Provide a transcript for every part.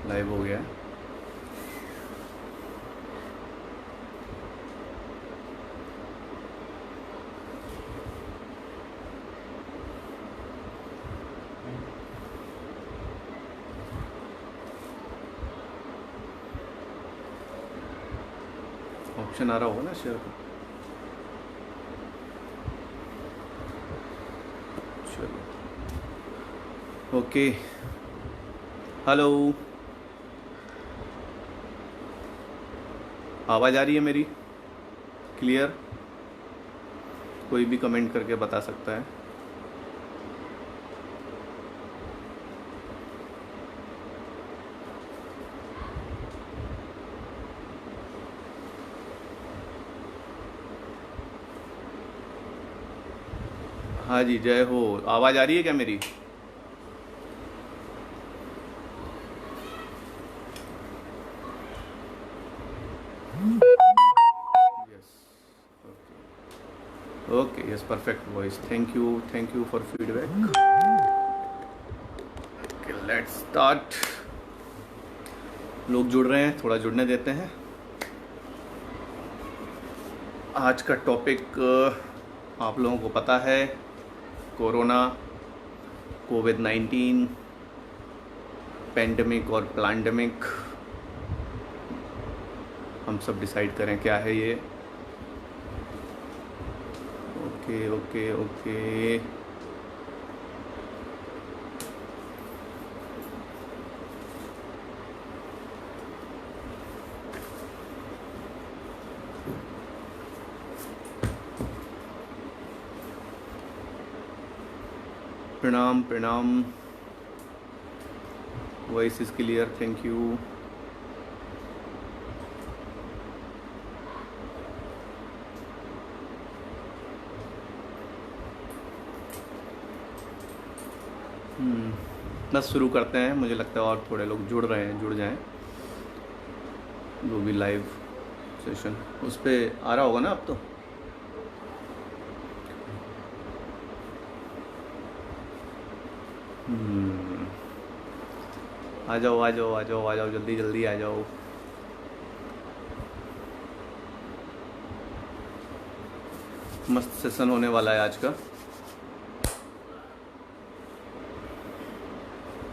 Live हो गया है। ऑप्शन आ रहा होगा ना शेयर का। चलो ओके। हेलो, आवाज़ आ रही है मेरी क्लियर? कोई भी कमेंट करके बता सकता है। हाँ जी, जय हो। आवाज़ आ रही है क्या मेरी? Yes. Okay, yes, perfect voice. Thank you for feedback. Okay, let's start. लोग जुड़ रहे हैं, थोड़ा जुड़ने देते हैं। आज का टॉपिक आप लोगों को पता है, कोरोना, कोविड-19, पेंडेमिक और प्लैंडेमिक। हम सब डिसाइड करें क्या है ये। Okay okay okay. प्रणाम प्रणाम। Voice is clear, thank you. बस शुरू करते हैं। मुझे लगता है और थोड़े लोग जुड़ रहे हैं, जुड़ जाएं। जो भी लाइव सेशन उस पर आ रहा होगा ना अब तो। आ जाओ आ जाओ आ जाओ आ जाओ, जल्दी जल्दी आ जाओ। मस्त सेशन होने वाला है आज का।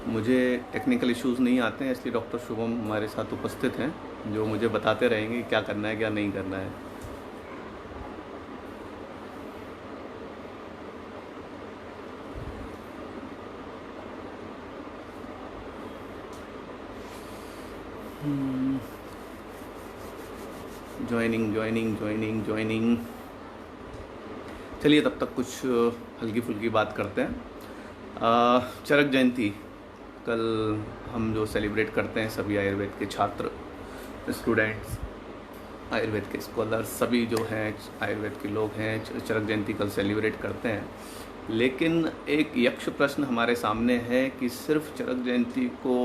मुझे टेक्निकल इश्यूज नहीं आते हैं, इसलिए डॉक्टर शुभम हमारे साथ उपस्थित हैं, जो मुझे बताते रहेंगे क्या करना है क्या नहीं करना है। Joining joining joining joining. चलिए तब तक कुछ हल्की फुल्की बात करते हैं। चरक जयंती कल हम जो सेलिब्रेट करते हैं, सभी आयुर्वेद के छात्र, स्टूडेंट्स, आयुर्वेद के स्कॉलर्स, सभी जो हैं आयुर्वेद के लोग हैं, चरक जयंती कल सेलिब्रेट करते हैं। लेकिन एक यक्ष प्रश्न हमारे सामने है कि सिर्फ चरक जयंती को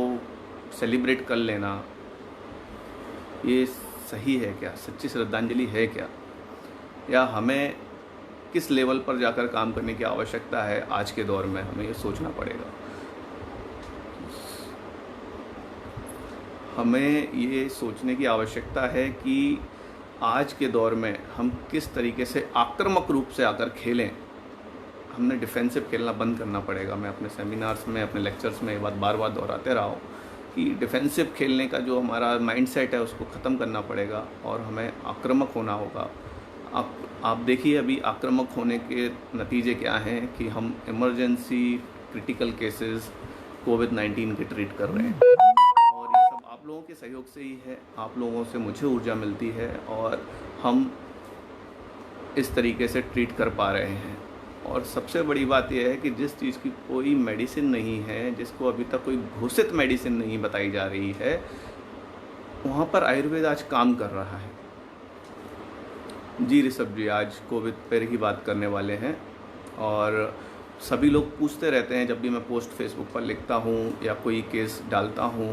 सेलिब्रेट कर लेना ये सही है क्या, सच्ची श्रद्धांजलि है क्या, या हमें किस लेवल पर जाकर काम करने की आवश्यकता है? आज के दौर में हमें ये सोचना पड़ेगा। हमें ये सोचने की आवश्यकता है कि आज के दौर में हम किस तरीके से आक्रामक रूप से आकर खेलें। हमने डिफेंसिव खेलना बंद करना पड़ेगा। मैं अपने सेमिनार्स में, अपने लेक्चर्स में ये बात बार बार दोहराते रहा हूँ कि डिफेंसिव खेलने का जो हमारा माइंडसेट है उसको ख़त्म करना पड़ेगा और हमें आक्रामक होना होगा। आप देखिए अभी आक्रामक होने के नतीजे क्या हैं कि हम इमरजेंसी क्रिटिकल केसेस कोविड-19 के ट्रीट कर रहे हैं, और ये सब आप लोगों के सहयोग से ही है। आप लोगों से मुझे ऊर्जा मिलती है और हम इस तरीके से ट्रीट कर पा रहे हैं। और सबसे बड़ी बात यह है कि जिस चीज़ की कोई मेडिसिन नहीं है, जिसको अभी तक कोई घोषित मेडिसिन नहीं बताई जा रही है, वहाँ पर आयुर्वेद आज काम कर रहा है। जी ऋषभ जी, आज कोविड पर ही बात करने वाले हैं। और सभी लोग पूछते रहते हैं, जब भी मैं पोस्ट फेसबुक पर लिखता हूँ या कोई केस डालता हूँ,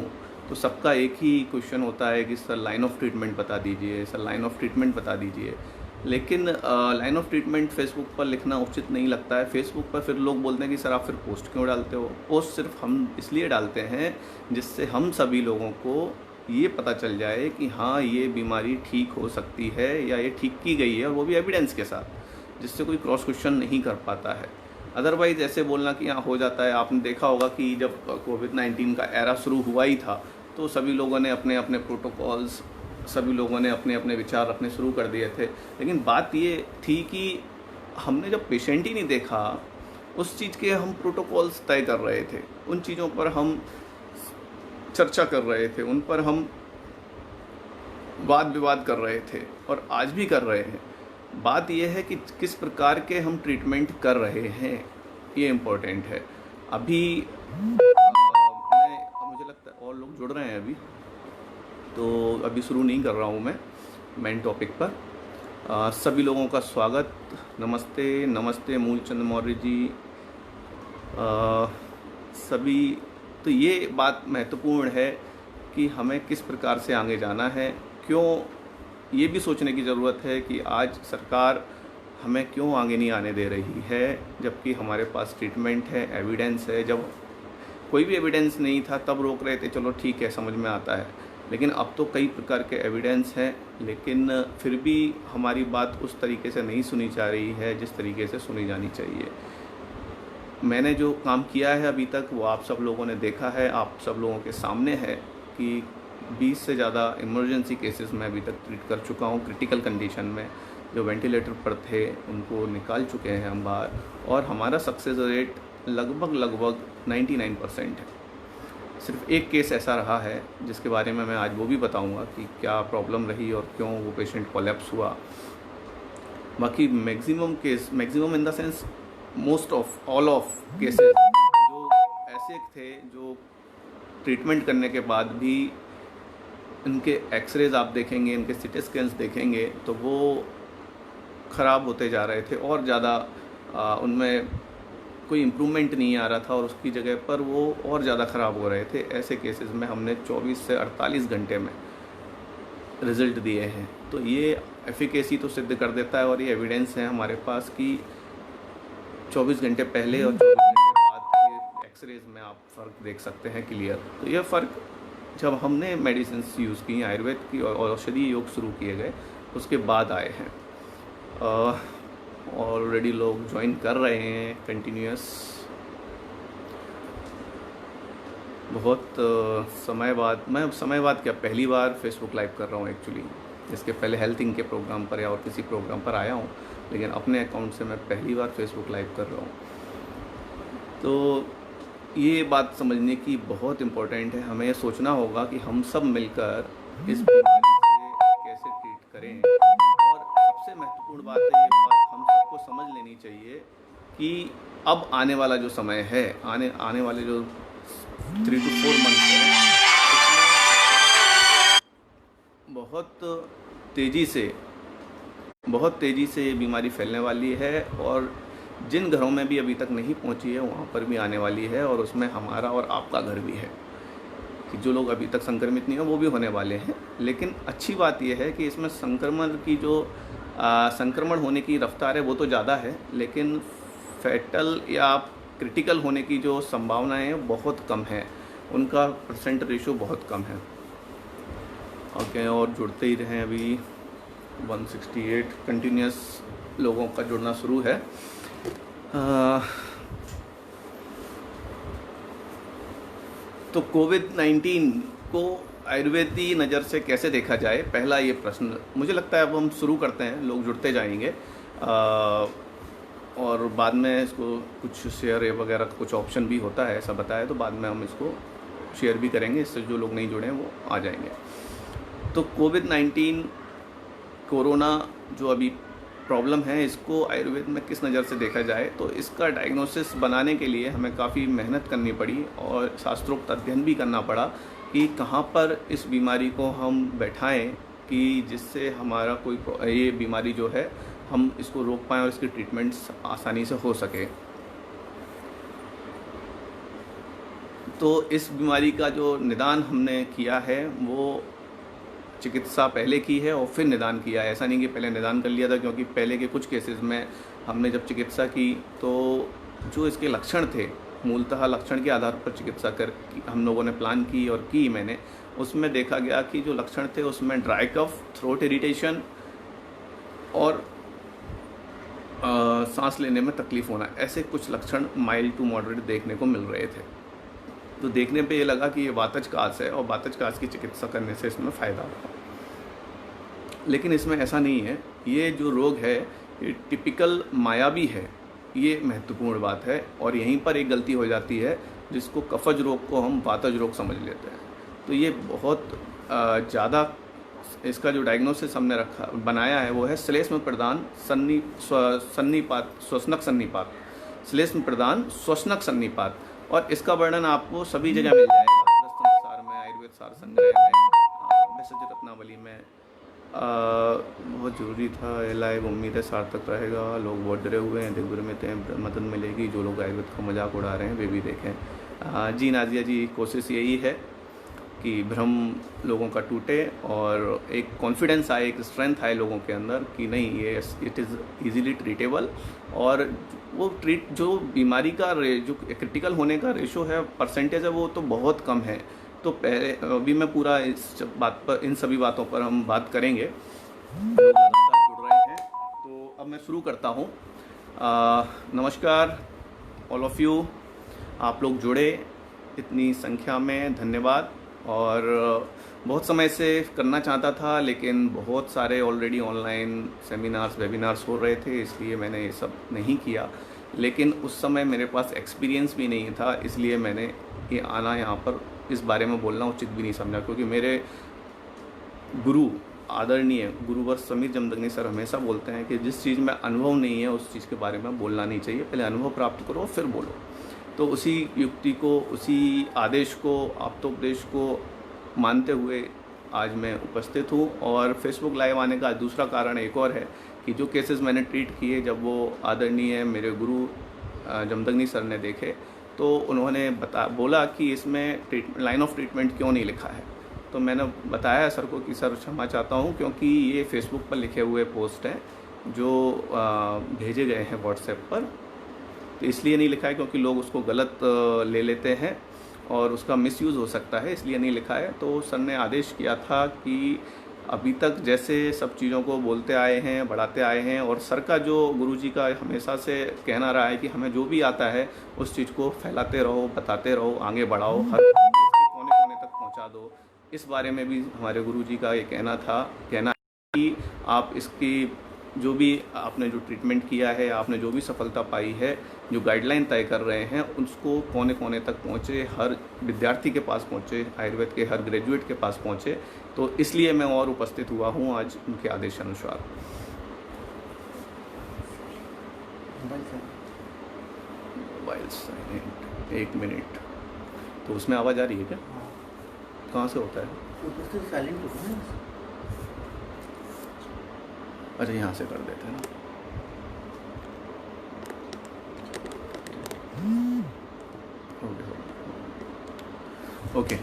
तो सबका एक ही क्वेश्चन होता है कि सर लाइन ऑफ ट्रीटमेंट बता दीजिए, सर लाइन ऑफ ट्रीटमेंट बता दीजिए। लेकिन लाइन ऑफ ट्रीटमेंट फेसबुक पर लिखना उचित नहीं लगता है। फेसबुक पर फिर लोग बोलते हैं कि सर आप फिर पोस्ट क्यों डालते हो। पोस्ट सिर्फ हम इसलिए डालते हैं जिससे हम सभी लोगों को ये पता चल जाए कि हाँ ये बीमारी ठीक हो सकती है या ये ठीक की गई है, और वो भी एविडेंस के साथ, जिससे कोई क्रॉस क्वेश्चन नहीं कर पाता है। अदरवाइज़ ऐसे बोलना कि हाँ हो जाता है। आपने देखा होगा कि जब कोविड-19 का एरा शुरू हुआ ही था तो सभी लोगों ने अपने अपने प्रोटोकॉल्स, सभी लोगों ने अपने अपने विचार रखने शुरू कर दिए थे। लेकिन बात ये थी कि हमने जब पेशेंट ही नहीं देखा, उस चीज़ के हम प्रोटोकॉल्स तय कर रहे थे, उन चीज़ों पर हम चर्चा कर रहे थे, उन पर हम वाद विवाद कर रहे थे और आज भी कर रहे हैं। बात यह है कि किस प्रकार के हम ट्रीटमेंट कर रहे हैं, ये इम्पोर्टेंट है। अभी मुझे लगता है और लोग जुड़ रहे हैं अभी, तो अभी शुरू नहीं कर रहा हूँ मैं मेन टॉपिक पर। सभी लोगों का स्वागत। नमस्ते नमस्ते मूलचंद मौर्य जी, सभी। तो ये बात महत्वपूर्ण है कि हमें किस प्रकार से आगे जाना है। क्यों, ये भी सोचने की ज़रूरत है कि आज सरकार हमें क्यों आगे नहीं आने दे रही है, जबकि हमारे पास ट्रीटमेंट है, एविडेंस है। जब कोई भी एविडेंस नहीं था तब रोक रहे थे, चलो ठीक है, समझ में आता है। लेकिन अब तो कई प्रकार के एविडेंस हैं, लेकिन फिर भी हमारी बात उस तरीके से नहीं सुनी जा रही है जिस तरीके से सुनी जानी चाहिए। मैंने जो काम किया है अभी तक वो आप सब लोगों ने देखा है, आप सब लोगों के सामने है कि 20 से ज़्यादा इमरजेंसी केसेस मैं अभी तक ट्रीट कर चुका हूँ। क्रिटिकल कंडीशन में जो वेंटिलेटर पर थे उनको निकाल चुके हैं हम बाहर, और हमारा सक्सेस रेट लगभग 99% है। सिर्फ एक केस ऐसा रहा है जिसके बारे में मैं आज वो भी बताऊंगा कि क्या प्रॉब्लम रही और क्यों वो पेशेंट कोलैप्स हुआ। बाकी maximum in the sense most of all of cases जो ऐसे थे जो ट्रीटमेंट करने के बाद भी इनके एक्सरेज आप देखेंगे, इनके सीटी स्कैन्स देखेंगे तो वो ख़राब होते जा रहे थे और ज़्यादा उनमें कोई इम्प्रूवमेंट नहीं आ रहा था, और उसकी जगह पर वो और ज़्यादा ख़राब हो रहे थे। ऐसे केसेस में हमने 24 से 48 घंटे में रिज़ल्ट दिए हैं। तो ये एफिकेसी तो सिद्ध कर देता है, और ये एविडेंस है हमारे पास कि 24 घंटे पहले और 24 घंटे बाद के एक्सरेज में आप फ़र्क देख सकते हैं क्लियर। तो यह फ़र्क जब हमने मेडिसिन यूज़ की, आयुर्वेद की और औषधीय योग शुरू किए गए, उसके बाद आए हैं। ऑलरेडी लोग ज्वाइन कर रहे हैं कंटिन्यूअस। बहुत समय बाद, मैं समय बाद क्या, पहली बार फेसबुक लाइव कर रहा हूँ एक्चुअली। इसके पहले हेल्थिंग के प्रोग्राम पर या और किसी प्रोग्राम पर आया हूँ, लेकिन अपने अकाउंट से मैं पहली बार फेसबुक लाइव कर रहा हूँ। तो ये बात समझने की बहुत इम्पोर्टेंट है। हमें सोचना होगा कि हम सब मिलकर इस बीमारी से कैसे ट्रीट करें। और सबसे महत्वपूर्ण बात है, ये बात हम सबको समझ लेनी चाहिए कि अब आने वाला जो समय है, आने वाले जो 3 to 4 मंथ है, इसमें बहुत तेज़ी से ये बीमारी फैलने वाली है, और जिन घरों में भी अभी तक नहीं पहुंची है वहाँ पर भी आने वाली है, और उसमें हमारा और आपका घर भी है कि जो लोग अभी तक संक्रमित नहीं हो वो भी होने वाले हैं। लेकिन अच्छी बात यह है कि इसमें संक्रमण होने की रफ्तार है वो तो ज़्यादा है, लेकिन फैटल या क्रिटिकल होने की जो संभावनाएं बहुत कम है, उनका परसेंट रेशो बहुत कम है। ओके, और जुड़ते ही रहें। अभी 168 कंटिन्यूस लोगों का जुड़ना शुरू है। तो कोविड-19 को आयुर्वेदी नज़र से कैसे देखा जाए, पहला ये प्रश्न मुझे लगता है अब हम शुरू करते हैं, लोग जुड़ते जाएंगे। और बाद में इसको कुछ शेयर वगैरह कुछ ऑप्शन भी होता है ऐसा बताया, तो बाद में हम इसको शेयर भी करेंगे, इससे जो लोग नहीं जुड़े हैं वो आ जाएंगे। तो कोविड-19 कोरोना जो अभी प्रॉब्लम है, इसको आयुर्वेद में किस नज़र से देखा जाए, तो इसका डायग्नोसिस बनाने के लिए हमें काफ़ी मेहनत करनी पड़ी और शास्त्रोक्त अध्ययन भी करना पड़ा कि कहाँ पर इस बीमारी को हम बैठाएं कि जिससे हमारा ये बीमारी जो है हम इसको रोक पाएँ और इसकी ट्रीटमेंट्स आसानी से हो सके। तो इस बीमारी का जो निदान हमने किया है वो चिकित्सा पहले की है और फिर निदान किया है। ऐसा नहीं कि पहले निदान कर लिया था, क्योंकि पहले के कुछ केसेस में हमने जब चिकित्सा की तो जो इसके लक्षण थे, मूलतः लक्षण के आधार पर चिकित्सा कर हम लोगों ने प्लान की और की मैंने, उसमें देखा गया कि जो लक्षण थे उसमें ड्राई कफ, थ्रोट इरिटेशन और सांस लेने में तकलीफ़ होना, ऐसे कुछ लक्षण माइल्ड टू मॉडरेट देखने को मिल रहे थे। तो देखने पे ये लगा कि ये वातज कास है और वातज कास की चिकित्सा करने से इसमें फ़ायदा होगा। लेकिन इसमें ऐसा नहीं है। ये जो रोग है ये टिपिकल मायावी है, ये महत्वपूर्ण बात है। और यहीं पर एक गलती हो जाती है जिसको कफज रोग को हम वातज रोग समझ लेते हैं। तो ये बहुत ज़्यादा, इसका जो डायग्नोसिस हमने बनाया है वो है श्लेष्म प्रदान सन्निपात, श्वसनक सन्निपात, श्लेष्म प्रदान श्वसनक सन्निपात। और इसका वर्णन आपको सभी जगह मिल जाएगा, दस्तम सार में, आयुर्वेद सार संग्रह में, भेषज रत्नावली में। बहुत ज़रूरी था, एलाइव, उम्मीद है सार्थक रहेगा। लोग बहुत डरे हुए हैं, दिग्भ्रमित हैं, मदद मिलेगी। जो लोग आयुर्वेद का मजाक उड़ा रहे हैं वे भी देखें। जी नाजिया जी, कोशिश यही है कि भ्रम लोगों का टूटे और एक कॉन्फिडेंस आए, एक स्ट्रेंथ आए लोगों के अंदर कि नहीं, ये इट इज़ इजीली ट्रीटेबल। और वो जो बीमारी का जो क्रिटिकल होने का रेशो है, परसेंटेज है, वो तो बहुत कम है। तो पहले अभी मैं पूरा इस बात पर, इन सभी बातों पर हम बात करेंगे। लोग लगातार जुड़ रहे हैं, तो अब मैं शुरू करता हूँ। नमस्कार ऑल ऑफ यू, आप लोग जुड़े इतनी संख्या में, धन्यवाद। और बहुत समय से करना चाहता था, लेकिन बहुत सारे ऑलरेडी ऑनलाइन सेमिनार्स, वेबिनार्स हो रहे थे, इसलिए मैंने ये सब नहीं किया। लेकिन उस समय मेरे पास एक्सपीरियंस भी नहीं था, इसलिए मैंने ये आना यहाँ पर इस बारे में बोलना उचित भी नहीं समझा। क्योंकि मेरे गुरु, आदरणीय गुरुवर समीर जमदग्नि सर हमेशा बोलते हैं कि जिस चीज़ में अनुभव नहीं है उस चीज़ के बारे में बोलना नहीं चाहिए, पहले अनुभव प्राप्त करो फिर बोलो। तो उसी युक्ति को, उसी आदेश को, आप्तोपदेश को मानते हुए आज मैं उपस्थित हूँ। और फेसबुक लाइव आने का दूसरा कारण एक और है कि जो केसेस मैंने ट्रीट किए, जब वो आदरणीय मेरे गुरु जमदग्नि सर ने देखे तो उन्होंने बोला कि इसमें लाइन ऑफ ट्रीटमेंट क्यों नहीं लिखा है। तो मैंने बताया सर को कि सर क्षमा चाहता हूँ, क्योंकि ये फेसबुक पर लिखे हुए पोस्ट हैं जो भेजे गए हैं व्हाट्सएप पर, तो इसलिए नहीं लिखा है क्योंकि लोग उसको गलत ले लेते हैं और उसका मिसयूज़ हो सकता है, इसलिए नहीं लिखा है। तो सर ने आदेश किया था कि अभी तक जैसे सब चीज़ों को बोलते आए हैं, बढ़ाते आए हैं, और सर का जो गुरुजी का हमेशा से कहना रहा है कि हमें जो भी आता है उस चीज़ को फैलाते रहो, बताते रहो, आगे बढ़ाओ, हर देश के कोने कोने तक पहुंचा दो। इस बारे में भी हमारे गुरुजी का ये कहना है कि आप इसकी जो भी आपने जो ट्रीटमेंट किया है, आपने जो भी सफलता पाई है, जो गाइडलाइन तय कर रहे हैं, उसको कोने कोने तक पहुँचे, हर विद्यार्थी के पास पहुँचे, आयुर्वेद के हर ग्रेजुएट के पास पहुँचे। तो इसलिए मैं और उपस्थित हुआ हूँ आज उनके आदेश अनुसार। Mobile silent, 1 minute. तो उसमें आवाज़ आ रही है क्या? कहाँ से होता है? साइलेंट होता है। अच्छा, यहाँ से कर देते हैं ना। ओके।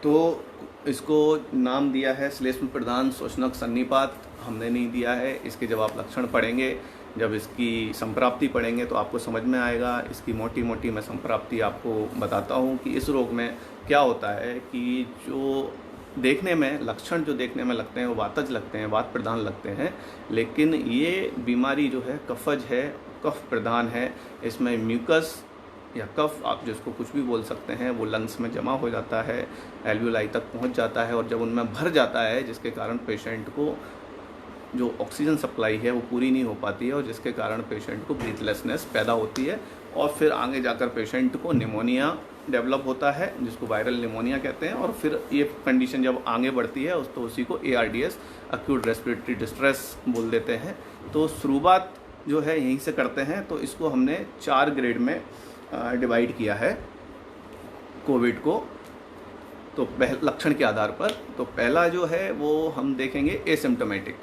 तो इसको नाम दिया है श्लेष्म प्रधान श्वसनक सन्निपात। हमने नहीं दिया है। इसके जब आप लक्षण पढ़ेंगे, जब इसकी संप्राप्ति पढ़ेंगे तो आपको समझ में आएगा। इसकी मोटी मोटी मैं संप्राप्ति आपको बताता हूँ कि इस रोग में क्या होता है कि जो देखने में लक्षण जो देखने में लगते हैं वो वातज लगते हैं, वात प्रधान लगते हैं, लेकिन ये बीमारी जो है कफज है, कफ प्रधान है। इसमें म्यूकस या कफ, आप जिसको कुछ भी बोल सकते हैं, वो लंग्स में जमा हो जाता है, एल्वियोलाई तक पहुंच जाता है, और जब उनमें भर जाता है जिसके कारण पेशेंट को जो ऑक्सीजन सप्लाई है वो पूरी नहीं हो पाती है, और जिसके कारण पेशेंट को ब्रीथलेसनेस पैदा होती है, और फिर आगे जाकर पेशेंट को निमोनिया डेवलप होता है, जिसको वायरल निमोनिया कहते हैं। और फिर ये कंडीशन जब आगे बढ़ती है तो उसी को ARDS, एक्यूट रेस्पिरेटरी डिस्ट्रेस बोल देते हैं। तो शुरुआत जो है यहीं से करते हैं। तो इसको हमने 4 ग्रेड में डिवाइड किया है कोविड को, तो लक्षण के आधार पर। तो पहला जो है वो हम देखेंगे एसिम्टोमेटिक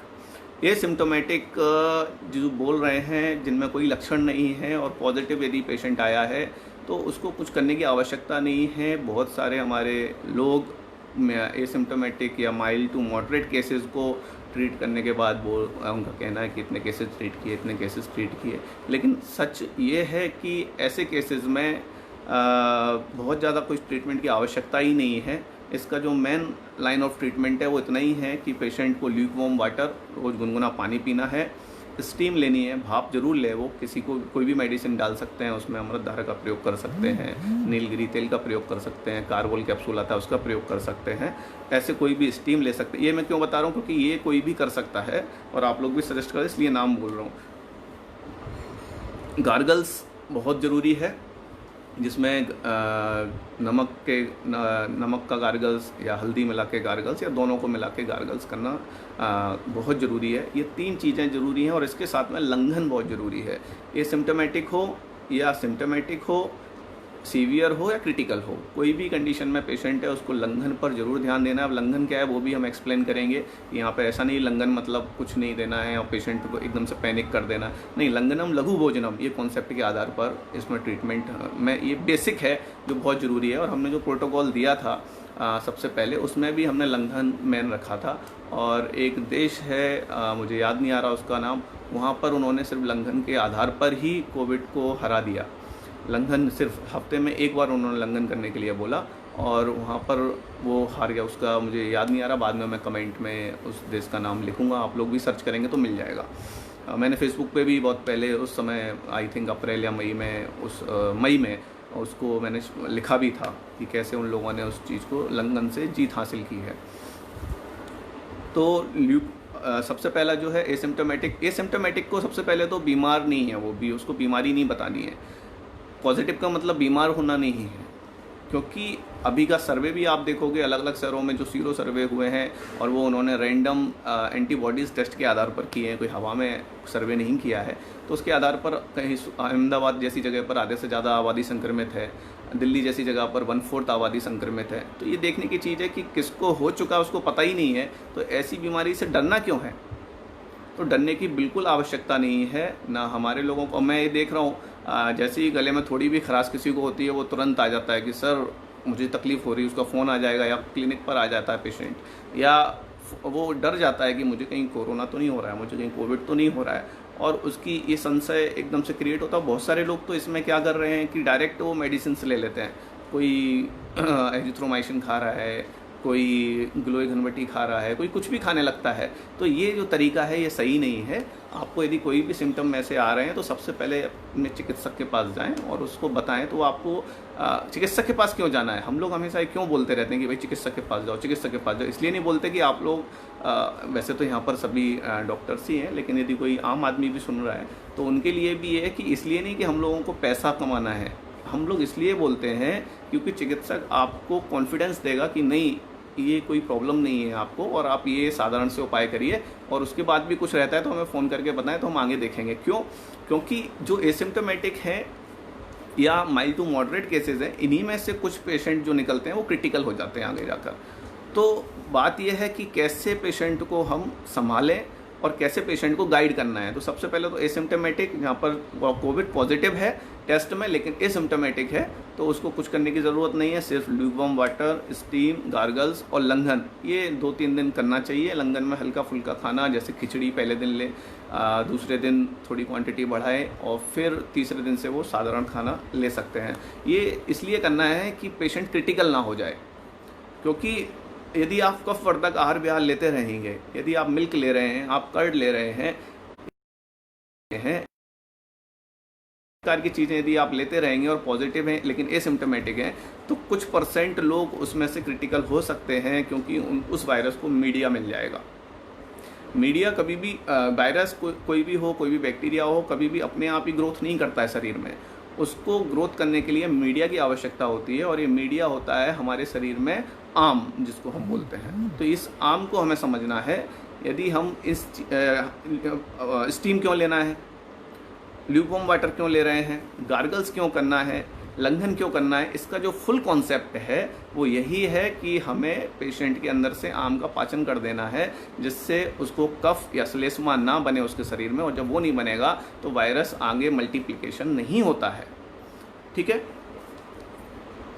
जो बोल रहे हैं, जिनमें कोई लक्षण नहीं है और पॉजिटिव यदि पेशेंट आया है तो उसको कुछ करने की आवश्यकता नहीं है। बहुत सारे हमारे लोग एसिम्टोमेटिक या माइल्ड टू मॉडरेट केसेस को ट्रीट करने के बाद वो उनका कहना है कि इतने केसेस ट्रीट किए, इतने केसेस ट्रीट किए। लेकिन सच ये है कि ऐसे केसेस में बहुत ज़्यादा कुछ ट्रीटमेंट की आवश्यकता ही नहीं है। इसका जो मेन लाइन ऑफ ट्रीटमेंट है वो इतना ही है कि पेशेंट को ल्यूक वार्म वाटर, रोज़ गुनगुना पानी पीना है, स्टीम लेनी है, भाप जरूर ले। वो किसी को कोई भी मेडिसिन डाल सकते हैं, उसमें अमृतधारा का प्रयोग कर सकते हैं, नीलगिरी तेल का प्रयोग कर सकते हैं, कार्बोल कैप्सूल आता है उसका प्रयोग कर सकते हैं। ऐसे कोई भी स्टीम ले सकते हैं। ये मैं क्यों बता रहा हूँ, क्योंकि ये कोई भी कर सकता है और आप लोग भी सजेस्ट करें, इसलिए नाम बोल रहा हूँ। गार्गल्स बहुत ज़रूरी है, जिसमें नमक का गार्गल्स या हल्दी मिला के गार्गल्स या दोनों को मिला के गार्गल्स करना बहुत ज़रूरी है। ये 3 चीज़ें ज़रूरी हैं और इसके साथ में लंघन बहुत ज़रूरी है। ये सिम्टोमेटिक हो या सिम्टोमेटिक हो, सीवियर हो या क्रिटिकल हो, कोई भी कंडीशन में पेशेंट है उसको लंघन पर जरूर ध्यान देना है। अब लंघन क्या है वो भी हम एक्सप्लेन करेंगे। यहाँ पे ऐसा नहीं लंघन मतलब कुछ नहीं देना है और पेशेंट को एकदम से पैनिक कर देना, नहीं। लंघनम लघु भोजनम, ये कॉन्सेप्ट के आधार पर इसमें ट्रीटमेंट में ये बेसिक है जो बहुत ज़रूरी है। और हमने जो प्रोटोकॉल दिया था सबसे पहले, उसमें भी हमने लंघन मेन रखा था। और एक देश है मुझे याद नहीं आ रहा उसका नाम, वहाँ पर उन्होंने सिर्फ लंघन के आधार पर ही कोविड को हरा दिया। लंघन सिर्फ हफ्ते में एक बार उन्होंने लंघन करने के लिए बोला और वहाँ पर वो हार गया। उसका मुझे याद नहीं आ रहा, बाद में मैं कमेंट में उस देश का नाम लिखूँगा, आप लोग भी सर्च करेंगे तो मिल जाएगा। मैंने फेसबुक पे भी बहुत पहले उस समय आई थिंक अप्रैल या मई में उसको मैंने लिखा भी था कि कैसे उन लोगों ने उस चीज़ को लंघन से जीत हासिल की है। तो सबसे पहला जो है एसिम्टोमेटिक को सबसे पहले तो बीमार नहीं है, वो भी उसको बीमारी नहीं बतानी है। पॉजिटिव का मतलब बीमार होना नहीं है, क्योंकि अभी का सर्वे भी आप देखोगे अलग अलग शहरों में जो सीरो सर्वे हुए हैं और वो उन्होंने रैंडम एंटीबॉडीज़ टेस्ट के आधार पर किए हैं, कोई हवा में सर्वे नहीं किया है। तो उसके आधार पर कहीं अहमदाबाद जैसी जगह पर आधे से ज़्यादा आबादी संक्रमित है, दिल्ली जैसी जगह पर 1/4 आबादी संक्रमित है। तो ये देखने की चीज़ है कि किसको हो चुका उसको पता ही नहीं है। तो ऐसी बीमारी से डरना क्यों है? तो डरने की बिल्कुल आवश्यकता नहीं है ना हमारे लोगों को। मैं ये देख रहा हूँ जैसे ही गले में थोड़ी भी खराश किसी को होती है वो तुरंत आ जाता है कि सर मुझे तकलीफ़ हो रही है, उसका फ़ोन आ जाएगा या क्लिनिक पर आ जाता है पेशेंट, या वो डर जाता है कि मुझे कहीं कोरोना तो नहीं हो रहा है, मुझे कहीं कोविड तो नहीं हो रहा है, और उसकी ये संशय एकदम से क्रिएट होता है। बहुत सारे लोग तो इसमें क्या कर रहे हैं कि डायरेक्ट वो मेडिसिन ले लेते हैं। कोई एजिथ्रोमाइसिन खा रहा है, कोई ग्लोई घनवटी खा रहा है, कोई कुछ भी खाने लगता है। तो ये जो तरीका है ये सही नहीं है। आपको यदि कोई भी सिम्टम में से आ रहे हैं तो सबसे पहले अपने चिकित्सक के पास जाएं और उसको बताएं। तो आपको चिकित्सक के पास क्यों जाना है? हम लोग हमेशा क्यों बोलते रहते हैं कि भाई चिकित्सक के पास जाओ, चिकित्सक के पास जाओ। इसलिए नहीं बोलते कि आप लोग वैसे तो यहाँ पर सभी डॉक्टर्स ही हैं, लेकिन यदि कोई आम आदमी भी सुन रहा है तो उनके लिए भी ये है कि इसलिए नहीं कि हम लोगों को पैसा कमाना है, हम लोग इसलिए बोलते हैं क्योंकि चिकित्सक आपको कॉन्फिडेंस देगा कि नहीं ये कोई प्रॉब्लम नहीं है आपको और आप ये साधारण से उपाय करिए, और उसके बाद भी कुछ रहता है तो हमें फ़ोन करके बताएं तो हम आगे देखेंगे। क्यों? क्योंकि जो एसिम्टोमेटिक है या माइल्ड टू मॉडरेट केसेस हैं, इन्हीं में से कुछ पेशेंट जो निकलते हैं वो क्रिटिकल हो जाते हैं आगे जाकर। तो बात यह है कि कैसे पेशेंट को हम संभालें और कैसे पेशेंट को गाइड करना है। तो सबसे पहले तो एसिम्टोमेटिक, जहाँ पर कोविड पॉजिटिव है टेस्ट में लेकिन एसिम्टोमेटिक है, तो उसको कुछ करने की ज़रूरत नहीं है। सिर्फ ल्यूकवार्म वाटर, स्टीम, गार्गल्स और लंघन, ये 2-3 दिन करना चाहिए। लंघन में हल्का फुल्का खाना, जैसे खिचड़ी पहले दिन ले, दूसरे दिन थोड़ी क्वांटिटी बढ़ाएं और फिर तीसरे दिन से वो साधारण खाना ले सकते हैं। ये इसलिए करना है कि पेशेंट क्रिटिकल ना हो जाए, क्योंकि यदि आप कफवर्धक आहार विहार लेते रहेंगे, यदि आप मिल्क ले रहे हैं, आप कर्ड ले रहे हैं प्रकार की चीज़ें यदि आप लेते रहेंगे और पॉजिटिव हैं लेकिन एसिम्टोमेटिक हैं, तो कुछ % लोग उसमें से क्रिटिकल हो सकते हैं, क्योंकि उस वायरस को मीडिया मिल जाएगा। मीडिया कभी भी वायरस कोई भी हो, कोई भी बैक्टीरिया हो, कभी भी अपने आप ही ग्रोथ नहीं करता है शरीर में। उसको ग्रोथ करने के लिए मीडिया की आवश्यकता होती है, और ये मीडिया होता है हमारे शरीर में आम, जिसको हम बोलते हैं। तो इस आम को हमें समझना है। यदि हम इस स्टीम क्यों लेना है, ल्यूकवार्म वाटर क्यों ले रहे हैं, गार्गल्स क्यों करना है, लंघन क्यों करना है, इसका जो फुल कॉन्सेप्ट है वो यही है कि हमें पेशेंट के अंदर से आम का पाचन कर देना है, जिससे उसको कफ या श्लेष्मा ना बने उसके शरीर में, और जब वो नहीं बनेगा तो वायरस आगे मल्टीप्लिकेशन नहीं होता है। ठीक है,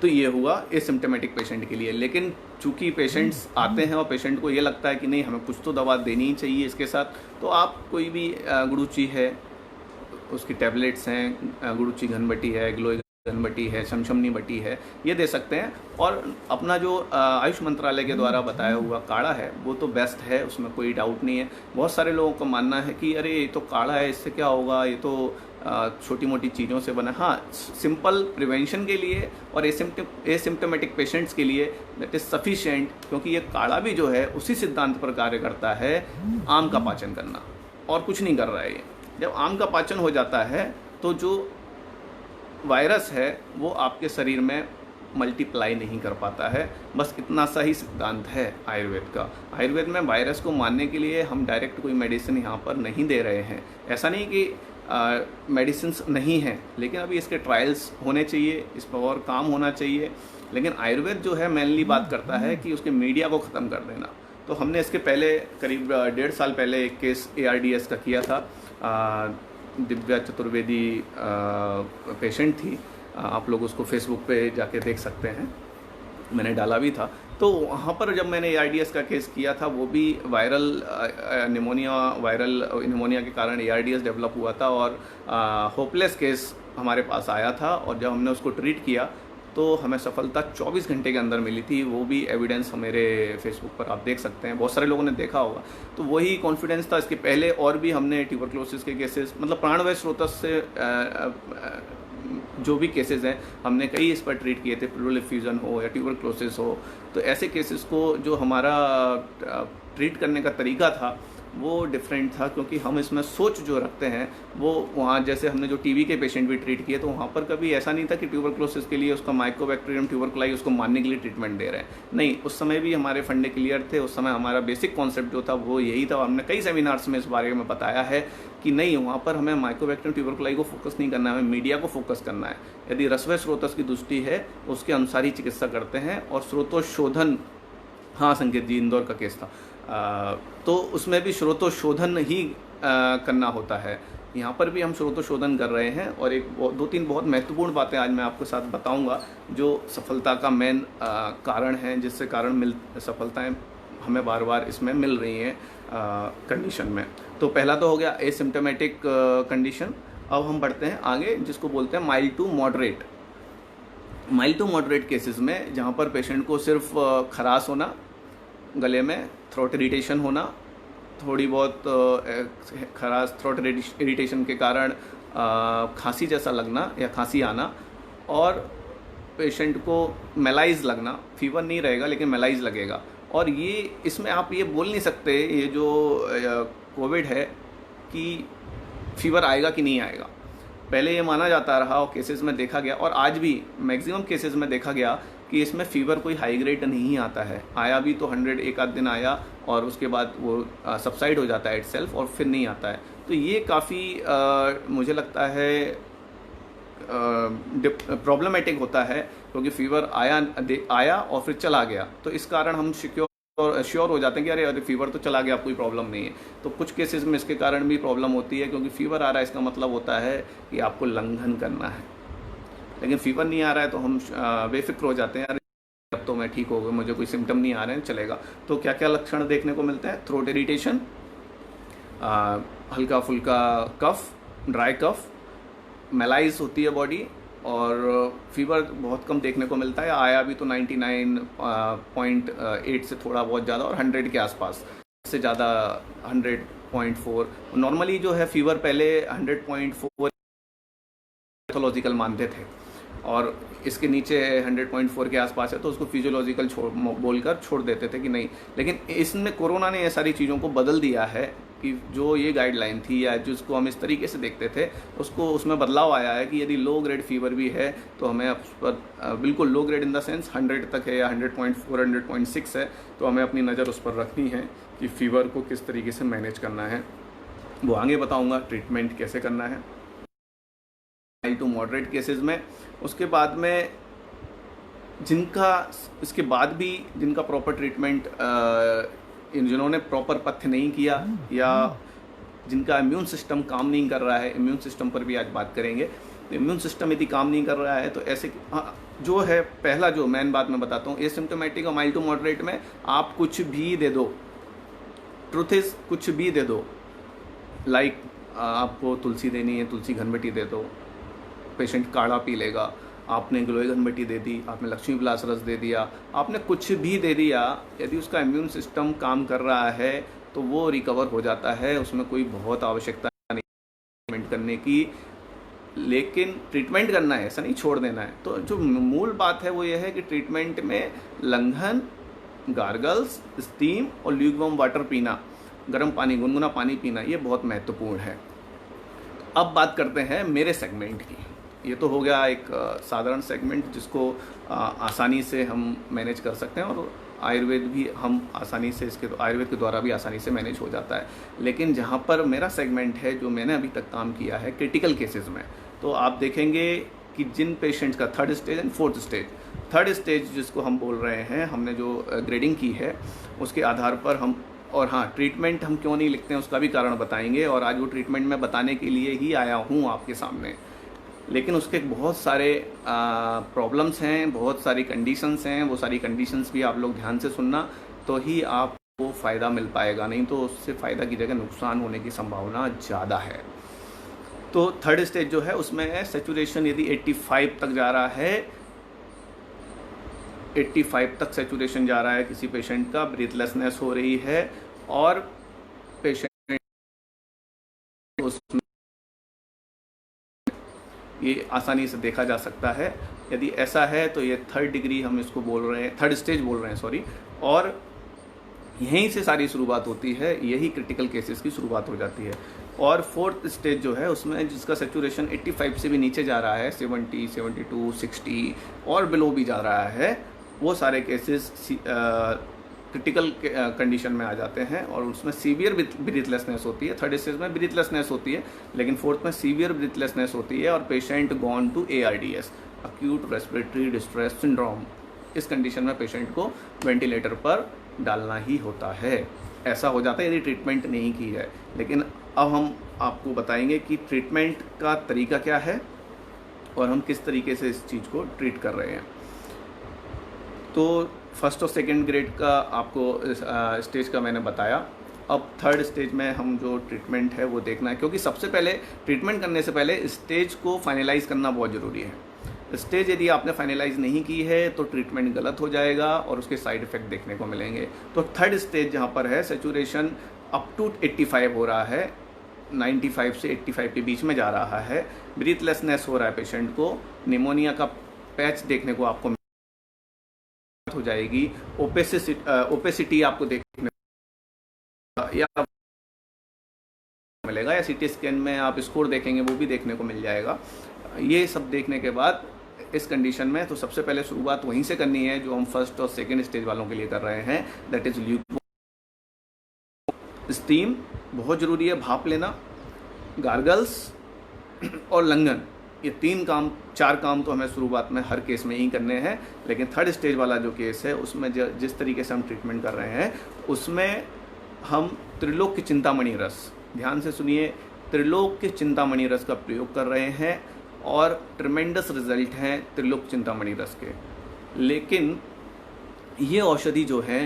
तो ये हुआ एसिम्टोमेटिक पेशेंट के लिए। लेकिन चूँकि पेशेंट्स आते हैं और पेशेंट को ये लगता है कि नहीं हमें कुछ तो दवा देनी ही चाहिए इसके साथ, तो आप कोई भी गुड़ूची है उसकी टैबलेट्स हैं, गुड़ूची घनबटी है, ग्लोई घनबटी है, शमशमनी बटी है, ये दे सकते हैं। और अपना जो आयुष मंत्रालय के द्वारा बताया हुआ काढ़ा है वो तो बेस्ट है, उसमें कोई डाउट नहीं है। बहुत सारे लोगों का मानना है कि अरे ये तो काढ़ा है, इससे क्या होगा, ये तो छोटी मोटी चीज़ों से बना। हाँ, सिंपल प्रिवेंशन के लिए और एसिम्टोमेटिक पेशेंट्स के लिए दैट इज़ सफिशिएंट, क्योंकि ये काढ़ा भी जो है उसी सिद्धांत पर कार्य करता है, आम का पाचन करना, और कुछ नहीं कर रहा है ये। जब आम का पाचन हो जाता है तो जो वायरस है वो आपके शरीर में मल्टीप्लाई नहीं कर पाता है। बस इतना सा ही सिद्धांत है आयुर्वेद का। आयुर्वेद में वायरस को मारने के लिए हम डायरेक्ट कोई मेडिसिन यहाँ पर नहीं दे रहे हैं। ऐसा नहीं कि मेडिसिन नहीं हैं, लेकिन अभी इसके ट्रायल्स होने चाहिए, इस पर और काम होना चाहिए। लेकिन आयुर्वेद जो है मेनली बात करता है कि उसके मीडिया को ख़त्म कर देना। तो हमने इसके पहले करीब 1.5 साल पहले एक केस ARDS का किया था। दिव्या चतुर्वेदी पेशेंट थी, आप लोग उसको फेसबुक पे जाके देख सकते हैं, मैंने डाला भी था। तो वहाँ पर जब मैंने ARDS का केस किया था, वो भी वायरल निमोनिया के कारण ARDS डेवलप हुआ था और होपलेस केस हमारे पास आया था। और जब हमने उसको ट्रीट किया तो हमें सफलता 24 घंटे के अंदर मिली थी। वो भी एविडेंस मेरे फेसबुक पर आप देख सकते हैं, बहुत सारे लोगों ने देखा होगा। तो वही कॉन्फिडेंस था। इसके पहले और भी हमने ट्यूबरक्लोसिस के केसेस, मतलब प्राणवायु स्रोत से जो भी केसेस हैं हमने कई इस पर ट्रीट किए थे, प्लूरल इफ्यूजन हो या ट्यूबरक्लोसिस हो। तो ऐसे केसेस को जो हमारा ट्रीट करने का तरीका था वो डिफरेंट था, क्योंकि हम इसमें सोच जो रखते हैं वो वहाँ, जैसे हमने जो TB के पेशेंट भी ट्रीट किए तो वहाँ पर कभी ऐसा नहीं था कि ट्यूबरक्लोसिस के लिए उसका माइकोबैक्टीरियम ट्यूबरकुलाई उसको मारने के लिए ट्रीटमेंट दे रहे हैं। नहीं, उस समय भी हमारे फंडे क्लियर थे। उस समय हमारा बेसिक कॉन्सेप्ट जो था वो यही था। हमने कई सेमिनार्स में इस बारे में बताया है कि नहीं, वहाँ पर हमें माइकोबैक्टीरियम ट्यूबरकुलाई को फोकस नहीं करना है, हमें मीडिया को फोकस करना है। यदि रसवय स्रोतस की दृष्टि है उसके अनुसार ही चिकित्सा करते हैं। और स्रोतोशोधन, हाँ संकेत जी, इंदौर का केस था, तो उसमें भी स्रोतोशोधन ही करना होता है। यहाँ पर भी हम स्रोतोशोधन कर रहे हैं। और एक 2-3 बहुत महत्वपूर्ण बातें आज मैं आपके साथ बताऊंगा जो सफलता का मेन कारण है, जिससे कारण सफलताएं हमें बार बार इसमें मिल रही हैं कंडीशन में। तो पहला तो हो गया एसिम्टोमेटिक कंडीशन। अब हम बढ़ते हैं आगे, जिसको बोलते हैं mild to moderate. Mild to moderate cases में जहाँ पर पेशेंट को सिर्फ खराश होना, गले में थ्रोट इरिटेशन होना, थोड़ी बहुत खराश थ्रोट इरिटेशन के कारण खांसी जैसा लगना या खांसी आना, और पेशेंट को मेलाइज लगना, फीवर नहीं रहेगा लेकिन मेलाइज लगेगा। और ये इसमें आप ये बोल नहीं सकते ये जो कोविड है कि फीवर आएगा कि नहीं आएगा। पहले ये माना जाता रहा और केसेस में देखा गया, और आज भी मैक्सिमम केसेस में देखा गया कि इसमें फ़ीवर कोई हाई ग्रेड नहीं आता है। आया भी तो 100 एक आध दिन आया और उसके बाद वो सबसाइड हो जाता है इटसेल्फ और फिर नहीं आता है। तो ये काफ़ी मुझे लगता है प्रॉब्लमेटिक होता है, क्योंकि फीवर आया और फिर चला गया। तो इस कारण हम श्योर हो जाते हैं कि अरे फीवर तो चला गया, कोई प्रॉब्लम नहीं है। तो कुछ केसेस में इसके कारण भी प्रॉब्लम होती है, क्योंकि फीवर आ रहा है इसका मतलब होता है कि आपको लंघन करना है, लेकिन फीवर नहीं आ रहा है तो हम बेफिक्र हो जाते हैं, अरे अब तो मैं ठीक हो गया, मुझे कोई सिम्टम नहीं आ रहे हैं, चलेगा। तो क्या क्या लक्षण देखने को मिलते हैं? थ्रोट इरिटेशन, हल्का फुल्का कफ, ड्राई कफ, मेलाइज होती है बॉडी, और फीवर बहुत कम देखने को मिलता है। आया भी तो 99.8 से थोड़ा बहुत ज़्यादा, और 100 के आसपास, इससे ज़्यादा 100.4। नॉर्मली जो है फीवर पहले 100.4 पैथोलॉजिकल मानते थे, और इसके नीचे 100.4 के आसपास है तो उसको फिजियोलॉजिकल बोलकर छोड़ देते थे कि नहीं। लेकिन इसमें कोरोना ने ये सारी चीज़ों को बदल दिया है कि जो ये गाइडलाइन थी या जिसको हम इस तरीके से देखते थे उसको, उसमें बदलाव आया है कि यदि लो ग्रेड फीवर भी है तो हमें उस पर बिल्कुल low grade in the sense 100 तक है या 100.4 100.6 है, तो हमें अपनी नज़र उस पर रखनी है कि फ़ीवर को किस तरीके से मैनेज करना है। वो आगे बताऊँगा ट्रीटमेंट कैसे करना है माइल्ड टू मॉडरेट केसेस में। उसके बाद में इसके बाद भी जिनका प्रॉपर ट्रीटमेंट, जिन्होंने प्रॉपर पथ्य नहीं किया या जिनका इम्यून सिस्टम काम नहीं कर रहा है, इम्यून सिस्टम पर भी आज बात करेंगे। इम्यून सिस्टम यदि काम नहीं कर रहा है तो ऐसे जो है, पहला जो मेन बात मैं बताता हूँ, एसिम्टोमेटिक और माइल्ड टू मॉडरेट में आप कुछ भी दे दो, ट्रुथ इज कुछ भी दे दो, लाइक आपको तुलसी देनी है, तुलसी घनबटी दे दो, पेशेंट काढ़ा पी लेगा। आपने गिलोय घनबटी दे दी, आपने लक्ष्मी विलास रस दे दिया, आपने कुछ भी दे दिया, यदि उसका इम्यून सिस्टम काम कर रहा है तो वो रिकवर हो जाता है, उसमें कोई बहुत आवश्यकता नहीं ट्रीटमेंट करने की। लेकिन ट्रीटमेंट करना है, ऐसा नहीं छोड़ देना है। तो जो मूल बात है वो ये है कि ट्रीटमेंट में लंघन, गार्गल्स, स्टीम और ल्यूकवार्म वाटर पीना, गर्म पानी, गुनगुना पानी पीना, ये बहुत महत्वपूर्ण है। अब बात करते हैं मेरे सेगमेंट की। ये तो हो गया एक साधारण सेगमेंट जिसको आसानी से हम मैनेज कर सकते हैं, और आयुर्वेद भी हम आसानी से आयुर्वेद के द्वारा भी आसानी से मैनेज हो जाता है। लेकिन जहाँ पर मेरा सेगमेंट है, जो मैंने अभी तक काम किया है क्रिटिकल केसेस में, तो आप देखेंगे कि जिन पेशेंट्स का 3rd stage and 4th stage, 3rd stage जिसको हम बोल रहे हैं, हमने जो ग्रेडिंग की है उसके आधार पर हम, और हाँ, ट्रीटमेंट हम क्यों नहीं लिखते हैं उसका भी कारण बताएंगे, और आज वो ट्रीटमेंट मैं बताने के लिए ही आया हूँ आपके सामने। लेकिन उसके बहुत सारे प्रॉब्लम्स हैं, बहुत सारी कंडीशंस हैं, वो सारी कंडीशंस भी आप लोग ध्यान से सुनना, तो ही आपको फ़ायदा मिल पाएगा, नहीं तो उससे फ़ायदा की जगह नुकसान होने की संभावना ज़्यादा है। तो 3rd स्टेज जो है उसमें सेचुरेशन यदि 85 तक जा रहा है, 85 तक सेचुरेशन जा रहा है किसी पेशेंट का, ब्रीथलेसनेस हो रही है और पेशेंट उसमें ये आसानी से देखा जा सकता है। यदि ऐसा है तो ये 3rd डिग्री हम इसको बोल रहे हैं, 3rd स्टेज बोल रहे हैं, सॉरी। और यहीं से सारी शुरुआत होती है, यही क्रिटिकल केसेस की शुरुआत हो जाती है। और 4th स्टेज जो है उसमें जिसका सेचुरेशन 85 से भी नीचे जा रहा है, 70, 72, 60 और बिलो भी जा रहा है, वो सारे केसेस क्रिटिकल कंडीशन में आ जाते हैं, और उसमें सीवियर ब्रीथलेसनेस होती है। 3rd स्टेज में ब्रीथलेसनेस होती है, लेकिन 4th में सीवियर ब्रीथलेसनेस होती है, और patient gone to ARDS, acute respiratory distress syndrome. इस कंडीशन में पेशेंट को वेंटिलेटर पर डालना ही होता है। ऐसा हो जाता है यदि ट्रीटमेंट नहीं की है। लेकिन अब हम आपको बताएंगे कि ट्रीटमेंट का तरीका क्या है और हम किस तरीके से इस चीज़ को ट्रीट कर रहे हैं। तो 1st और 2nd ग्रेड का आपको स्टेज का मैंने बताया। अब 3rd स्टेज में हम जो ट्रीटमेंट है वो देखना है, क्योंकि सबसे पहले ट्रीटमेंट करने से पहले स्टेज को फाइनलाइज करना बहुत ज़रूरी है। स्टेज यदि आपने फाइनलाइज नहीं की है तो ट्रीटमेंट गलत हो जाएगा और उसके साइड इफ़ेक्ट देखने को मिलेंगे। तो 3rd स्टेज जहाँ पर है, सेचुरेशन अप टू 85 हो रहा है, 95 से 85 के बीच में जा रहा है, ब्रीथलेसनेस हो रहा है पेशेंट को, निमोनिया का पैच देखने को आपको हो जाएगी, ओपेसिटी आपको देखने या मिलेगा, या CT स्कैन में आप स्कोर देखेंगे वो भी देखने को मिल जाएगा। ये सब देखने के बाद इस कंडीशन में तो सबसे पहले शुरुआत वहीं से करनी है जो हम 1st और 2nd स्टेज वालों के लिए कर रहे हैं, दैट इज ल्यूकवार्म। स्टीम बहुत ज़रूरी है, भाप लेना, गार्गल्स और लंघन, ये 4 काम तो हमें शुरुआत में हर केस में ही करने हैं। लेकिन 3rd स्टेज वाला जो केस है उसमें जिस तरीके से हम ट्रीटमेंट कर रहे हैं उसमें हम त्रिलोक्य चिंतामणि रस, ध्यान से सुनिए, त्रिलोक्य चिंतामणि रस का प्रयोग कर रहे हैं, और ट्रिमेंडस रिजल्ट हैं त्रिलोक्य चिंतामणि रस के। लेकिन ये औषधि जो है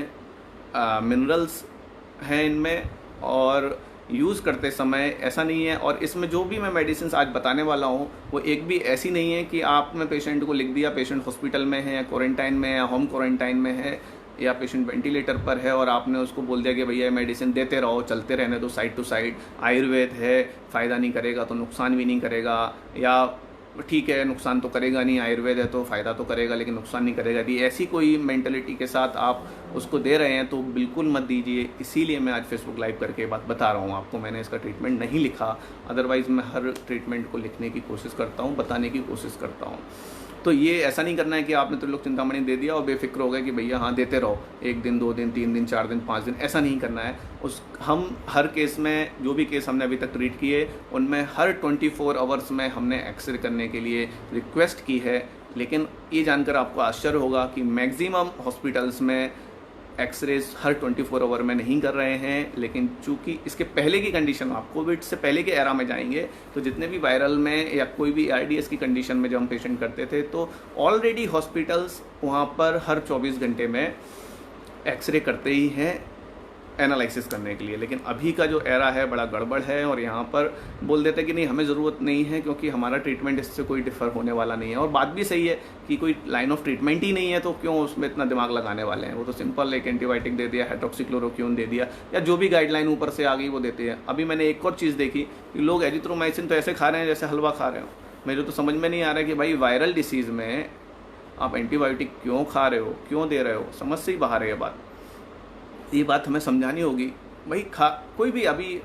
मिनरल्स हैं इनमें, और यूज़ करते समय ऐसा नहीं है, और इसमें जो भी मैं मेडिसिन आज बताने वाला हूँ वो एक भी ऐसी नहीं है कि आपने पेशेंट को लिख दिया, पेशेंट हॉस्पिटल में है या क्वारंटाइन में है या होम क्वारंटाइन में है या पेशेंट वेंटिलेटर पर है, और आपने उसको बोल दिया कि भैया मेडिसिन देते रहो, चलते रहने दो साइड टू साइड, आयुर्वेद है, फ़ायदा नहीं करेगा तो नुकसान भी नहीं करेगा, या ठीक है नुकसान तो करेगा नहीं, आयुर्वेद है तो फ़ायदा तो करेगा लेकिन नुकसान नहीं करेगा। यदि ऐसी कोई मेंटलिटी के साथ आप उसको दे रहे हैं तो बिल्कुल मत दीजिए। इसीलिए मैं आज फेसबुक लाइव करके बात बता रहा हूँ आपको, मैंने इसका ट्रीटमेंट नहीं लिखा, अदरवाइज़ मैं हर ट्रीटमेंट को लिखने की कोशिश करता हूँ, बताने की कोशिश करता हूँ। तो ये ऐसा नहीं करना है कि आपने त्रिलोक चिंतामणि दे दिया और बेफिक्र हो गए कि भैया हाँ देते रहो, 1 दिन 2 दिन 3 दिन 4 दिन 5 दिन, ऐसा नहीं करना है। हम हर केस में, जो भी केस हमने अभी तक ट्रीट किए उनमें हर 24 आवर्स में हमने एक्सरे करने के लिए रिक्वेस्ट की है। लेकिन ये जानकर आपको आश्चर्य होगा कि मैक्सिमम हॉस्पिटल्स में एक्सरेज हर 24 आवर में नहीं कर रहे हैं, लेकिन चूंकि इसके पहले की कंडीशन, आप कोविड से पहले के एरा में जाएंगे तो जितने भी वायरल में या कोई भी ARDS की कंडीशन में जब हम पेशेंट करते थे तो ऑलरेडी हॉस्पिटल्स वहाँ पर हर 24 घंटे में एक्सरे करते ही हैं एनालिसिस करने के लिए। लेकिन अभी का जो एरा है बड़ा गड़बड़ है और यहाँ पर बोल देते हैं कि नहीं हमें ज़रूरत नहीं है क्योंकि हमारा ट्रीटमेंट इससे कोई डिफ़र होने वाला नहीं है। और बात भी सही है कि कोई लाइन ऑफ ट्रीटमेंट ही नहीं है तो क्यों उसमें इतना दिमाग लगाने वाले हैं। वो तो सिंपल एक एंटीबायोटिक दे दिया, हाइड्रोक्सीक्लोरोक्विन दे दिया, या जो भी गाइडलाइन ऊपर से आ गई वो देते हैं। अभी मैंने एक और चीज़ देखी कि लोग एजिथ्रोमाइसिन तो ऐसे खा रहे हैं जैसे हलवा खा रहे हो। मेरे तो समझ में नहीं आ रहा है कि भाई वायरल डिसीज़ में आप एंटीबायोटिक क्यों खा रहे हो, क्यों दे रहे हो, समझ से ही बाहर है ये बात। ये बात हमें समझानी होगी भाई। कोई भी अभी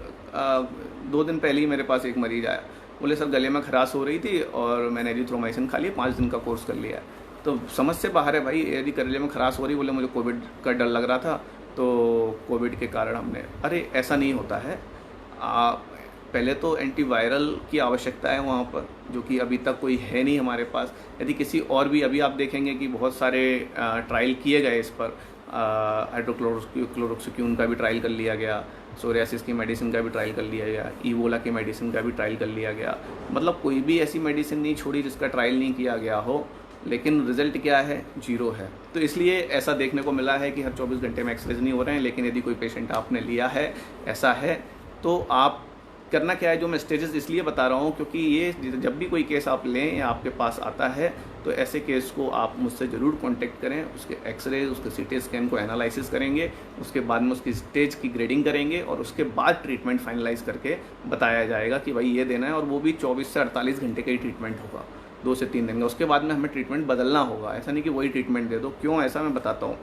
2 दिन पहले ही मेरे पास एक मरीज आया, बोले सर गले में खराश हो रही थी और मैंने एजिथ्रोमाइसिन खा लिया, 5 दिन का कोर्स कर लिया। तो समझ से बाहर है भाई। यदि गले में खराश हो रही, बोले मुझे कोविड का डर लग रहा था तो कोविड के कारण हमने, अरे ऐसा नहीं होता है। पहले तो एंटीवायरल की आवश्यकता है वहाँ पर, जो कि अभी तक कोई है नहीं हमारे पास। यदि किसी और भी, अभी आप देखेंगे कि बहुत सारे ट्रायल किए गए इस पर, हाइड्रोक्लोरोक्विन का भी ट्रायल कर लिया गया, सोरियासिस की मेडिसिन का भी ट्रायल कर लिया गया, ईबोला की मेडिसिन का भी ट्रायल कर लिया गया। मतलब कोई भी ऐसी मेडिसिन नहीं छोड़ी जिसका ट्रायल नहीं किया गया हो, लेकिन रिजल्ट क्या है, 0 है। तो इसलिए ऐसा देखने को मिला है कि हर 24 घंटे में एक्सरेज नहीं हो रहे हैं। लेकिन यदि कोई पेशेंट आपने लिया है, ऐसा है, तो आप करना क्या है, जो मैं स्टेजेस इसलिए बता रहा हूँ क्योंकि ये जब भी कोई केस आप लें या आपके पास आता है तो ऐसे केस को आप मुझसे ज़रूर कांटेक्ट करें। उसके एक्सरे, उसके CT स्कैन को एनालिसिस करेंगे, उसके बाद में उसकी स्टेज की ग्रेडिंग करेंगे और उसके बाद ट्रीटमेंट फाइनलाइज करके बताया जाएगा कि भाई ये देना है। और वो भी 24 से 48 घंटे का ही ट्रीटमेंट होगा, 2 से 3 दिन का। उसके बाद में हमें ट्रीटमेंट बदलना होगा, ऐसा नहीं कि वही ट्रीटमेंट दे दो। क्यों ऐसा मैं बताता हूँ।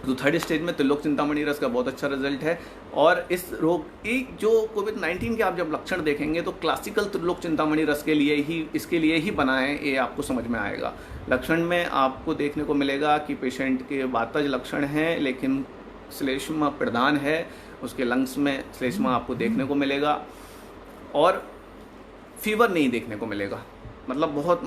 तो 3rd स्टेज में त्रिलोक चिंतामणि रस का बहुत अच्छा रिजल्ट है। और इस रोग एक जो कोविड-19 के आप जब लक्षण देखेंगे तो क्लासिकल त्रिलोक चिंतामणि रस के लिए ही, इसके लिए ही बना है, ये आपको समझ में आएगा। लक्षण में आपको देखने को मिलेगा कि पेशेंट के वातज लक्षण हैं लेकिन श्लेष्मा प्रधान है, उसके लंग्स में श्लेष्मा आपको देखने को मिलेगा और फीवर नहीं देखने को मिलेगा। मतलब बहुत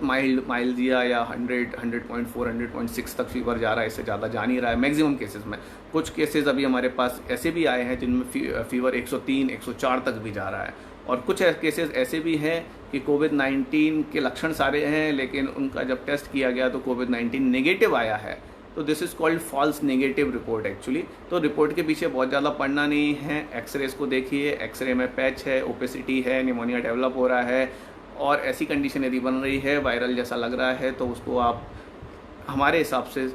माइल्ड माइल्डिया या 100, 100.4, 100.6 तक फीवर जा रहा है, इससे ज़्यादा जा नहीं रहा है मैक्सिमम केसेस में। कुछ केसेस अभी हमारे पास ऐसे भी आए हैं जिनमें फीवर 103, 104 तक भी जा रहा है। और कुछ केसेस ऐसे भी हैं कि कोविड-19 के लक्षण सारे हैं लेकिन उनका जब टेस्ट किया गया तो कोविड-19 नेगेटिव आया है। तो this is called false negative report actually. तो रिपोर्ट के पीछे बहुत ज़्यादा पढ़ना नहीं है। एक्सरेज को देखिए, एक्सरे में पैच है, ओपेसिटी है, निमोनिया डेवलप हो रहा है और ऐसी कंडीशन यदि बन रही है, वायरल जैसा लग रहा है, तो उसको आप हमारे हिसाब से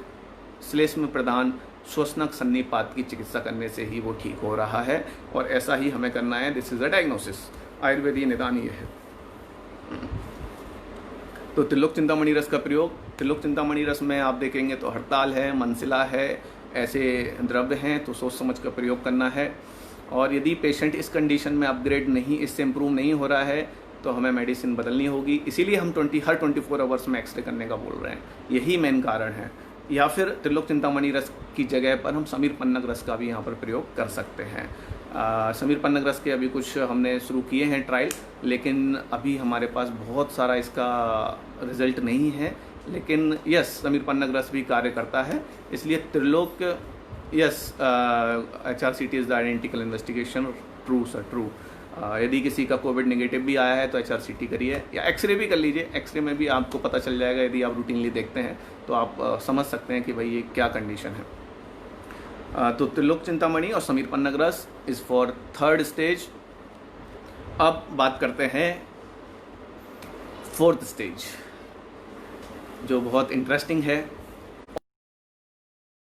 श्लेष्म प्रधान श्वसनक सन्निपात की चिकित्सा करने से ही वो ठीक हो रहा है और ऐसा ही हमें करना है। दिस इज़ अ डायग्नोसिस, आयुर्वेदीय निदान ये है। तो त्रिलोक चिंतामणि रस का प्रयोग, त्रिलोक चिंतामणि रस में आप देखेंगे तो हड़ताल है, मनसिला है, ऐसे द्रव्य हैं, तो सोच समझ कर प्रयोग करना है। और यदि पेशेंट इस कंडीशन में अपग्रेड नहीं, इससे इम्प्रूव नहीं हो रहा है तो हमें मेडिसिन बदलनी होगी। इसीलिए हम हर 24 आवर्स में एक्सरे करने का बोल रहे हैं, यही मेन कारण है। या फिर त्रिलोक चिंतामणि रस की जगह पर हम समीर पन्नग रस का भी यहाँ पर प्रयोग कर सकते हैं। समीर पन्नग रस के अभी कुछ हमने शुरू किए हैं ट्रायल, लेकिन अभी हमारे पास बहुत सारा इसका रिजल्ट नहीं है। लेकिन यस, समीर पन्नग रस भी कार्य करता है। इसलिए Trilok, yes, HRCT is the identical investigation, true sir, true. यदि किसी का कोविड नेगेटिव भी आया है तो HRCT करिए या एक्सरे भी कर लीजिए। एक्सरे में भी आपको पता चल जाएगा, यदि आप रूटीनली देखते हैं तो आप समझ सकते हैं कि भाई ये क्या कंडीशन है। तो त्रिलोक चिंतामणि और समीर पन्नग रस इज़ फॉर 3rd स्टेज। अब बात करते हैं 4th स्टेज, जो बहुत इंटरेस्टिंग है।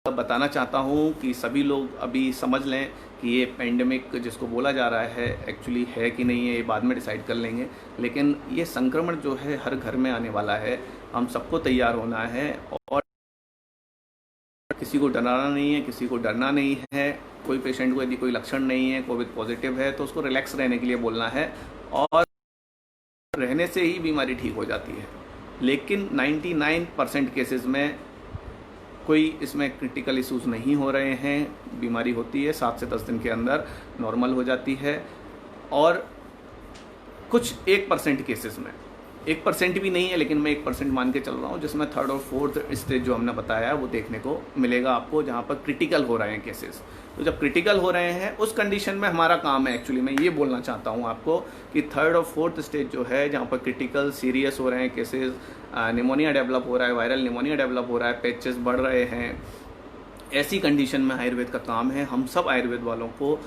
बताना चाहता हूँ कि सभी लोग अभी समझ लें कि ये पेंडेमिक जिसको बोला जा रहा है एक्चुअली है कि नहीं है, ये बाद में डिसाइड कर लेंगे। लेकिन ये संक्रमण जो है हर घर में आने वाला है, हम सबको तैयार होना है और किसी को डराना नहीं है, किसी को डरना नहीं है। कोई पेशेंट को यदि कोई लक्षण नहीं है, कोविड पॉजिटिव है, तो उसको रिलैक्स रहने के लिए बोलना है और रहने से ही बीमारी ठीक हो जाती है। लेकिन 99% केसेस में कोई इसमें क्रिटिकल इश्यूज़ नहीं हो रहे हैं। बीमारी होती है 7 से 10 दिन के अंदर नॉर्मल हो जाती है। और कुछ 1% केसेस में 1% भी नहीं है, लेकिन मैं 1% मान के चल रहा हूँ, जिसमें थर्ड और फोर्थ स्टेज जो हमने बताया है वो देखने को मिलेगा आपको, जहाँ पर क्रिटिकल हो रहे हैं केसेस। तो जब क्रिटिकल हो रहे हैं उस कंडीशन में हमारा काम है, एक्चुअली मैं ये बोलना चाहता हूँ आपको कि थर्ड और फोर्थ स्टेज जो है, जहाँ पर क्रिटिकल सीरियस हो रहे हैं केसेस, निमोनिया डेवलप हो रहा है, वायरल निमोनिया डेवलप हो रहा है, पैचेस बढ़ रहे हैं, ऐसी कंडीशन में आयुर्वेद का काम है हम सब आयुर्वेद वालों को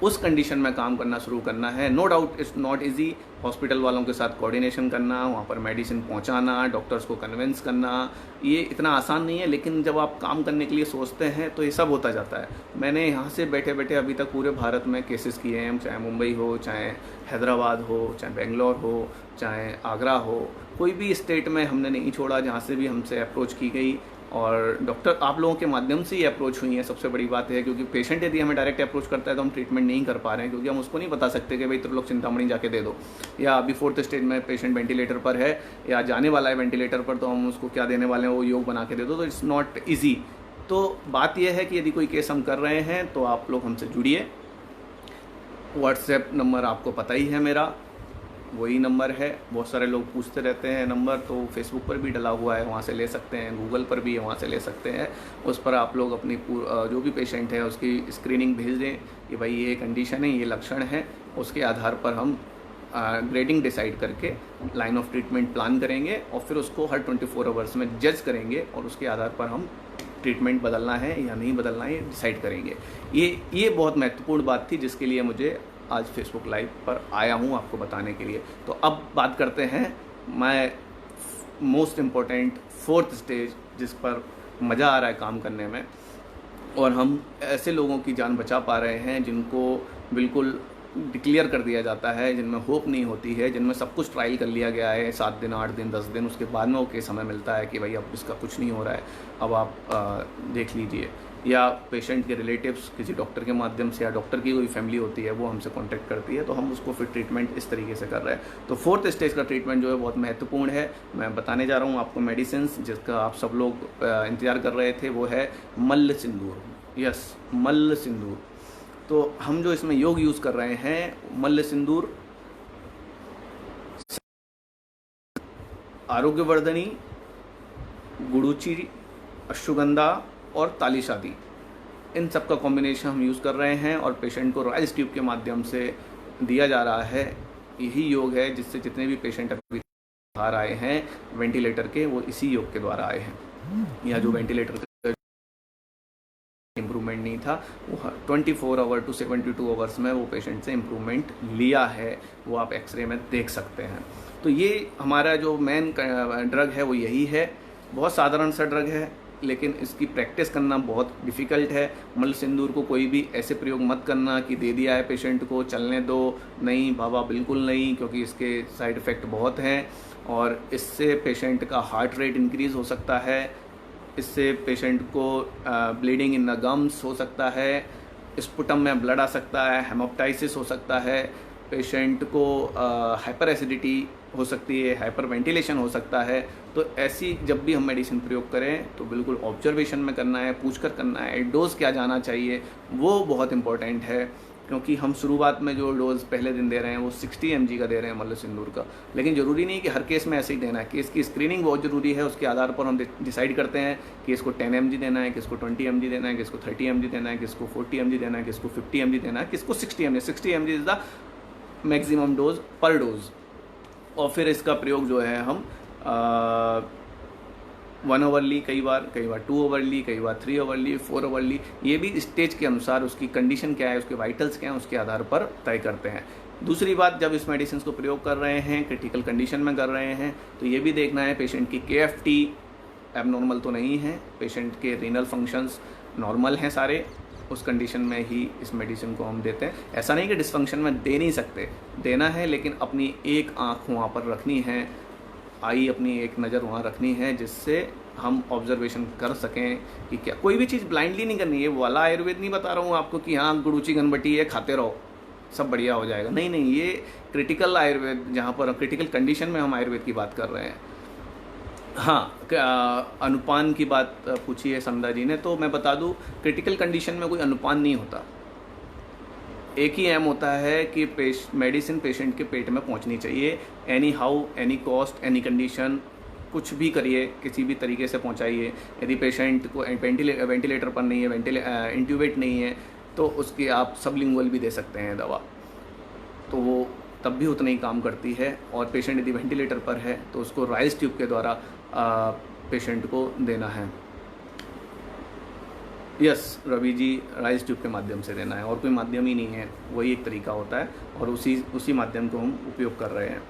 उस कंडीशन में काम करना शुरू करना है। No doubt it's not easy, hospital वालों के साथ कोऑर्डिनेशन करना, वहाँ पर मेडिसिन पहुँचाना, डॉक्टर्स को कन्विंस करना, ये इतना आसान नहीं है, लेकिन जब आप काम करने के लिए सोचते हैं तो ये सब होता जाता है। मैंने यहाँ से बैठे बैठे अभी तक पूरे भारत में केसेस किए हैं, चाहे मुंबई हो, चाहे हैदराबाद हो, चाहे बेंगलोर हो, चाहे आगरा हो, कोई भी स्टेट में हमने नहीं छोड़ा जहाँ से भी हमसे अप्रोच की गई। और डॉक्टर आप लोगों के माध्यम से ही अप्रोच हुई है, सबसे बड़ी बात है, क्योंकि पेशेंट यदि हमें डायरेक्ट अप्रोच करता है तो हम ट्रीटमेंट नहीं कर पा रहे हैं, क्योंकि हम उसको नहीं बता सकते कि भाई त्रिलोक चिंतामणि जाके दे दो, या अभी फोर्थ स्टेज में पेशेंट वेंटिलेटर पर है या जाने वाला है वेंटिलेटर पर, तो हम उसको क्या देने वाले हैं वो योग बना के दे दो, तो इट्स नॉट ईजी। तो बात यह है कि यदि कोई केस हम कर रहे हैं तो आप लोग हमसे जुड़िए। व्हाट्सएप नंबर आपको पता ही है मेरा, वही नंबर है। बहुत सारे लोग पूछते रहते हैं नंबर, तो फेसबुक पर भी डला हुआ है, वहाँ से ले सकते हैं, गूगल पर भी है, वहाँ से ले सकते हैं। उस पर आप लोग अपनी जो भी पेशेंट है उसकी स्क्रीनिंग भेज दें कि भाई ये कंडीशन है, ये लक्षण है, उसके आधार पर हम ग्रेडिंग डिसाइड करके लाइन ऑफ ट्रीटमेंट प्लान करेंगे और फिर उसको हर 24 आवर्स में जज करेंगे और उसके आधार पर हम ट्रीटमेंट बदलना है या नहीं बदलना है ये डिसाइड करेंगे। ये बहुत महत्वपूर्ण बात थी जिसके लिए मुझे आज फेसबुक लाइव पर आया हूँ आपको बताने के लिए। तो अब बात करते हैं मैं मोस्ट इम्पोर्टेंट फोर्थ स्टेज, जिस पर मज़ा आ रहा है काम करने में, और हम ऐसे लोगों की जान बचा पा रहे हैं जिनको बिल्कुल डिक्लेयर कर दिया जाता है, जिनमें होप नहीं होती है, जिनमें सब कुछ ट्रायल कर लिया गया है 7 दिन 8 दिन 10 दिन, उसके बाद में वो केस हमें मिलता है कि भाई अब इसका कुछ नहीं हो रहा है, अब आप देख लीजिए। या पेशेंट के रिलेटिव्स किसी डॉक्टर के माध्यम से या डॉक्टर की कोई फैमिली होती है वो हमसे कांटेक्ट करती है, तो हम उसको फिर ट्रीटमेंट इस तरीके से कर रहे हैं। तो फोर्थ स्टेज का ट्रीटमेंट जो है बहुत महत्वपूर्ण है। मैं बताने जा रहा हूँ आपको मेडिसिन जिसका आप सब लोग इंतजार कर रहे थे, वो है मल्ल सिंदूर। यस, मल्ल सिंदूर। तो हम जो इसमें योग यूज़ कर रहे हैं, मल्ल सिंदूर आरोग्यवर्धनी, गुड़ूची, अश्वगंधा और तालीशादी, इन सब का कॉम्बिनेशन हम यूज़ कर रहे हैं और पेशेंट को राइस ट्यूब के माध्यम से दिया जा रहा है। यही योग है जिससे जितने भी पेशेंट अभी बाहर आए हैं वेंटिलेटर के, वो इसी योग के द्वारा आए हैं। या जो वेंटिलेटर का इम्प्रूवमेंट नहीं था, वो 24 आवर टू 72 आवर्स में वो पेशेंट से इम्प्रूवमेंट लिया है, वो आप एक्सरे में देख सकते हैं। तो ये हमारा जो मेन ड्रग है वो यही है। बहुत साधारण सा ड्रग है, लेकिन इसकी प्रैक्टिस करना बहुत डिफ़िकल्ट है। मल्ल सिंदूर को कोई भी ऐसे प्रयोग मत करना कि दे दिया है पेशेंट को चलने दो, नहीं बाबा, बिल्कुल नहीं, क्योंकि इसके साइड इफ़ेक्ट बहुत हैं और इससे पेशेंट का हार्ट रेट इंक्रीज़ हो सकता है, इससे पेशेंट को ब्लीडिंग इन द गम्स हो सकता है, स्पुटम में ब्लड आ सकता है, हेमोप्टाइसिस हो सकता है, पेशेंट को हाइपर एसिडिटी हो सकती है, हाइपर वेंटिलेशन हो सकता है। तो ऐसी जब भी हम मेडिसिन प्रयोग करें तो बिल्कुल ऑब्जर्वेशन में करना है, पूछकर करना है। डोज क्या जाना चाहिए वो बहुत इंपॉर्टेंट है, क्योंकि हम शुरुआत में जो डोज पहले दिन दे रहे हैं वो 60 mg का दे रहे हैं मल्ल सिंदूर का, लेकिन ज़रूरी नहीं कि हर केस में ऐसे ही देना है। केस की स्क्रीनिंग बहुत ज़रूरी है, उसके आधार पर हम डिसाइड करते हैं कि इसको 10 mg देना है, किसको 20 mg देना है, किसको 30 mg देना है, किसको 40 mg देना है, किसको 50 mg देना है, किसको 60 mg। 60 mg is the maximum dose पर डोज। और फिर इसका प्रयोग जो है हम 1 आवरली, कई बार 2 आवरली, कई बार 3 आवरली, 4 आवरली, ये भी स्टेज के अनुसार उसकी कंडीशन क्या है, उसके वाइटल्स क्या हैं, उसके आधार पर तय करते हैं। दूसरी बात, जब इस मेडिसिन को प्रयोग कर रहे हैं, क्रिटिकल कंडीशन में कर रहे हैं, तो ये भी देखना है पेशेंट की KFT एबनॉर्मल तो नहीं है, पेशेंट के रीनल फंक्शंस नॉर्मल हैं सारे, उस कंडीशन में ही इस मेडिसिन को हम देते हैं। ऐसा नहीं कि डिसफंक्शन में दे नहीं सकते, देना है, लेकिन अपनी एक आँख वहाँ पर रखनी है, आई अपनी एक नज़र वहाँ रखनी है, जिससे हम ऑब्जर्वेशन कर सकें कि क्या, कोई भी चीज़ ब्लाइंडली नहीं करनी है। वो वाला आयुर्वेद नहीं बता रहा हूँ आपको कि हाँ गुड़ूची घनबटी है, खाते रहो सब बढ़िया हो जाएगा, नहीं नहीं, ये क्रिटिकल आयुर्वेद, जहाँ पर क्रिटिकल कंडीशन में हम आयुर्वेद की बात कर रहे हैं। हाँ, अनुपान की बात पूछी है समदा जी ने, तो मैं बता दूं क्रिटिकल कंडीशन में कोई अनुपान नहीं होता। एक ही एम होता है कि मेडिसिन पेशेंट के पेट में पहुंचनी चाहिए, any how, any cost, any condition, कुछ भी करिए, किसी भी तरीके से पहुंचाइए। यदि पेशेंट को वेंटिलेटर पर नहीं है, इंट्यूबेट नहीं है, तो उसकी आप सबलिंगुअल भी दे सकते हैं दवा, तो वो तब भी उतना ही काम करती है। और पेशेंट यदि वेंटिलेटर पर है तो उसको राइस ट्यूब के द्वारा पेशेंट को देना है। Yes Ravi ji, Ryle's tube के माध्यम से देना है, और कोई माध्यम ही नहीं है, वही एक तरीका होता है और उसी माध्यम को हम उपयोग कर रहे हैं।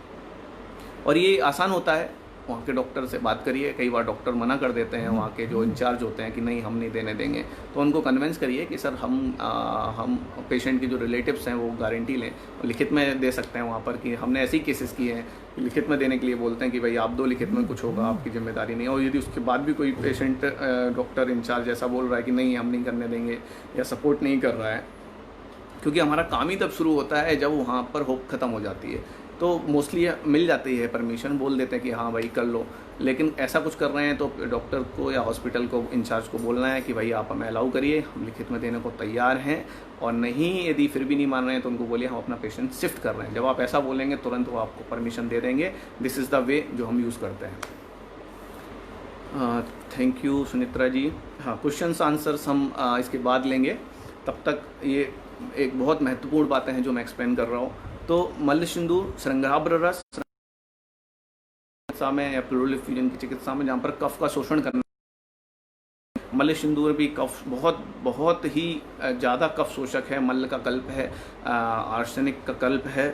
और ये आसान होता है, वहाँ के डॉक्टर से बात करिए। कई बार डॉक्टर मना कर देते हैं, वहाँ के जो इंचार्ज होते हैं कि नहीं हम नहीं देने देंगे, तो उनको कन्विंस करिए कि सर हम पेशेंट की जो रिलेटिव्स हैं वो गारंटी लें, लिखित में दे सकते हैं वहाँ पर कि हमने ऐसे ही केसेस किए हैं कि लिखित में देने के लिए बोलते हैं कि भाई आप दो, लिखित में कुछ होगा, आपकी जिम्मेदारी नहीं है। और यदि उसके बाद भी कोई पेशेंट डॉक्टर इंचार्ज ऐसा बोल रहा है कि नहीं हम नहीं करने देंगे या सपोर्ट नहीं कर रहा है, क्योंकि हमारा काम ही तब शुरू होता है जब वहाँ पर होप ख़त्म हो जाती है, तो मोस्टली मिल जाती है परमिशन, बोल देते हैं कि हाँ भाई कर लो। लेकिन ऐसा कुछ कर रहे हैं तो डॉक्टर को या हॉस्पिटल को, इंचार्ज को बोलना है कि भाई आप हमें अलाउ करिए, हम लिखित में देने को तैयार हैं। और नहीं, यदि फिर भी नहीं मान रहे हैं तो उनको बोलिए हम अपना पेशेंट शिफ्ट कर रहे हैं। जब आप ऐसा बोलेंगे तुरंत वो आपको परमिशन दे देंगे। दिस इज़ द वे जो हम यूज़ करते हैं। थैंक यू सुनित्रा जी। हाँ, क्वेश्चंस आंसर्स हम इसके बाद लेंगे, तब तक ये एक बहुत महत्वपूर्ण बातें हैं जो मैं एक्सप्लेन कर रहा हूँ। तो मल्ल सिंदूर श्रृंगाब्र रस चिकित्सा में या प्लूरल फ्यूजन की चिकित्सा में, जहाँ पर कफ का शोषण करना, मल्ल सिंदूर भी कफ बहुत ही ज़्यादा कफ शोषक है। मल्ल का कल्प है, आर्सेनिक का कल्प है,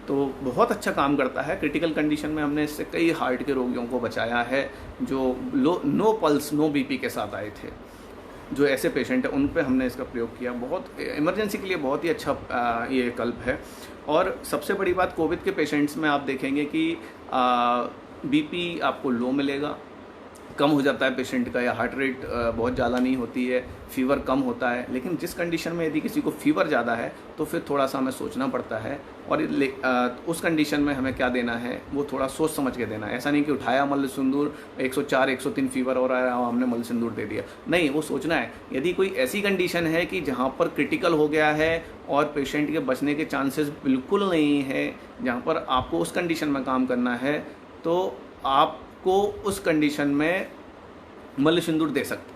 तो बहुत अच्छा काम करता है। क्रिटिकल कंडीशन में हमने इससे कई हार्ट के रोगियों को बचाया है जो नो पल्स नो बीपी के साथ आए थे। जो ऐसे पेशेंट हैं उन पे हमने इसका प्रयोग किया। बहुत इमरजेंसी के लिए बहुत ही अच्छा ये कल्प है। और सबसे बड़ी बात, कोविड के पेशेंट्स में आप देखेंगे कि बीपी आपको लो मिलेगा, कम हो जाता है पेशेंट का, या हार्ट रेट बहुत ज़्यादा नहीं होती है, फीवर कम होता है। लेकिन जिस कंडीशन में यदि किसी को फीवर ज़्यादा है तो फिर थोड़ा सा हमें सोचना पड़ता है, और उस कंडीशन में हमें क्या देना है वो थोड़ा सोच समझ के देना है। ऐसा नहीं कि उठाया मल्ल सिंदूर, 104 103 फीवर हो रहा है, हमने मल्ल सिंदूर दे दिया, नहीं, वो सोचना है। यदि कोई ऐसी कंडीशन है कि जहाँ पर क्रिटिकल हो गया है और पेशेंट के बचने के चांसेस बिल्कुल नहीं है, जहाँ पर आपको उस कंडीशन में काम करना है, तो आपको उस कंडीशन में मल्ल सिंदूर दे सकते हैं।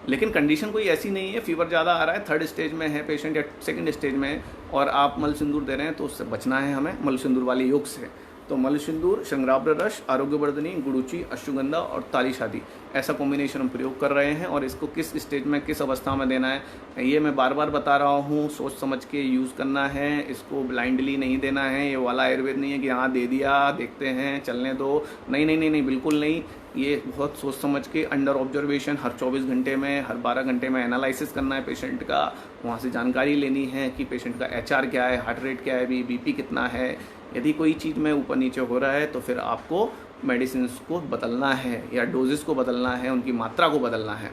लेकिन कंडीशन कोई ऐसी नहीं है, फीवर ज़्यादा आ रहा है, 3rd स्टेज में है पेशेंट या 2nd स्टेज में, और आप मल्ल सिंदूर दे रहे हैं, तो उससे बचना है हमें मल्ल सिंदूर वाले योग से। तो मल्ल सिंदूर, श्रृंगाब्र रस, आरोग्यवर्धनी, गुड़ूची, अश्वगंधा और तालीशादी, ऐसा कॉम्बिनेशन हम प्रयोग कर रहे हैं। और इसको किस स्टेज में, किस अवस्था में देना है, ये मैं बार बार बता रहा हूँ। सोच समझ के यूज़ करना है, इसको ब्लाइंडली नहीं देना है। ये वाला आयुर्वेद नहीं है कि हाँ दे दिया, देखते हैं, चलने दो, नहीं नहीं नहीं नहीं, बिल्कुल नहीं। ये बहुत सोच समझ के अंडर ऑब्जर्वेशन हर 24 घंटे में, हर 12 घंटे में एनालिसिस करना है पेशेंट का। वहाँ से जानकारी लेनी है कि पेशेंट का HR क्या है, हार्ट रेट क्या है, बीपी कितना है। यदि कोई चीज़ में ऊपर नीचे हो रहा है तो फिर आपको मेडिसिन को बदलना है या डोजेस को बदलना है, उनकी मात्रा को बदलना है।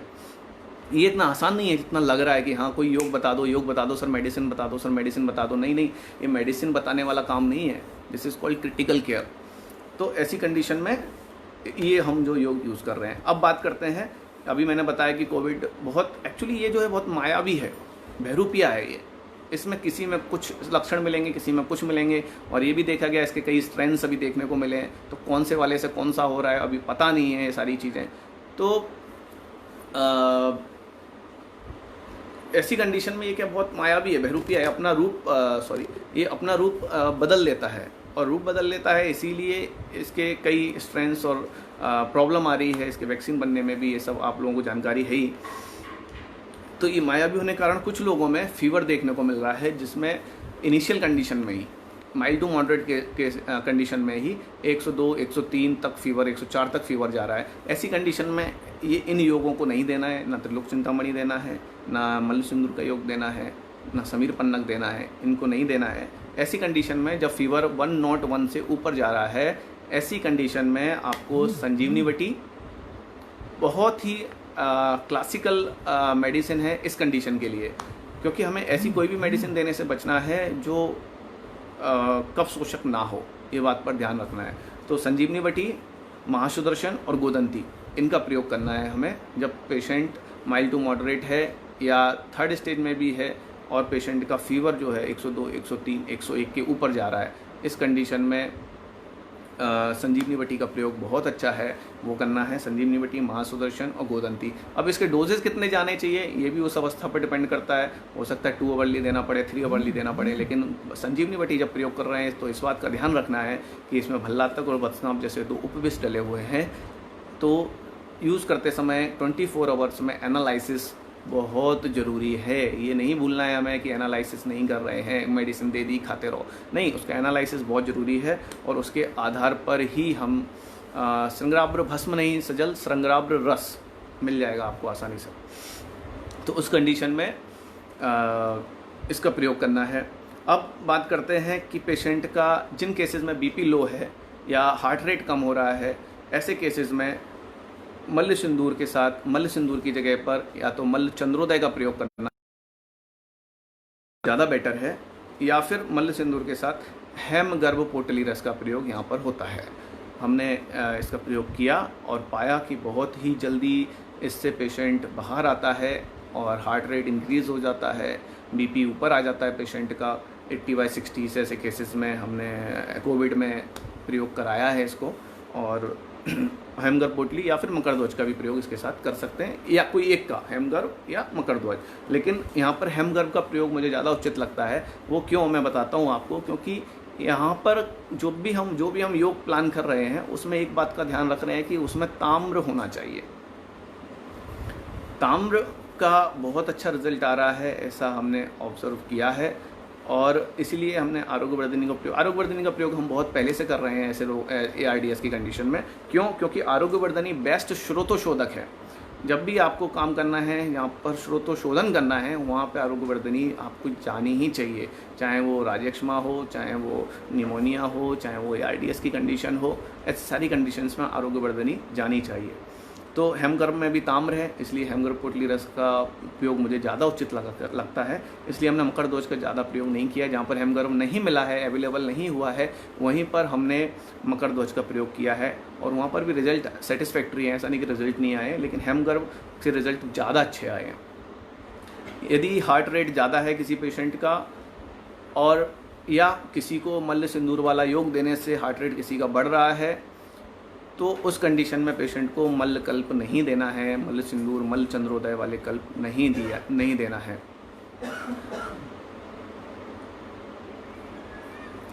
ये इतना आसान नहीं है जितना लग रहा है कि हाँ कोई योग बता दो सर, मेडिसिन बता दो सर, मेडिसिन बता दो। नहीं नहीं, ये मेडिसिन बताने वाला काम नहीं है। This is called critical care. तो ऐसी कंडीशन में ये हम जो योग यूज़ कर रहे हैं। अब बात करते हैं, अभी मैंने बताया कि कोविड बहुत, एक्चुअली ये जो है बहुत मायावी है, बहरूपिया है ये। इसमें किसी में कुछ लक्षण मिलेंगे, किसी में कुछ मिलेंगे, और ये भी देखा गया इसके कई स्ट्रेंथ्स अभी देखने को मिले हैं। तो कौन से वाले से कौन सा हो रहा है अभी पता नहीं है, ये सारी चीज़ें। तो ऐसी कंडीशन में ये क्या बहुत मायावी है, बहरूपिया है, अपना रूप ये अपना रूप बदल लेता है। और रूप बदल लेता है इसीलिए इसके कई स्ट्रेंथ्स और प्रॉब्लम आ रही है। इसके वैक्सीन बनने में भी ये सब आप लोगों को जानकारी है ही। तो ये मायावी होने के कारण कुछ लोगों में फीवर देखने को मिल रहा है, जिसमें इनिशियल कंडीशन में ही, माइल्ड टू मॉडरेट के कंडीशन में ही 102 103 तक फीवर, 104 तक फीवर जा रहा है। ऐसी कंडीशन में ये इन योगों को नहीं देना है, ना त्रिलोक चिंतामणि देना है, ना मल्ल सिंदूर का योग देना है, ना समीर पन्नग देना है, इनको नहीं देना है। ऐसी कंडीशन में जब फीवर 101 से ऊपर जा रहा है, ऐसी कंडीशन में आपको संजीवनी बटी बहुत ही क्लासिकल मेडिसिन है इस कंडीशन के लिए, क्योंकि हमें ऐसी कोई भी मेडिसिन देने से बचना है जो कफ शोषक ना हो, ये बात पर ध्यान रखना है। तो संजीवनी बटी, महासुदर्शन और गोदंती, इनका प्रयोग करना है हमें जब पेशेंट माइल्ड टू मॉडरेट है या 3rd स्टेज में भी है और पेशेंट का फीवर जो है 102, 103, 101 के ऊपर जा रहा है, इस कंडीशन में संजीवनी बटी का प्रयोग बहुत अच्छा है। वो करना है संजीवनी बटी, महासुदर्शन और गोदंती। अब इसके डोजेस कितने जाने चाहिए ये भी उस अवस्था पर डिपेंड करता है। हो सकता है 2 अवर्ली देना पड़े, 3 अवर्ली देना पड़े, लेकिन संजीवनी बटी जब प्रयोग कर रहे हैं तो इस बात का ध्यान रखना है कि इसमें भल्लातक और वत्सनाभ जैसे 2 उपविष डले हुए हैं। तो यूज़ करते समय 24 आवर्स में एनालिसिस बहुत ज़रूरी है। ये नहीं भूलना है हमें कि एनालिसिस नहीं कर रहे हैं, मेडिसिन दे दी खाते रहो, नहीं, उसका एनालिसिस बहुत ज़रूरी है। और उसके आधार पर ही हम श्रृंगाब्र भस्म नहीं सजल, श्रृंगाब्र रस मिल जाएगा आपको आसानी से। तो उस कंडीशन में इसका प्रयोग करना है। अब बात करते हैं कि पेशेंट का जिन केसेस में बीपी लो है या हार्ट रेट कम हो रहा है, ऐसे केसेस में मल्ल सिंदूर के साथ, मल्ल सिंदूर की जगह पर या तो मल्ल चंद्रोदय का प्रयोग करना ज़्यादा बेटर है, या फिर मल्ल सिंदूर के साथ हेम गर्भ पोटली रस का प्रयोग यहाँ पर होता है। हमने इसका प्रयोग किया और पाया कि बहुत ही जल्दी इससे पेशेंट बाहर आता है और हार्ट रेट इंक्रीज़ हो जाता है, बीपी ऊपर आ जाता है पेशेंट का 80/60 से। ऐसे केसेस में हमने कोविड में प्रयोग कराया है इसको। और हेमगर्भ पोटली या फिर मकरध्वज का भी प्रयोग इसके साथ कर सकते हैं, या कोई एक का, हेमगर्भ या मकरध्वज। लेकिन यहाँ पर हेमगर्भ का प्रयोग मुझे ज़्यादा उचित लगता है। वो क्यों, मैं बताता हूँ आपको। क्योंकि यहाँ पर जो भी हम योग प्लान कर रहे हैं उसमें एक बात का ध्यान रख रहे हैं कि उसमें ताम्र होना चाहिए। ताम्र का बहुत अच्छा रिजल्ट आ रहा है, ऐसा हमने ऑब्जर्व किया है। और इसीलिए हमने आरोग्यवर्धिनी का प्रयोग हम बहुत पहले से कर रहे हैं ऐसे लोग ARDS की कंडीशन में। क्यों? क्योंकि आरोग्यवर्धिनी बेस्ट श्रोतोशोधक है। जब भी आपको काम करना है, यहाँ पर श्रोतोशोधन करना है, वहाँ पे आरोग्यवर्धिनी आपको जानी ही चाहिए। चाहे वो राजयक्ष्मा हो, चाहे वो निमोनिया हो, चाहे वो ARDS की कंडीशन हो, ऐसी सारी कंडीशंस में आरोग्यवर्धिनी जानी चाहिए। तो हेमगर्भ में भी ताम्र है, इसलिए हेमगर्भ पोटली रस का प्रयोग मुझे ज़्यादा उचित लगता है। इसलिए हमने मकरध्वज का ज़्यादा प्रयोग नहीं किया। जहाँ पर हेमगर्भ नहीं मिला है, अवेलेबल नहीं हुआ है, वहीं पर हमने मकरध्वज का प्रयोग किया है और वहाँ पर भी रिजल्ट सेटिस्फैक्ट्री है। ऐसा नहीं कि रिजल्ट नहीं आए, लेकिन हेमगर्भ से रिजल्ट ज़्यादा अच्छे आए हैं। यदि हार्ट रेट ज़्यादा है किसी पेशेंट का, और या किसी को मल्ल सिंदूर वाला योग देने से हार्ट रेट किसी का बढ़ रहा है, तो उस कंडीशन में पेशेंट को मल्ल कल्प नहीं देना है, मल्ल सिंदूर, मल्ल चंद्रोदय वाले कल्प नहीं देना है।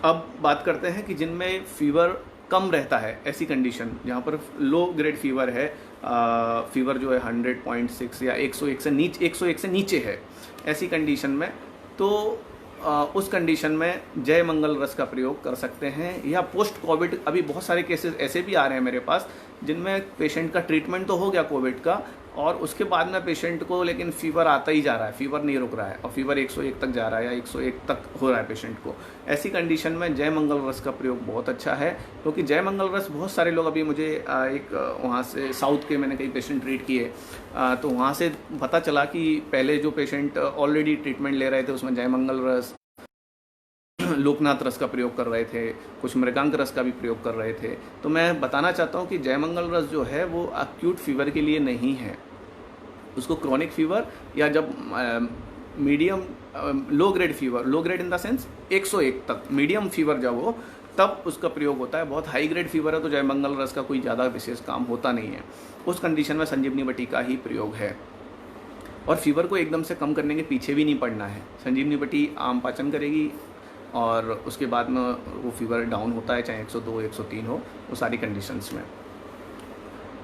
अब बात करते हैं कि जिनमें फीवर कम रहता है, ऐसी कंडीशन जहाँ पर लो ग्रेड फीवर है, फीवर जो है 100.6 या 101 से नीचे है, ऐसी कंडीशन में तो उस कंडीशन में जय मंगल रस का प्रयोग कर सकते हैं। या पोस्ट कोविड, अभी बहुत सारे केसेस ऐसे भी आ रहे हैं मेरे पास जिनमें पेशेंट का ट्रीटमेंट तो हो गया कोविड का, और उसके बाद में पेशेंट को लेकिन फीवर आता ही जा रहा है, फीवर नहीं रुक रहा है, और फीवर 101 तक जा रहा है या 101 तक हो रहा है पेशेंट को। ऐसी कंडीशन में जय मंगल रस का प्रयोग बहुत अच्छा है। क्योंकि जय मंगल रस बहुत सारे लोग, अभी मुझे एक वहाँ से साउथ के मैंने कई पेशेंट ट्रीट किए, तो वहाँ से पता चला कि पहले जो पेशेंट ऑलरेडी ट्रीटमेंट ले रहे थे उसमें जय मंगल रस, लोकनाथ रस का प्रयोग कर रहे थे, कुछ मृगांक रस का भी प्रयोग कर रहे थे। तो मैं बताना चाहता हूँ कि जयमंगल रस जो है वो एक्यूट फीवर के लिए नहीं है, उसको क्रॉनिक फीवर या जब medium low grade fever, low grade in the sense 101 तक, मीडियम फीवर जब हो तब उसका प्रयोग होता है। बहुत हाई ग्रेड फीवर है तो जयमंगल रस का कोई ज़्यादा विशेष काम होता नहीं है। उस कंडीशन में संजीवनी बटी का ही प्रयोग है। और फीवर को एकदम से कम करने के पीछे भी नहीं पड़ना है। संजीवनी बटी आम पाचन करेगी और उसके बाद में वो फीवर डाउन होता है, चाहे 102, 103 हो, वो सारी कंडीशंस में।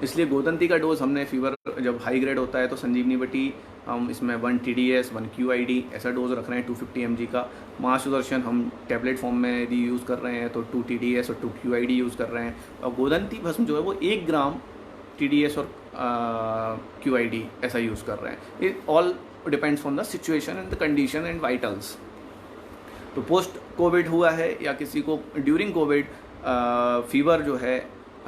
इसलिए गोदंती का डोज हमने फीवर जब हाई ग्रेड होता है तो संजीवनी बटी हम इसमें 1 TDS 1 QID ऐसा डोज रख रहे हैं 250 mg का। महासुदर्शन हम टैबलेट फॉर्म में यदि यूज़ कर रहे हैं तो 2 TDS और 2 QID यूज़ कर रहे हैं। और गोदंती भस्म जो है वो 1 ग्राम TDS और QID ऐसा यूज़ कर रहे हैं। It all depends on the situation and the condition and vitals. तो पोस्ट कोविड हुआ है या किसी को ड्यूरिंग कोविड फीवर जो है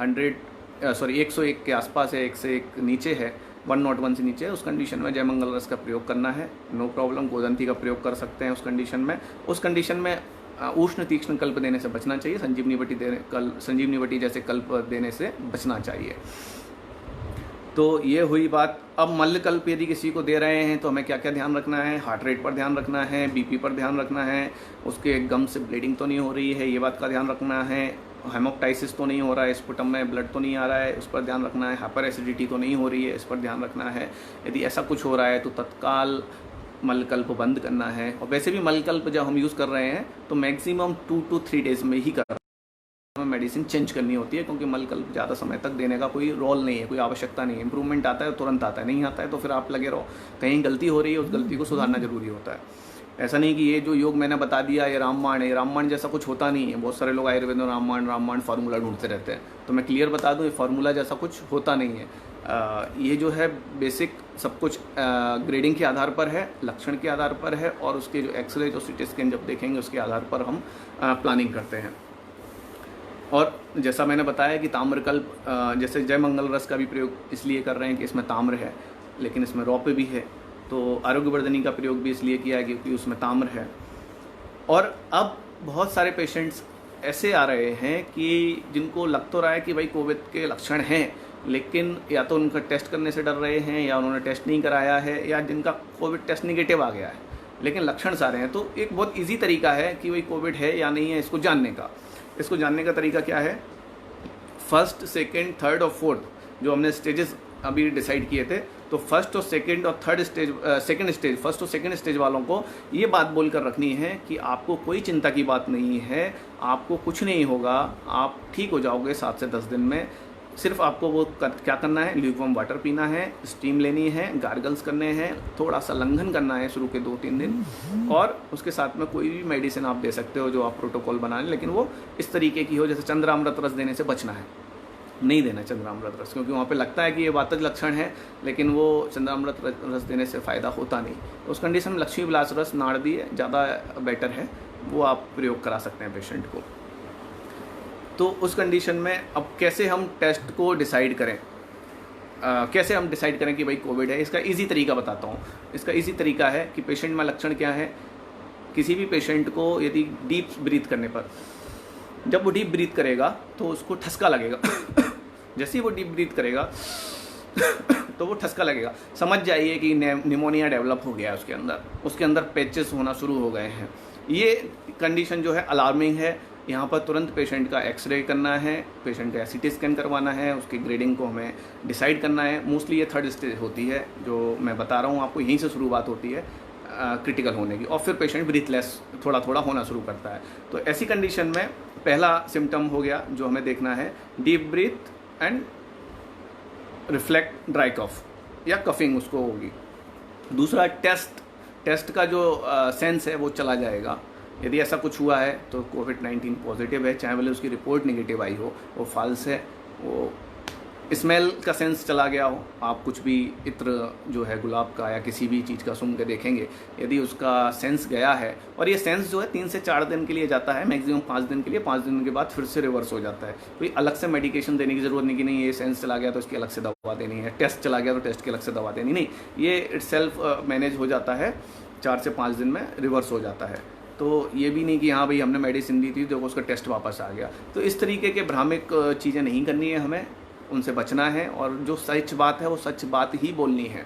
101 के आसपास है, 1 से 1 नीचे है, 101 से नीचे है, उस कंडीशन में जयमंगल रस का प्रयोग करना है, नो प्रॉब्लम। गोदंती का प्रयोग कर सकते हैं उस कंडीशन में उष्ण तीक्ष्ण कल्प देने से बचना चाहिए, संजीवनी बटी जैसे कल्प देने से बचना चाहिए। तो ये हुई बात। अब मल्लकल्प यदि किसी को दे रहे हैं तो हमें क्या क्या ध्यान रखना है? हार्ट रेट पर ध्यान रखना है, बीपी पर ध्यान रखना है, उसके गम से ब्लीडिंग तो नहीं हो रही है, ये बात का ध्यान रखना है, हेमोप्टाइसिस तो नहीं हो रहा है, स्पुटम में ब्लड तो नहीं आ रहा है, उस पर ध्यान रखना है, हाइपर एसिडिटी तो नहीं हो रही है, इस पर ध्यान रखना है। यदि ऐसा कुछ हो रहा है तो तत्काल मल्लकल्प बंद करना है। और वैसे भी मल्लकल्प जब हम यूज़ कर रहे हैं तो मैक्सिमम 2 to 3 डेज में ही कर हमें मेडिसिन चेंज करनी होती है, क्योंकि मल्लकल्प ज़्यादा समय तक देने का कोई रोल नहीं है, कोई आवश्यकता नहीं है। इंप्रूवमेंट आता है तुरंत आता है, नहीं आता है तो फिर आप लगे रहो। कहीं गलती हो रही है, उस गलती को सुधारना जरूरी होता है। ऐसा नहीं कि ये जो योग मैंने बता दिया ये रामबाण है, रामबाण जैसा कुछ होता नहीं है। बहुत सारे लोग आयुर्वेद में रामबाण फार्मूला ढूंढते रहते हैं, तो मैं क्लियर बता दूं ये फार्मूला जैसा कुछ होता नहीं है। ये जो है बेसिक सब कुछ ग्रेडिंग के आधार पर है, लक्षण के आधार पर है, और उसके जो एक्सरे जो सीटी स्कैन जब देखेंगे उसके आधार पर हम प्लानिंग करते हैं। और जैसा मैंने बताया कि ताम्रकल्प जैसे जय मंगल रस का भी प्रयोग इसलिए कर रहे हैं कि इसमें ताम्र है, लेकिन इसमें रौप्य भी है। तो आरोग्यवर्धनी का प्रयोग भी इसलिए किया है क्योंकि उसमें ताम्र है। और अब बहुत सारे पेशेंट्स ऐसे आ रहे हैं कि जिनको लग तो रहा है कि भाई कोविड के लक्षण हैं, लेकिन या तो उनका टेस्ट करने से डर रहे हैं, या उन्होंने टेस्ट नहीं कराया है, या जिनका कोविड टेस्ट निगेटिव आ गया है लेकिन लक्षण सारे हैं। तो एक बहुत ईजी तरीका है कि भाई कोविड है या नहीं है इसको जानने का। इसको जानने का तरीका क्या है? फर्स्ट, सेकेंड, थर्ड और फोर्थ जो हमने स्टेजेस अभी डिसाइड किए थे, तो फर्स्ट और सेकेंड और थर्ड स्टेज फर्स्ट और सेकेंड स्टेज वालों को ये बात बोलकर रखनी है कि आपको कोई चिंता की बात नहीं है, आपको कुछ नहीं होगा, आप ठीक हो जाओगे 7 से 10 दिन में। सिर्फ आपको वो क्या करना है? ल्यूकवार्म वाटर पीना है, स्टीम लेनी है, गार्गल्स करने हैं, थोड़ा सा लंघन करना है शुरू के 2-3 दिन, और उसके साथ में कोई भी मेडिसिन आप दे सकते हो जो आप प्रोटोकॉल बना लें, लेकिन वो इस तरीके की हो। जैसे चंद्रामृत रस देने से बचना है, नहीं देना चंद्रामृत रस, क्योंकि वहाँ पे लगता है कि ये वातज लक्षण है, लेकिन वो चंद्रामृत रस देने से फ़ायदा होता नहीं। तो उस कंडीशन में लक्ष्मी विलास रस नाड़दी ज़्यादा बेटर है, वो आप प्रयोग करा सकते हैं पेशेंट को। तो उस कंडीशन में अब कैसे हम टेस्ट को डिसाइड करें, कैसे हम डिसाइड करें कि भाई कोविड है? इसका इजी तरीका बताता हूँ। इसका इजी तरीका है कि पेशेंट में लक्षण क्या है। किसी भी पेशेंट को यदि डीप ब्रीथ करने पर, जब वो डीप ब्रीथ करेगा तो उसको ठसका लगेगा जैसे ही वो डीप ब्रीथ करेगा तो वो ठसका लगेगा, समझ जाइए कि निमोनिया डेवलप हो गया है उसके अंदर पैचेस होना शुरू हो गए हैं। ये कंडीशन जो है अलार्मिंग है। यहाँ पर तुरंत पेशेंट का एक्सरे करना है, पेशेंट का सीटी स्कैन करवाना है, उसकी ग्रेडिंग को हमें डिसाइड करना है। मोस्टली ये थर्ड स्टेज होती है जो मैं बता रहा हूँ आपको, यहीं से शुरुआत होती है क्रिटिकल होने की, और फिर पेशेंट ब्रीथलेस थोड़ा थोड़ा होना शुरू करता है। तो ऐसी कंडीशन में पहला सिम्टम हो गया जो हमें देखना है, deep breath and reflect dry cough या कफिंग उसको होगी। दूसरा टेस्ट का जो सेंस है वो चला जाएगा। यदि ऐसा कुछ हुआ है तो कोविड-19 पॉजिटिव है, चाहे भले उसकी रिपोर्ट नेगेटिव आई हो, वो फॉल्स है। वो स्मेल का सेंस चला गया हो, आप कुछ भी इत्र जो है गुलाब का या किसी भी चीज़ का सूंघ के देखेंगे, यदि उसका सेंस गया है, और ये सेंस जो है 3 से 4 दिन के लिए जाता है, मैक्सिमम 5 दिन के लिए, 5 दिन के बाद फिर से रिवर्स हो जाता है। कोई अलग से मेडिकेशन देने की ज़रूरत नहीं कि नहीं ये सेंस चला गया तो इसकी अलग से दवा देनी है, टेस्ट चला गया तो टेस्ट की अलग से दवा देनी, नहीं, ये इटसेल्फ मैनेज हो जाता है, 4 से 5 दिन में रिवर्स हो जाता है। तो ये भी नहीं कि हाँ भाई हमने मेडिसिन दी थी देखो उसका टेस्ट वापस आ गया। तो इस तरीके के भ्रामक चीज़ें नहीं करनी है, हमें उनसे बचना है, और जो सच बात है वो सच बात ही बोलनी है।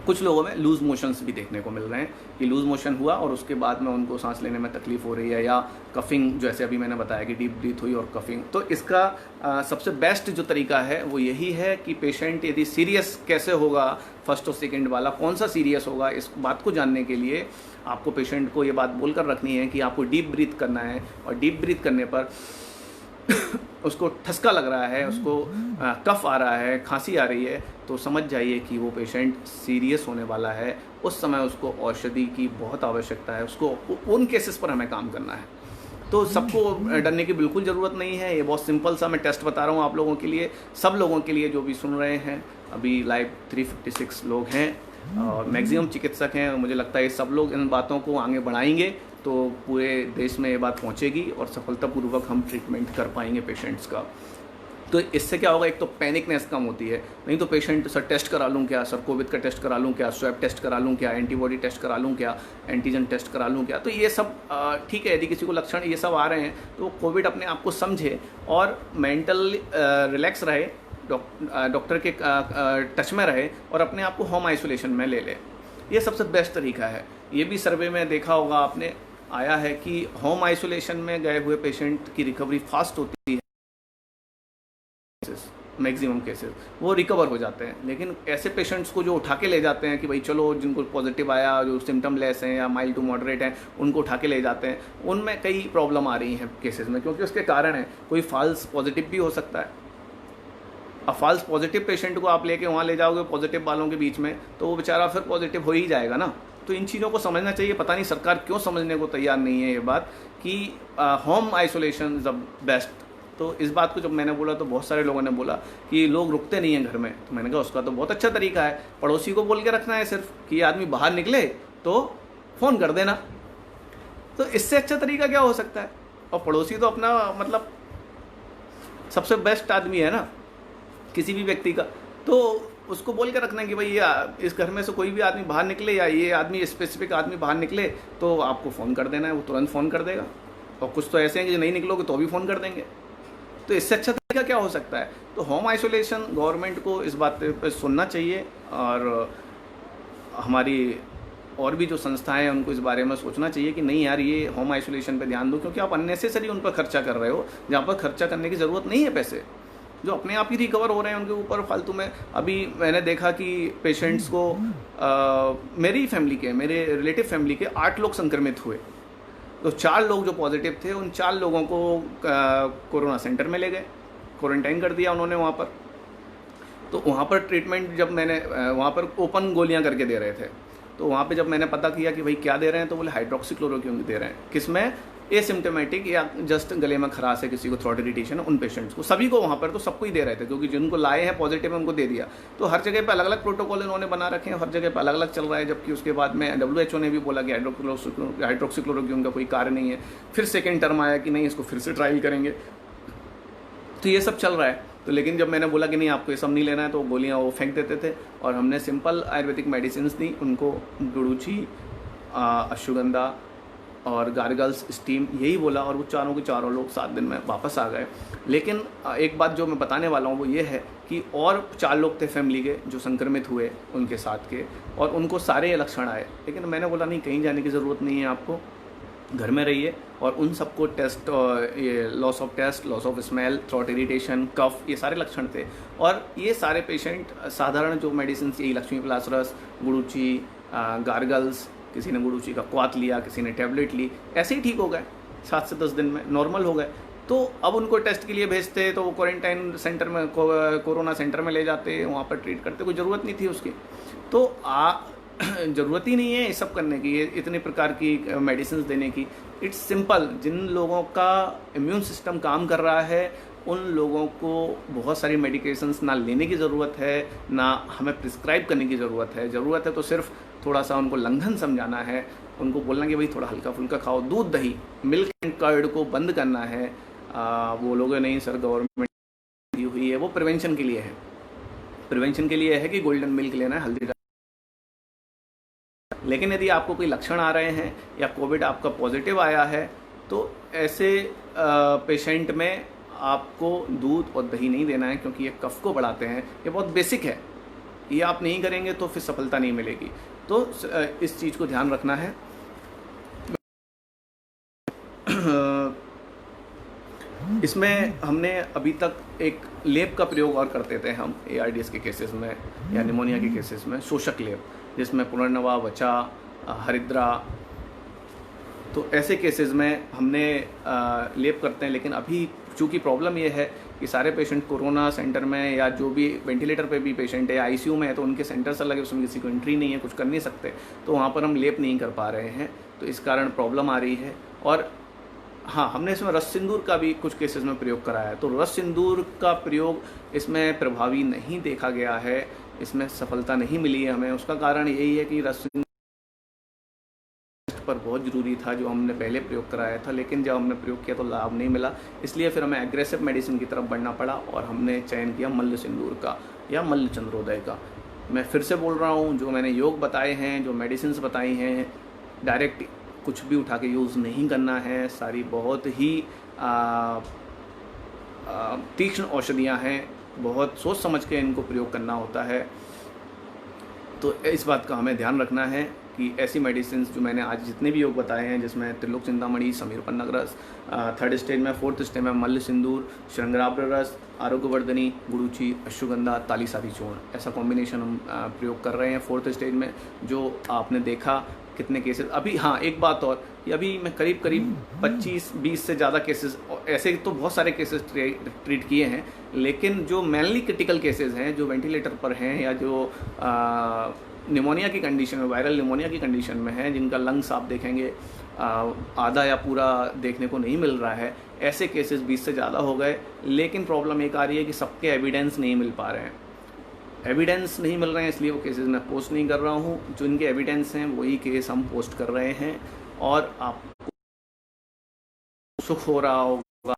कुछ लोगों में लूज मोशंस भी देखने को मिल रहे हैं कि लूज मोशन हुआ और उसके बाद में उनको सांस लेने में तकलीफ हो रही है, या कफिंग जैसे अभी मैंने बताया कि डीप ब्रीथ हुई और कफिंग। तो इसका सबसे बेस्ट जो तरीका है वो यही है कि पेशेंट यदि सीरियस कैसे होगा, फर्स्ट और सेकेंड वाला कौन सा सीरियस होगा, इस बात को जानने के लिए आपको पेशेंट को ये बात बोलकर रखनी है कि आपको डीप ब्रीथ करना है, और डीप ब्रीथ करने पर उसको ठसका लग रहा है, उसको कफ आ रहा है, खांसी आ रही है, तो समझ जाइए कि वो पेशेंट सीरियस होने वाला है। उस समय उसको औषधि की बहुत आवश्यकता है, उसको उन केसेस पर हमें काम करना है। तो सबको डरने की बिल्कुल ज़रूरत नहीं है। ये बहुत सिंपल सा मैं टेस्ट बता रहा हूँ आप लोगों के लिए, सब लोगों के लिए जो भी सुन रहे हैं। अभी लाइव 356 लोग हैं और मैक्सिमम चिकित्सक हैं, मुझे लगता है सब लोग इन बातों को आगे बढ़ाएंगे तो पूरे देश में ये बात पहुंचेगी और सफलतापूर्वक हम ट्रीटमेंट कर पाएंगे पेशेंट्स का। तो इससे क्या होगा, एक तो पैनिकनेस कम होती है, नहीं तो पेशेंट सर टेस्ट करा लूँ क्या, सर कोविड का टेस्ट करा लूँ क्या, स्वैब टेस्ट करा लूँ क्या, एंटीबॉडी टेस्ट करा लूँ क्या, एंटीजन टेस्ट करा लूँ क्या। तो ये सब ठीक है, यदि किसी को लक्षण ये सब आ रहे हैं तो कोविड अपने आप को समझे और मेंटल रिलैक्स रहे, डॉक्टर के टच में रहे और अपने आप को होम आइसोलेशन में ले ले। ये सबसे बेस्ट तरीका है। ये भी सर्वे में देखा होगा आपने, आया है कि होम आइसोलेशन में गए हुए पेशेंट की रिकवरी फास्ट होती है, मैक्सिमम केसेस वो रिकवर हो जाते हैं। लेकिन ऐसे पेशेंट्स को जो उठा के ले जाते हैं कि भाई चलो, जिनको पॉजिटिव आया, जो सिम्टम लेस हैं या माइल्ड टू मॉडरेट हैं, उनको उठा के ले जाते हैं, उनमें कई प्रॉब्लम आ रही हैं केसेस में, क्योंकि उसके कारण है कोई फॉल्स पॉजिटिव भी हो सकता है। अब फॉल्स पॉजिटिव पेशेंट को आप लेके वहाँ ले जाओगे पॉजिटिव वालों के बीच में, तो वो बेचारा फिर पॉजिटिव हो ही जाएगा ना। तो इन चीज़ों को समझना चाहिए। पता नहीं सरकार क्यों समझने को तैयार नहीं है ये बात कि home isolation is the best. तो इस बात को जब मैंने बोला तो बहुत सारे लोगों ने बोला कि लोग रुकते नहीं हैं घर में। तो मैंने कहा उसका तो बहुत अच्छा तरीका है, पड़ोसी को बोल के रखना है सिर्फ कि ये आदमी बाहर निकले तो फ़ोन कर देना। तो इससे अच्छा तरीका क्या हो सकता है? और पड़ोसी तो अपना मतलब सबसे बेस्ट आदमी है ना किसी भी व्यक्ति का। तो उसको बोल के रखना कि भाई ये इस घर में से कोई भी आदमी बाहर निकले या ये आदमी स्पेसिफिक आदमी बाहर निकले तो आपको फ़ोन कर देना है, वो तुरंत फ़ोन कर देगा। और कुछ तो ऐसे हैं कि नहीं निकलोगे तो भी फ़ोन कर देंगे। तो इससे अच्छा तरीका क्या हो सकता है? तो होम आइसोलेशन गवर्नमेंट को इस बात पे सुनना चाहिए, और हमारी और भी जो संस्थाएं हैं उनको इस बारे में सोचना चाहिए कि नहीं यार, ये होम आइसोलेशन पे ध्यान दो, क्योंकि आप अननेसेसरी उन पर खर्चा कर रहे हो जहाँ पर खर्चा करने की ज़रूरत नहीं है। पैसे जो अपने आप ही रिकवर हो रहे हैं उनके ऊपर फालतू में। अभी मैंने देखा कि पेशेंट्स को मेरी फैमिली के, मेरे रिलेटिव फैमिली के 8 लोग संक्रमित हुए। तो 4 लोग जो पॉजिटिव थे, उन 4 लोगों को कोरोना सेंटर में ले गए, क्वारंटाइन कर दिया उन्होंने वहाँ पर। तो वहाँ पर ट्रीटमेंट जब मैंने वहाँ पर ओपन गोलियाँ करके दे रहे थे, तो वहाँ पे जब मैंने पता किया कि भाई क्या दे रहे हैं, तो बोले हाइड्रोक्सीक्लोरोक्विन दे रहे हैं। किसमें? एसिम्टोमेटिक या जस्ट गले में खराश है, किसी को थ्रोट इरिटेशन है, उन पेशेंट्स को, सभी को वहाँ पर तो सबको ही दे रहे थे, क्योंकि जिनको लाए हैं पॉजिटिव है उनको दे दिया। तो हर जगह पे अलग अलग प्रोटोकॉल इन्होंने बना रखे हैं, हर जगह पे अलग अलग चल रहा है। जबकि उसके बाद में WHO ने भी बोला कि हाइड्रोक्सीक्लोरोक्विन का कोई कार्य नहीं है। फिर सेकेंड टर्म आया कि नहीं, इसको फिर से ट्रायल करेंगे। तो ये सब चल रहा है। तो लेकिन जब मैंने बोला कि नहीं आपको ये सब नहीं लेना है, तो गोलियाँ वो फेंक देते थे, और हमने सिंपल आयुर्वेदिक मेडिसिन दी उनको, गुड़ूची, अश्वगंधा और गार्गल्स, स्टीम, यही बोला। और वो चारों के चारों लोग 7 दिन में वापस आ गए। लेकिन एक बात जो मैं बताने वाला हूँ वो ये है कि और 4 लोग थे फैमिली के जो संक्रमित हुए उनके साथ के, और उनको सारे लक्षण आए। लेकिन मैंने बोला नहीं, कहीं जाने की ज़रूरत नहीं है, आपको घर में रहिए। और उन सबको टेस्ट, ये loss of taste, loss of smell, throat irritation, cough, ये सारे लक्षण थे। और ये सारे पेशेंट साधारण जो मेडिसिन, यही लक्ष्मी प्लास रस, गुड़ूची, गार्गल्स, किसी ने गुड़ूची का क्वाथ लिया, किसी ने टैबलेट ली, ऐसे ही ठीक हो गए। 7 से 10 दिन में नॉर्मल हो गए। तो अब उनको टेस्ट के लिए भेजते, तो वो क्वारंटाइन सेंटर में, कोरोना सेंटर में ले जाते, वहाँ पर ट्रीट करते। कोई ज़रूरत नहीं थी उसकी। तो ज़रूरत ही नहीं है ये सब करने की, ये इतने प्रकार की मेडिसिन देने की। It's simple. जिन लोगों का इम्यून सिस्टम काम कर रहा है उन लोगों को बहुत सारी मेडिकेशंस ना लेने की ज़रूरत है, ना हमें प्रिस्क्राइब करने की ज़रूरत है। ज़रूरत है तो सिर्फ थोड़ा सा उनको लंघन समझाना है, उनको बोलना कि भाई थोड़ा हल्का फुल्का खाओ, दूध दही, मिल्क एंड कर्ड को बंद करना है। वो लोग नहीं सर, गवर्नमेंट दी हुई है, वो प्रिवेंशन के लिए है। प्रिवेंशन के लिए है कि गोल्डन मिल्क लेना है, हल्दी। लेकिन यदि आपको कोई लक्षण आ रहे हैं या कोविड आपका पॉजिटिव आया है, तो ऐसे पेशेंट में आपको दूध और दही नहीं देना है, क्योंकि ये कफ को बढ़ाते हैं। ये बहुत बेसिक है, ये आप नहीं करेंगे तो फिर सफलता नहीं मिलेगी। तो इस चीज़ को ध्यान रखना है। इसमें हमने अभी तक एक लेप का प्रयोग और करते थे हम ARDS के केसेस में या निमोनिया के केसेस में, शोषक लेप, जिसमें पुनर्नवा, वचा, हरिद्रा। तो ऐसे केसेस में हमने लेप करते हैं। लेकिन अभी चूँकि प्रॉब्लम ये है कि सारे पेशेंट कोरोना सेंटर में या जो भी वेंटिलेटर पे भी पेशेंट है या ICU में है, तो उनके सेंटर से लगे, उसमें किसी को एंट्री नहीं है, कुछ कर नहीं सकते, तो वहाँ पर हम लेप नहीं कर पा रहे हैं। तो इस कारण प्रॉब्लम आ रही है। और हाँ, हमने इसमें रस सिंदूर का भी कुछ केसेस में प्रयोग कराया है। तो रस सिंदूर का प्रयोग इसमें प्रभावी नहीं देखा गया है, इसमें सफलता नहीं मिली है हमें। उसका कारण यही है कि रस सिंदूर पर बहुत ज़रूरी था जो हमने पहले प्रयोग कराया था, लेकिन जब हमने प्रयोग किया तो लाभ नहीं मिला। इसलिए फिर हमें एग्रेसिव मेडिसिन की तरफ बढ़ना पड़ा और हमने चयन किया मल्ल सिंदूर का या मल्ल चंद्रोदय का। मैं फिर से बोल रहा हूँ, जो मैंने योग बताए हैं, जो मेडिसिन बताई हैं, डायरेक्ट कुछ भी उठा के यूज़ नहीं करना है। सारी बहुत ही तीक्ष्ण औषधियाँ हैं बहुत सोच समझ के इनको प्रयोग करना होता है। तो इस बात का हमें ध्यान रखना है कि ऐसी मेडिसिन जो मैंने आज जितने भी योग बताए हैं, जिसमें त्रिलोक चिंतामणि, समीर पन्नग रस, 3rd स्टेज में 4th स्टेज में मल्ल सिंदूर, श्रृंगाराभ्र रस, आरोग्यवर्धनी, गुड़ूची, अश्वगंधा, तालीसारी चूर्ण, ऐसा कॉम्बिनेशन हम प्रयोग कर रहे हैं 4th स्टेज में। जो आपने देखा कितने केसेस अभी, हाँ एक बात और कि अभी मैं करीब 25-20 से ज़्यादा केसेस, ऐसे तो बहुत सारे केसेस ट्रीट किए हैं, लेकिन जो मेनली क्रिटिकल केसेस हैं, जो वेंटिलेटर पर हैं या जो निमोनिया की कंडीशन में, वायरल निमोनिया की कंडीशन में है, जिनका लंग्स आप देखेंगे आधा या पूरा देखने को नहीं मिल रहा है, ऐसे केसेस 20 से ज़्यादा हो गए। लेकिन प्रॉब्लम एक आ रही है कि सबके एविडेंस नहीं मिल पा रहे हैं। एविडेंस नहीं मिल रहे हैं, इसलिए वो केसेस मैं पोस्ट नहीं कर रहा हूँ। जो इनके एविडेंस हैं वही केस हम पोस्ट कर रहे हैं। और आपको सुख हो रहा होगा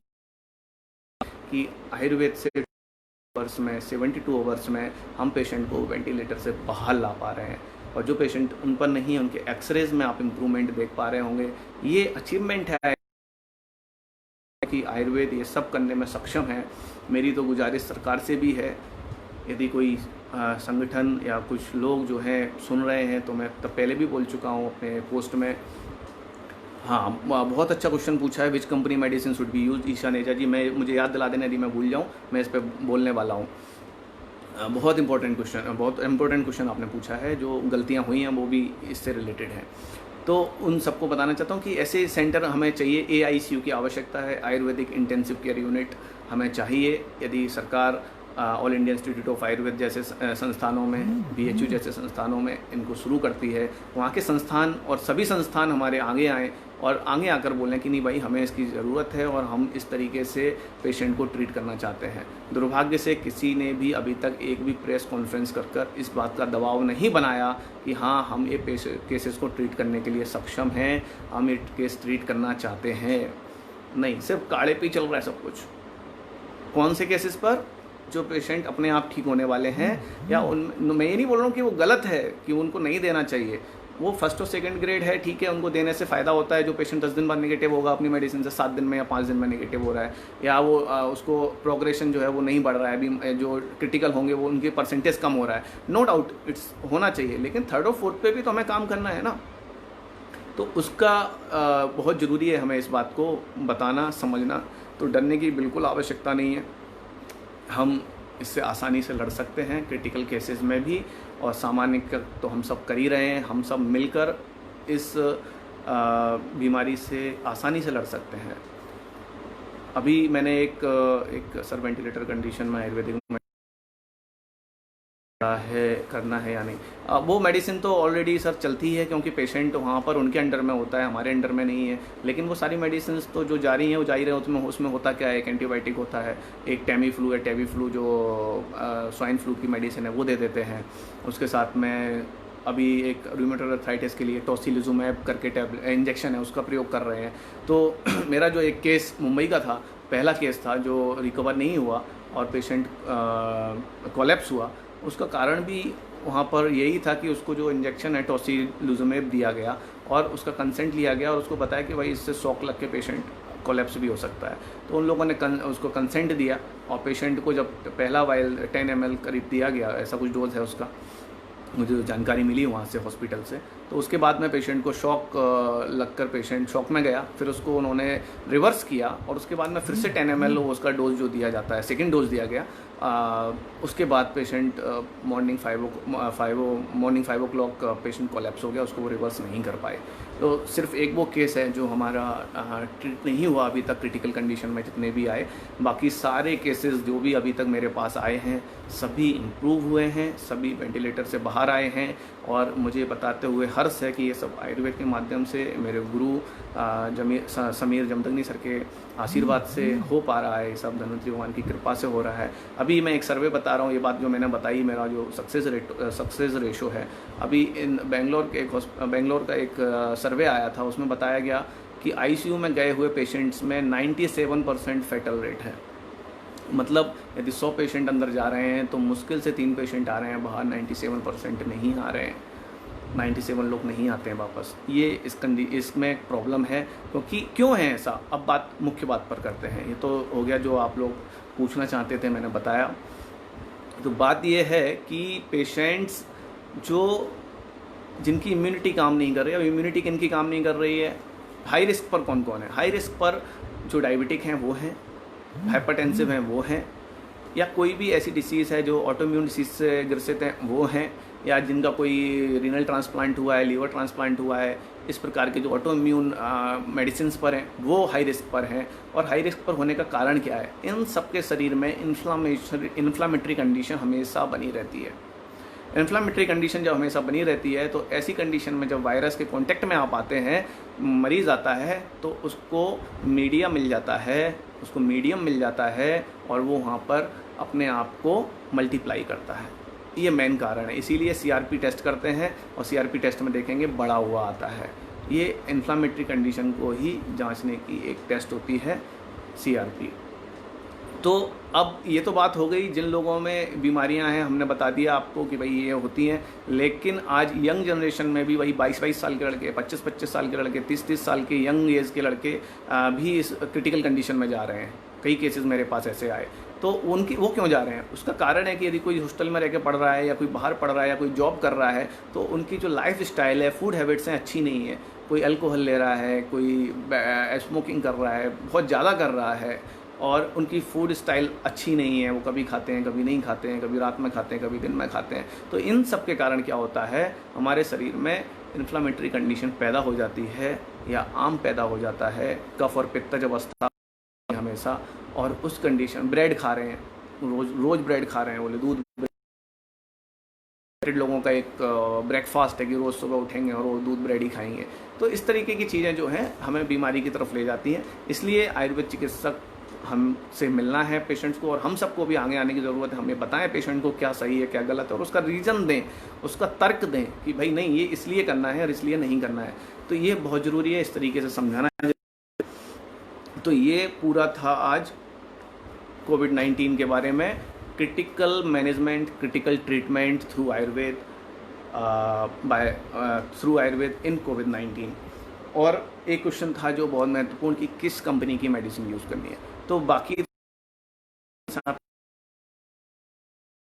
कि आयुर्वेद से आवर्स में 72 आवर्स में हम पेशेंट को वेंटिलेटर से बाहर ला पा रहे हैं। और जो पेशेंट उन पर नहीं है, उनके एक्सरेज में आप इम्प्रूवमेंट देख पा रहे होंगे। ये अचीवमेंट है कि आयुर्वेद ये सब करने में सक्षम है। मेरी तो गुजारिश सरकार से भी है, यदि कोई संगठन या कुछ लोग जो हैं सुन रहे हैं, तो मैं तब पहले भी बोल चुका हूँ अपने पोस्ट में। हाँ, बहुत अच्छा क्वेश्चन पूछा है, which company medicine should be use, Isha Neja ji. मुझे याद दिला देना यदि मैं भूल जाऊँ, मैं इस पर बोलने वाला हूँ। बहुत इंपॉर्टेंट क्वेश्चन आपने पूछा है। जो गलतियाँ हुई हैं वो भी इससे रिलेटेड हैं, तो उन सबको बताना चाहता हूँ कि ऐसे सेंटर हमें चाहिए। AICU की आवश्यकता है, आयुर्वेदिक इंटेंसिव केयर यूनिट हमें चाहिए। यदि सरकार all India institute of Ayurveda जैसे संस्थानों में, BHU जैसे संस्थानों में इनको शुरू करती है, वहाँ के संस्थान और सभी संस्थान हमारे आगे आएँ और आगे आकर बोलें कि नहीं भाई, हमें इसकी ज़रूरत है और हम इस तरीके से पेशेंट को ट्रीट करना चाहते हैं। दुर्भाग्य से किसी ने भी अभी तक एक भी प्रेस कॉन्फ्रेंस कर इस बात का दबाव नहीं बनाया कि हाँ, हम ये केसेस को ट्रीट करने के लिए सक्षम हैं, हम ये केस ट्रीट करना चाहते हैं। नहीं, सिर्फ काढ़े पे चल रहा है सब कुछ। कौन से केसेस पर? जो पेशेंट अपने आप ठीक होने वाले हैं, या मैं ये नहीं बोल रहा हूँ कि वो गलत है कि उनको नहीं देना चाहिए। वो 1st और 2nd ग्रेड है, ठीक है, उनको देने से फ़ायदा होता है। जो पेशेंट 10 दिन बाद नेगेटिव होगा अपनी मेडिसिन से, 7 दिन में या 5 दिन में नेगेटिव हो रहा है, या वो उसको प्रोग्रेशन जो है वो नहीं बढ़ रहा है, अभी जो क्रिटिकल होंगे वो उनकी परसेंटेज कम हो रहा है, नो डाउट इट्स होना चाहिए। लेकिन 3rd और 4th पे भी तो हमें काम करना है ना। तो उसका बहुत ज़रूरी है हमें इस बात को बताना, समझना। तो डरने की बिल्कुल आवश्यकता नहीं है। हम इससे आसानी से लड़ सकते हैं क्रिटिकल केसेस में भी, और सामान्य तो हम सब कर ही रहे हैं। हम सब मिलकर इस बीमारी से आसानी से लड़ सकते हैं। अभी मैंने एक सर वेंटिलेटर कंडीशन में आयुर्वेदिक है करना है या नहीं, वो मेडिसिन तो ऑलरेडी सर चलती है, क्योंकि पेशेंट वहाँ पर उनके अंडर में होता है, हमारे अंडर में नहीं है। लेकिन वो सारी मेडिसिन तो जो जा रही हैं वो जा ही रहे हैं। उसमें होता क्या है, एक एंटीबायोटिक होता है, एक टेमी फ्लू है, टेवी फ्लू जो स्वाइन फ्लू की मेडिसिन है वो दे देते हैं। उसके साथ में अभी एक रूमेटॉइड आर्थराइटिस के लिए टोसिलिजुमैब करके इंजेक्शन है, उसका प्रयोग कर रहे हैं। तो मेरा जो एक केस मुंबई का था, पहला केस था जो रिकवर नहीं हुआ और पेशेंट कोलैप्स हुआ, उसका कारण भी वहाँ पर यही था कि उसको जो इंजेक्शन है टोसिलिजुमैब दिया गया और उसका कंसेंट लिया गया और उसको बताया कि भाई इससे शॉक लग के पेशेंट कोलैप्स भी हो सकता है। तो उन लोगों ने उसको कंसेंट दिया और पेशेंट को जब पहला वाइल 10 ml करीब दिया गया, ऐसा कुछ डोज है उसका, मुझे जानकारी मिली वहाँ से हॉस्पिटल से। तो उसके बाद में पेशेंट को शॉक लगकर पेशेंट शॉक में गया, फिर उसको उन्होंने रिवर्स किया और उसके बाद में फिर से 10 ml उसका डोज जो दिया जाता है, सेकंड डोज दिया गया। उसके बाद patient morning 5 o'clock patient collapse हो गया, उसको वो रिवर्स नहीं कर पाए। तो सिर्फ एक वो केस है जो हमारा ट्रीट नहीं हुआ अभी तक क्रिटिकल कंडीशन में जितने भी आए। बाकी सारे केसेस जो भी अभी तक मेरे पास आए हैं सभी इम्प्रूव हुए हैं, सभी वेंटिलेटर से बाहर आए हैं। और मुझे बताते हुए हर्ष है कि ये सब आयुर्वेद के माध्यम से मेरे गुरु समीर जमदग्नि सर के आशीर्वाद से हो पा रहा है। ये सब धन्वंतरी भगवान की कृपा से हो रहा है। अभी मैं एक सर्वे बता रहा हूँ, ये बात जो मैंने बताई, मेरा जो सक्सेस रेशो है, अभी इन बेंगलोर का एक सर्वे आया था, उसमें बताया गया कि ICU में गए हुए पेशेंट्स में 97% फैटल रेट है। मतलब यदि 100 पेशेंट अंदर जा रहे हैं तो मुश्किल से 3 पेशेंट आ रहे हैं बाहर, 97% नहीं आ रहे हैं, 97 लोग नहीं आते हैं वापस। ये इसमें एक प्रॉब्लम है। क्योंकि क्यों है ऐसा, अब मुख्य बात पर करते हैं। ये तो हो गया जो आप लोग पूछना चाहते थे, मैंने बताया। तो बात यह है कि पेशेंट्स जिनकी इम्यूनिटी काम नहीं कर रही है, अब इम्यूनिटी किनकी काम नहीं कर रही है, हाई रिस्क पर कौन कौन है? हाई रिस्क पर जो डायबिटिक हैं वो हैं, हाइपरटेंसिव हैं वो हैं, या कोई भी ऐसी डिसीज़ है जो ऑटोइम्यून डिसीज से ग्रसित हैं वो हैं, या जिनका कोई रीनल ट्रांसप्लांट हुआ है, लीवर ट्रांसप्लांट हुआ है, इस प्रकार के जो ऑटोइम्यून मेडिसिन पर हैं वो हाई रिस्क पर हैं। और हाई रिस्क पर होने का कारण क्या है? इन सबके शरीर में इन्फ्लामेटरी कंडीशन हमेशा बनी रहती है। इन्फ्लामेटरी कंडीशन जब हमेशा बनी रहती है तो ऐसी कंडीशन में जब वायरस के कांटेक्ट में आप आते हैं, मरीज़ आता है, तो उसको मीडियम मिल जाता है और वो वहाँ पर अपने आप को मल्टीप्लाई करता है। ये मेन कारण है। इसीलिए सीआरपी टेस्ट करते हैं और सीआरपी टेस्ट में देखेंगे बढ़ा हुआ आता है। ये इन्फ्लामेटरी कंडीशन को ही जांचने की एक टेस्ट होती है सीआरपी। तो अब ये तो बात हो गई जिन लोगों में बीमारियां हैं, हमने बता दिया आपको कि भाई ये होती हैं। लेकिन आज यंग जनरेशन में भी वही 22-22 साल के लड़के, 25-25 साल के लड़के, 30-30 साल के यंग एज के लड़के भी इस क्रिटिकल कंडीशन में जा रहे हैं। कई केसेस मेरे पास ऐसे आए। तो वो क्यों जा रहे हैं? उसका कारण है कि यदि कोई हॉस्टल में रह के पढ़ रहा है, या कोई बाहर पढ़ रहा है, या कोई जॉब कर रहा है, तो उनकी जो लाइफ स्टाइल है, फूड हैबिट्स हैं, अच्छी नहीं है। कोई अल्कोहल ले रहा है, कोई स्मोकिंग कर रहा है, बहुत ज़्यादा कर रहा है, और उनकी फूड स्टाइल अच्छी नहीं है। वो कभी खाते हैं, कभी नहीं खाते हैं, कभी रात में खाते हैं, कभी दिन में खाते हैं। तो इन सब के कारण क्या होता है, हमारे शरीर में इन्फ्लामेटरी कंडीशन पैदा हो जाती है, या आम पैदा हो जाता है। कफ और पित्तज अवस्था हमेशा, और उस कंडीशन, ब्रेड खा रहे हैं, रोज ब्रेड खा रहे हैं, बोले दूध, लोगों का एक ब्रेकफास्ट है कि रोज़ सुबह उठेंगे और वो दूध ब्रेड ही खाएंगे। तो इस तरीके की चीज़ें जो हैं हमें बीमारी की तरफ ले जाती हैं। इसलिए आयुर्वेद चिकित्सक हमसे मिलना है पेशेंट्स को, और हम सबको भी आगे आने की ज़रूरत है। हमें बताएं पेशेंट को क्या सही है, क्या गलत है, और उसका रीज़न दें, उसका तर्क दें कि भाई नहीं, ये इसलिए करना है और इसलिए नहीं करना है। तो ये बहुत ज़रूरी है, इस तरीके से समझाना है। तो ये पूरा था आज कोविड-19 के बारे में, critical management, critical treatment through Ayurveda, through Ayurveda in कोविड-19। और एक क्वेश्चन था जो बहुत महत्वपूर्ण, कि किस कंपनी की मेडिसिन यूज़ करनी है। तो बाकी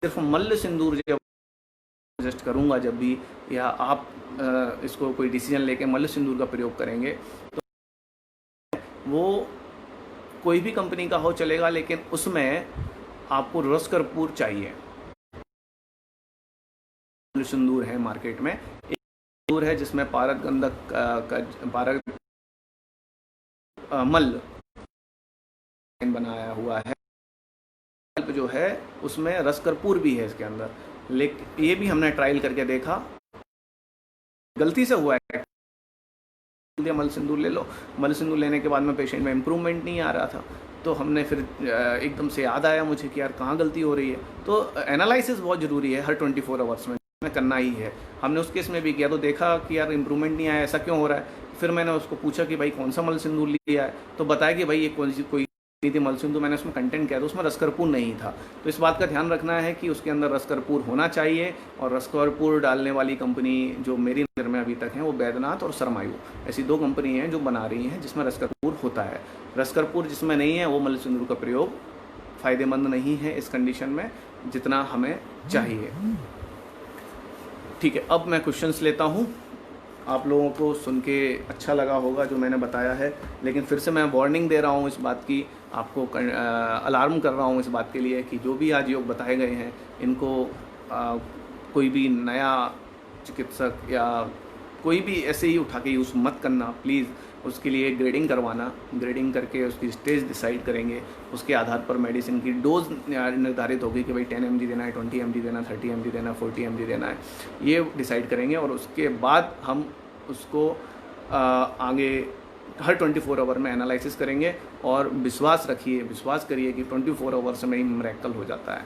सिर्फ मल्ल सिंदूर जब सजेस्ट करूँगा जब भी, या आप इसको कोई डिसीजन लेके मल्ल सिंदूर का प्रयोग करेंगे, तो वो कोई भी कंपनी का हो चलेगा, लेकिन उसमें आपको रस कर्पूर चाहिए। सिंदूर है मार्केट में, एक सिंदूर है जिसमें पारद गंधक पारद मल्ल बनाया हुआ है, जो है उसमें रस कर्पूर भी है इसके अंदर। लेकिन ये भी हमने ट्रायल करके देखा, गलती से हुआ है। मल सिंदूर ले लो, मल सिंदूर लेने के बाद में पेशेंट में इम्प्रूवमेंट नहीं आ रहा था। तो हमने फिर एकदम से याद आया मुझे कि यार कहाँ गलती हो रही है। तो एनालिसिस बहुत ज़रूरी है, हर 24 आवर्स में करना ही है। हमने उस केस में भी किया, तो देखा कि यार इम्प्रूवमेंट नहीं आया, ऐसा क्यों हो रहा है। फिर मैंने उसको पूछा कि भाई कौन सा मल सिंदूर लिया है, तो बताया कि भाई ये कोई थी मल सिंदूर। मैंने उसमें कंटेंट किया तो उसमें रसकर्पूर नहीं था। तो इस बात का ध्यान रखना है कि उसके अंदर रसकर्पूर होना चाहिए। और रसकर्पूर डालने वाली कंपनी जो मेरी नज़र में अभी तक है वो बैद्यनाथ और सरमायु, ऐसी 2 कंपनी हैं जो बना रही हैं जिसमें रसकर्पूर होता है। रसकर्पूर जिसमें नहीं है वो मल सिंदूर का प्रयोग फ़ायदेमंद नहीं है इस कंडीशन में जितना हमें चाहिए। ठीक है, अब मैं क्वेश्चंस लेता हूँ। आप लोगों को सुन के अच्छा लगा होगा जो मैंने बताया है, लेकिन फिर से मैं वार्निंग दे रहा हूँ इस बात की, आपको अलार्म कर रहा हूँ इस बात के लिए कि जो भी आज योग बताए गए हैं इनको कोई भी नया चिकित्सक या कोई भी ऐसे ही उठा के यूज़ मत करना प्लीज़। उसके लिए ग्रेडिंग करवाना, ग्रेडिंग करके उसकी स्टेज डिसाइड करेंगे, उसके आधार पर मेडिसिन की डोज निर्धारित होगी कि भाई 10 mg देना है, 20 mg देना है, 30 mg देना है, 40 mg देना है, ये डिसाइड करेंगे। और उसके बाद हम उसको आगे हर 24 आवर में एनालिसिस करेंगे। और विश्वास रखिए, विश्वास करिए कि 24 आवर्स में ही मिरेकल हो जाता है।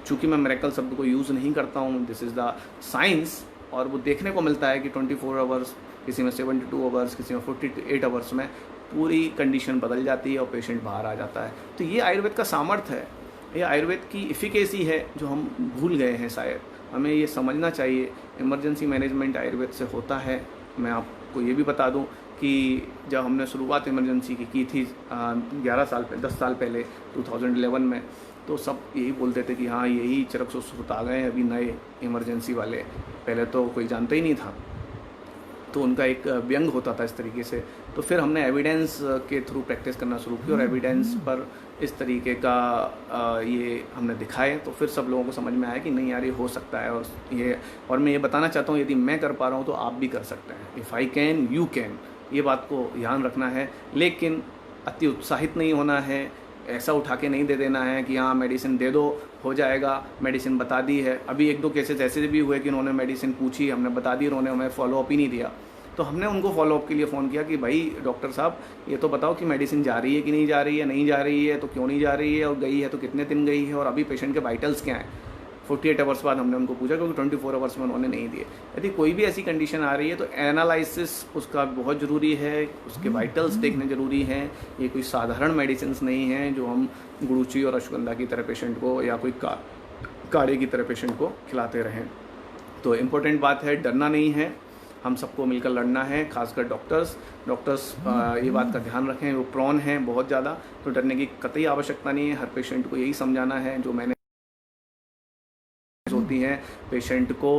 चूँकि मैं मिरेकल शब्द को यूज़ नहीं करता हूँ, दिस इज़ द साइंस, और वो देखने को मिलता है कि 24 आवर्स, किसी में 72 आवर्स, किसी में 48 आवर्स में पूरी कंडीशन बदल जाती है और पेशेंट बाहर आ जाता है। तो ये आयुर्वेद का सामर्थ्य है, ये आयुर्वेद की इफ़िकेसी है जो हम भूल गए हैं शायद। हमें ये समझना चाहिए, इमरजेंसी मैनेजमेंट आयुर्वेद से होता है। मैं आपको ये भी बता दूं कि जब हमने शुरुआत इमरजेंसी की थी 11 साल पहले, 10 साल पहले 2011 में, तो सब यही बोलते थे कि हाँ यही चरक आ गए अभी नए इमरजेंसी वाले, पहले तो कोई जानता ही नहीं था। तो उनका एक व्यंग होता था इस तरीके से। तो फिर हमने एविडेंस के थ्रू प्रैक्टिस करना शुरू की और एविडेंस पर इस तरीके का ये हमने दिखाए, तो फिर सब लोगों को समझ में आया कि नहीं यार ये हो सकता है। और मैं ये बताना चाहता हूँ यदि मैं कर पा रहा हूँ तो आप भी कर सकते हैं। If I can you can, ये बात को ध्यान रखना है। लेकिन अति उत्साहित नहीं होना है, ऐसा उठा के नहीं दे देना है कि हाँ मेडिसिन दे दो हो जाएगा, मेडिसिन बता दी है। अभी 1-2 केसेस ऐसे भी हुए कि उन्होंने मेडिसिन पूछी, हमने बता दी, उन्होंने हमें फॉलोअप ही नहीं दिया। तो हमने उनको फॉलोअप के लिए फ़ोन किया कि भाई डॉक्टर साहब ये तो बताओ कि मेडिसिन जा रही है कि नहीं जा रही है, नहीं जा रही है तो क्यों नहीं जा रही है, और गई है तो कितने दिन गई है, और अभी पेशेंट के वाइटल्स क्या हैं। 48 आवर्स बाद हमने उनको पूछा, क्योंकि 24 आवर्स में उन्होंने नहीं दिए। यदि कोई भी ऐसी कंडीशन आ रही है तो एनालिसिस उसका बहुत ज़रूरी है, उसके वाइटल्स देखने ज़रूरी हैं। ये कोई साधारण मेडिसिन नहीं है जो हम गुड़ूची और अश्वगंधा की तरह पेशेंट को या कोई काढ़े की तरह पेशेंट को खिलाते रहें। तो इम्पोर्टेंट बात है, डरना नहीं है, हम सबको मिलकर लड़ना है। खासकर डॉक्टर्स ये बात का ध्यान रखें, वो प्रोन हैं बहुत ज़्यादा, तो डरने की कतई आवश्यकता नहीं है। हर पेशेंट को यही समझाना है जो मैंने होती हैं, पेशेंट को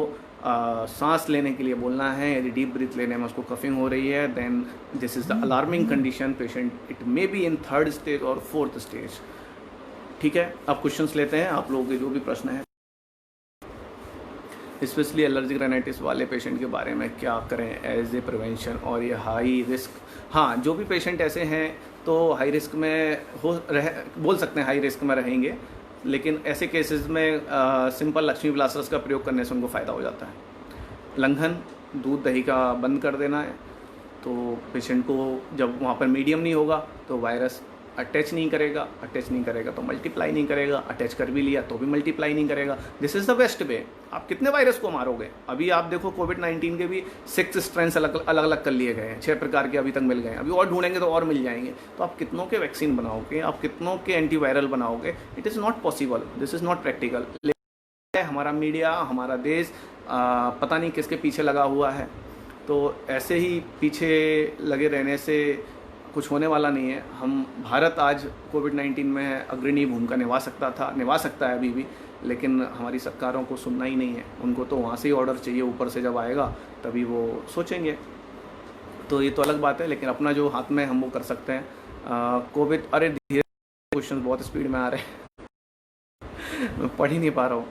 सांस लेने के लिए बोलना है। यदि डीप ब्रीथ लेने में उसको कफिंग हो रही है, then this is the alarming condition, patient it may be in 3rd stage और 4th स्टेज। ठीक है, अब क्वेश्चंस लेते हैं, आप लोगों के जो भी प्रश्न है। स्पेशली एलर्जिक राइनाइटिस वाले पेशेंट के बारे में क्या करें एज ए प्रिवेंशन, और ये हाई रिस्क। हाँ, जो भी पेशेंट ऐसे हैं तो हाई रिस्क में बोल सकते हैं हाई रिस्क में रहेंगे, लेकिन ऐसे केसेस में सिंपल लक्ष्मी ब्लास्टर्स का प्रयोग करने से उनको फ़ायदा हो जाता है। लंघन, दूध दही का बंद कर देना है, तो पेशेंट को जब वहाँ पर मीडियम नहीं होगा तो वायरस अटैच नहीं करेगा तो मल्टीप्लाई नहीं करेगा, अटैच कर भी लिया तो भी मल्टीप्लाई नहीं करेगा। This is the best way. आप कितने वायरस को मारोगे? अभी आप देखो कोविड-19 के भी 6 स्ट्रेंस अलग अलग कर लिए गए हैं, 6 प्रकार के अभी तक मिल गए हैं, अभी और ढूंढेंगे तो और मिल जाएंगे। तो आप कितनों के वैक्सीन बनाओगे, आप कितनों के एंटीवायरल बनाओगे? It is not possible, this is not practical. हमारा मीडिया, हमारा देश पता नहीं किसके पीछे लगा हुआ है, तो ऐसे ही पीछे लगे रहने से कुछ होने वाला नहीं है। भारत आज कोविड-19 में अग्रणी भूमिका निभा सकता है अभी भी, लेकिन हमारी सरकारों को सुनना ही नहीं है। उनको तो वहाँ से ही ऑर्डर चाहिए, ऊपर से जब आएगा तभी वो सोचेंगे। तो ये तो अलग बात है, लेकिन अपना जो हाथ में हम वो कर सकते हैं। कोविड, अरे धीरे क्वेश्चन बहुत स्पीड में आ रहे हैं मैं पढ़ ही नहीं पा रहा हूँ।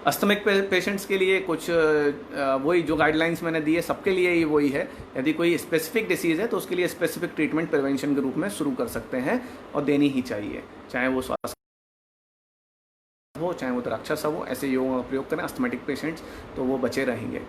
अस्थमिक पेशेंट्स के लिए कुछ वही जो गाइडलाइंस मैंने दी है सबके लिए ही वही है। यदि कोई स्पेसिफिक डिसीज़ है तो उसके लिए स्पेसिफिक ट्रीटमेंट प्रिवेंशन के रूप में शुरू कर सकते हैं, और देनी ही चाहिए, चाहे वो श्वास हो चाहे वो द्राक्षस हो। ऐसे योगों का प्रयोग करें अस्थमेटिक पेशेंट्स, तो वो बचे रहेंगे।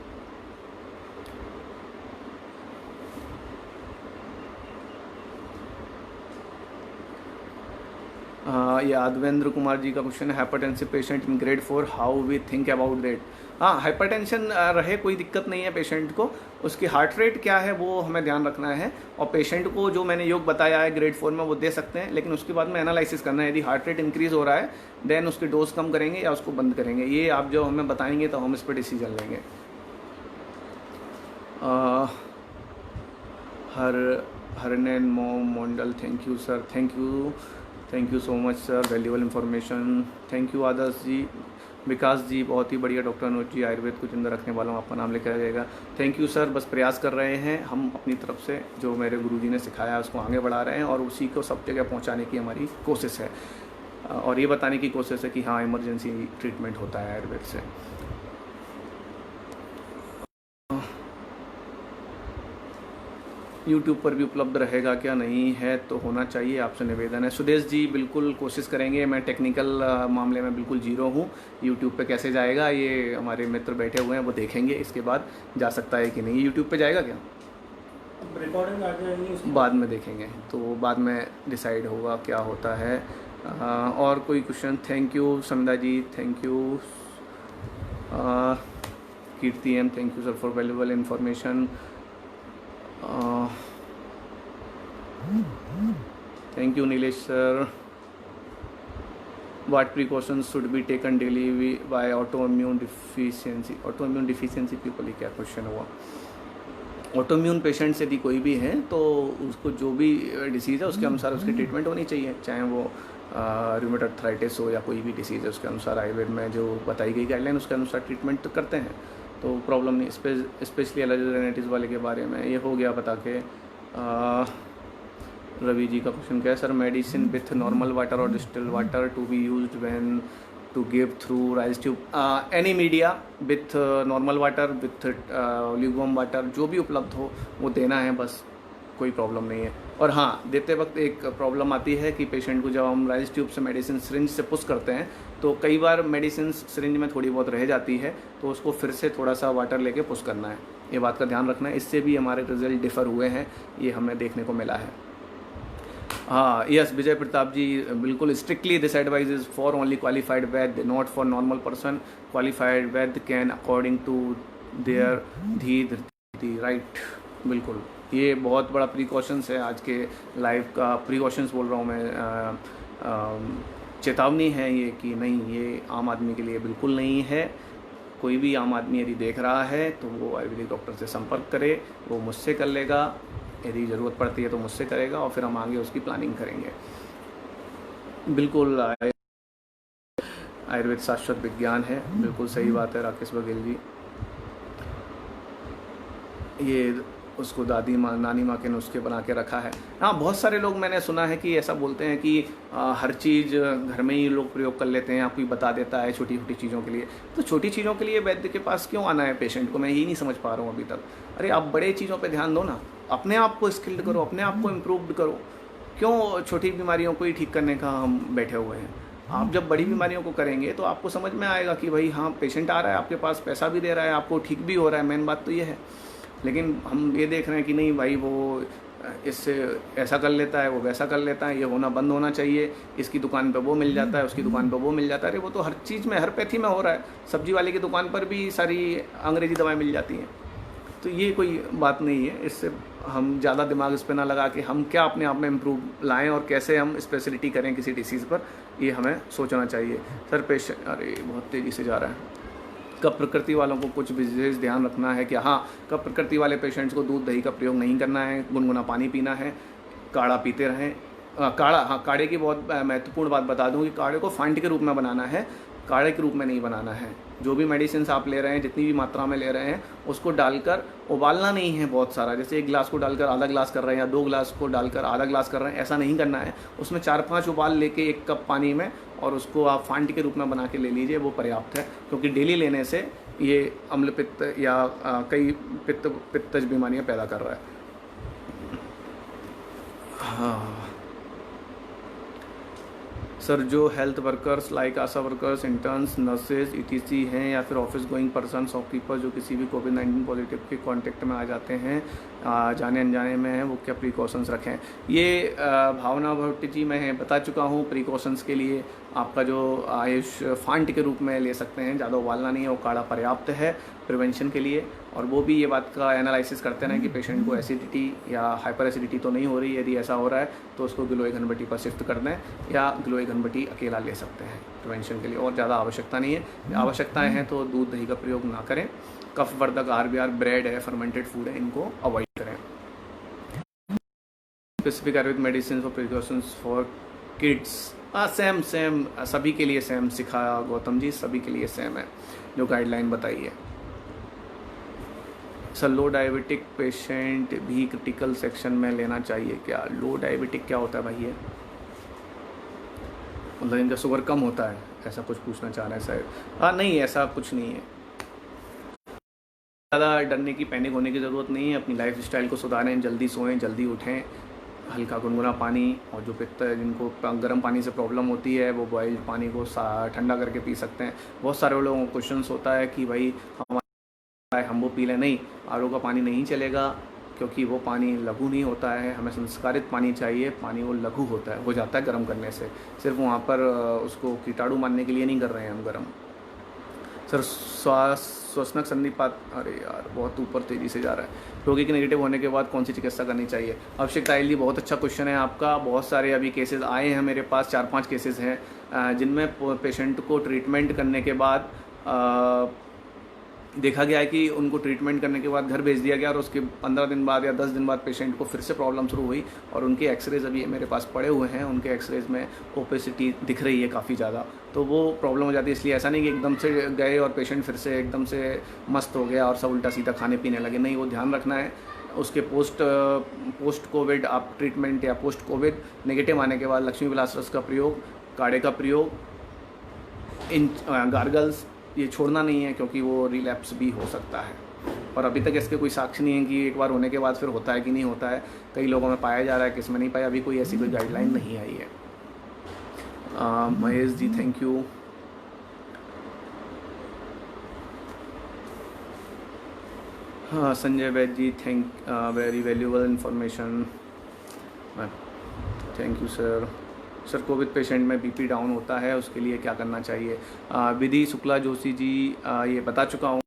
ये आदवेंद्र कुमार जी का क्वेश्चन है, hypertensive patient in grade 4 how we think about that. हाँ, हाइपरटेंशन रहे कोई दिक्कत नहीं है पेशेंट को, उसकी हार्ट रेट क्या है वो हमें ध्यान रखना है, और पेशेंट को जो मैंने योग बताया है ग्रेड 4 में वो दे सकते हैं, लेकिन उसके बाद में एनालिसिस करना है। यदि हार्ट रेट इंक्रीज़ हो रहा है देन उसकी डोज कम करेंगे या उसको बंद करेंगे, ये आप जो हमें बताएंगे तो हम इस पर डिसीजन लेंगे। Harnain Mondal, thank you sir, thank you so much sir, valuable information. Thank you Adarsh ji, Vikas ji, बहुत ही बढ़िया। डॉक्टर अनुज जी, आयुर्वेद को जिंदा रखने वालों, आपका नाम लेकर जाएगा। थैंक यू सर, बस प्रयास कर रहे हैं हम अपनी तरफ से, जो मेरे गुरुजी ने सिखाया है उसको आगे बढ़ा रहे हैं, और उसी को सब जगह पहुंचाने की हमारी कोशिश है, और ये बताने की कोशिश है कि हाँ इमरजेंसी ट्रीटमेंट होता है आयुर्वेद से। यूट्यूब पर भी उपलब्ध रहेगा क्या? नहीं है तो होना चाहिए, आपसे निवेदन है। सुदेश जी, बिल्कुल कोशिश करेंगे, मैं टेक्निकल मामले में बिल्कुल जीरो हूँ। यूट्यूब पे कैसे जाएगा, ये हमारे मित्र बैठे हुए हैं वो देखेंगे, इसके बाद जा सकता है कि नहीं। यूट्यूब पे जाएगा क्या? रिकॉर्डिंग आ जाएगी, बाद में देखेंगे, तो बाद में डिसाइड होगा क्या होता है। और कोई question? Thank you Sandhya ji, thank you Kirti M, thank you sir for valuable information. Thank you Nilesh sir. What precautions should be taken daily by autoimmune deficiency people? ये क्या क्वेश्चन हुआ? ऑटोम्यून पेशेंट्स यदि कोई भी हैं तो उसको जो भी डिसीज़ है उसके अनुसार उसकी ट्रीटमेंट होनी चाहिए, चाहे वो रूमेटॉइड आर्थराइटिस हो या कोई भी डिसीज़ है उसके अनुसार आयुर्वेद में जो बताई गई गाइडलाइन उसके अनुसार ट्रीटमेंट तो करते हैं, तो प्रॉब्लम नहीं। स्पेशली एलर्जी राइनाइटिस वाले के बारे में ये हो गया बता के। रवि जी का क्वेश्चन क्या है, sir medicine with normal water और distil water to be used when to give through rice tube, any media with normal water with lukewarm water जो भी उपलब्ध हो वो देना है, बस कोई प्रॉब्लम नहीं है। और हाँ, देते वक्त एक प्रॉब्लम आती है कि पेशेंट को जब हम राइस ट्यूब से मेडिसिन सिरिंज से पुश करते हैं तो कई बार मेडिसिन सिरिंज में थोड़ी बहुत रह जाती है, तो उसको फिर से थोड़ा सा वाटर लेके पुश करना है, ये बात का ध्यान रखना है। इससे भी हमारे रिजल्ट डिफ़र हुए हैं, ये हमें देखने को मिला है। हाँ यस विजय प्रताप जी, बिल्कुल strictly this advice is for only qualified vaid, not for normal person. Qualified vaid can according to their धी राइट, बिल्कुल ये बहुत बड़ा प्रिकॉशंस है आज के लाइफ का, प्रिकॉशंस बोल रहा हूँ मैं, चेतावनी है ये कि नहीं, ये आम आदमी के लिए बिल्कुल नहीं है। कोई भी आम आदमी यदि देख रहा है तो वो आयुर्वेदिक डॉक्टर से संपर्क करे, वो मुझसे कर लेगा, यदि ज़रूरत पड़ती है तो मुझसे करेगा और फिर हम आगे उसकी प्लानिंग करेंगे। बिल्कुल आयुर्वेद शाश्वत विज्ञान है, बिल्कुल सही बात है राकेश बघेल जी। ये उसको दादी माँ नानी माँ के नुस्खे बना के रखा है। हाँ बहुत सारे लोग मैंने सुना है कि ऐसा बोलते हैं कि हर चीज़ घर में ही लोग प्रयोग कर लेते हैं, कोई बता देता है छोटी छोटी चीज़ों के लिए। तो छोटी चीज़ों के लिए वैद्य के पास क्यों आना है पेशेंट को, मैं यही नहीं समझ पा रहा हूँ अभी तक। अरे आप बड़े चीज़ों पे ध्यान दो ना, अपने आप को स्किल्ड करो, अपने आप को इम्प्रूव्ड करो। क्यों छोटी बीमारियों को ही ठीक करने का हम बैठे हुए हैं। आप जब बड़ी बीमारियों को करेंगे तो आपको समझ में आएगा कि भाई हाँ पेशेंट आ रहा है आपके पास, पैसा भी दे रहा है, आपको ठीक भी हो रहा है, मेन बात तो ये है। लेकिन हम ये देख रहे हैं कि नहीं भाई वो इससे ऐसा कर लेता है, वो वैसा कर लेता है, ये होना बंद होना चाहिए, इसकी दुकान पे वो मिल जाता है, उसकी दुकान पे वो मिल जाता है। अरे वो तो हर चीज़ में, हर पैथी में हो रहा है। सब्जी वाले की दुकान पर भी सारी अंग्रेजी दवाएं मिल जाती हैं। तो ये कोई बात नहीं है। इससे हम ज़्यादा दिमाग इस पर ना लगा कि हम क्या अपने आप में इम्प्रूव लाएँ और कैसे हम स्पेशलिटी करें किसी डिसीज़ पर, ये हमें सोचना चाहिए। सर पेशेंट, अरे बहुत तेज़ी से जा रहा है। कब प्रकृति वालों को कुछ विशेष ध्यान रखना है कि हाँ, कब प्रकृति वाले पेशेंट्स को दूध दही का प्रयोग नहीं करना है, गुनगुना पानी पीना है, काढ़ा पीते रहें। काढ़ा, हाँ काढ़े की बहुत महत्वपूर्ण बात बता दूँ कि काढ़े को फांट के रूप में बनाना है, काढ़े के रूप में नहीं बनाना है। जो भी मेडिसिन आप ले रहे हैं, जितनी भी मात्रा में ले रहे हैं, उसको डालकर उबालना नहीं है बहुत सारा। जैसे एक गिलास को डालकर आधा गिलास कर रहे हैं या 2 गिलास को डालकर आधा गिलास कर रहे हैं, ऐसा नहीं करना है। उसमें 4-5 उबाल लेके 1 कप पानी में, और उसको आप फांट के रूप में बना के ले लीजिए, वो पर्याप्त है। क्योंकि डेली लेने से ये अम्ल पित्त या कई पित्तज बीमारियां पैदा कर रहा है। हाँ सर, जो हेल्थ वर्कर्स लाइक आशा वर्कर्स, इंटर्न्स, नर्सेज ईटीसी हैं या फिर ऑफिस गोइंग पर्सन, शॉपकीपर जो किसी भी कोविड-19 पॉजिटिव के कांटेक्ट में आ जाते हैं, जाने अनजाने में हैं, वो क्या प्रिकॉशंस रखें। ये भावना भट्टी जी मैं बता चुका हूँ। प्रिकॉशंस के लिए आपका जो आयुष फांट के रूप में ले सकते हैं, ज़्यादा उबालना नहीं है, वो काढ़ा पर्याप्त है प्रिवेंशन के लिए। और वो भी ये बात का एनालिसिस करते हैं कि पेशेंट को एसिडिटी या हाइपर एसिडिटी तो नहीं हो रही। यदि ऐसा हो रहा है तो उसको गिलोय घनबटी पर शिफ्ट कर दें, या गिलोय घनबटी अकेला ले सकते हैं प्रिवेंशन के लिए, और ज़्यादा आवश्यकता नहीं है। आवश्यकताएं हैं तो दूध दही का प्रयोग ना करें। कफवर्धक आहार, ब्रेड है, फर्मेंटेड फूड है, इनको अवॉइड करें। Specific Ayurveda medicine for precautions for kids, same सभी के लिए सेम सिखाया गौतम जी, सभी के लिए सेम है जो गाइडलाइन बताई है। सर, लो डायबिटिक पेशेंट भी क्रिटिकल सेक्शन में लेना चाहिए क्या? लो डायबिटिक क्या होता है भाई? ये मतलब इनका शुगर कम होता है, ऐसा कुछ पूछना चाह रहे हैं शायद। हाँ नहीं, ऐसा कुछ नहीं है। ज़्यादा डरने की, पैनिक होने की ज़रूरत नहीं है। अपनी लाइफ स्टाइल को सुधारें, जल्दी सोएं, जल्दी उठें, हल्का गुनगुना पानी, और जो पित्त जिनको गर्म पानी से प्रॉब्लम होती है वो बॉइल्ड पानी को ठंडा करके पी सकते हैं। बहुत सारे लोगों को क्वेश्चंस होता है कि भाई हम वो पी लें। नहीं, आरओ का पानी नहीं चलेगा, क्योंकि वो पानी लघु नहीं होता है। हमें संस्कारित पानी चाहिए। पानी वो लघु होता है, हो जाता है गर्म करने से। सिर्फ वहाँ पर उसको कीटाणु मारने के लिए नहीं कर रहे हैं हम गर्म। सर, श्वसनक संधिपात, अरे यार बहुत ऊपर तेज़ी से जा रहा है। रोगी के नेगेटिव होने के बाद कौन सी चिकित्सा करनी चाहिए? अभिषेक तायल जी, बहुत अच्छा क्वेश्चन है आपका। बहुत सारे अभी केसेस आए हैं मेरे पास, 4-5 केसेस हैं जिनमें पेशेंट को ट्रीटमेंट करने के बाद देखा गया है कि उनको ट्रीटमेंट करने के बाद घर भेज दिया गया और उसके 15 दिन बाद या 10 दिन बाद पेशेंट को फिर से प्रॉब्लम शुरू हुई और उनके एक्सरेज अभी मेरे पास पड़े हुए हैं। उनके एक्सरेज में ओपेसिटी दिख रही है काफ़ी ज़्यादा, तो वो प्रॉब्लम हो जाती है। इसलिए ऐसा नहीं कि एकदम से गए और पेशेंट फिर से एकदम से मस्त हो गया और सब उल्टा सीधा खाने पीने लगे, नहीं, वो ध्यान रखना है। उसके पोस्ट कोविड आप ट्रीटमेंट या पोस्ट कोविड नेगेटिव आने के बाद लक्ष्मी विलास रस का प्रयोग, काढ़े का प्रयोग, इन गार्गल्स ये छोड़ना नहीं है, क्योंकि वो रिलैप्स भी हो सकता है। और अभी तक इसके कोई साक्ष्य नहीं है कि एक बार होने के बाद फिर होता है कि नहीं होता है। कई लोगों में पाया जा रहा है, किस में नहीं पाया। अभी कोई ऐसी कोई गाइडलाइन नहीं आई है। Mahesh ji thank you. हाँ Sanjay Vaid ji very valuable information, thank you sir. Sir COVID patient में बीपी डाउन होता है, उसके लिए क्या करना चाहिए? विधि शुक्ला जोशी जी ये बता चुका हूँ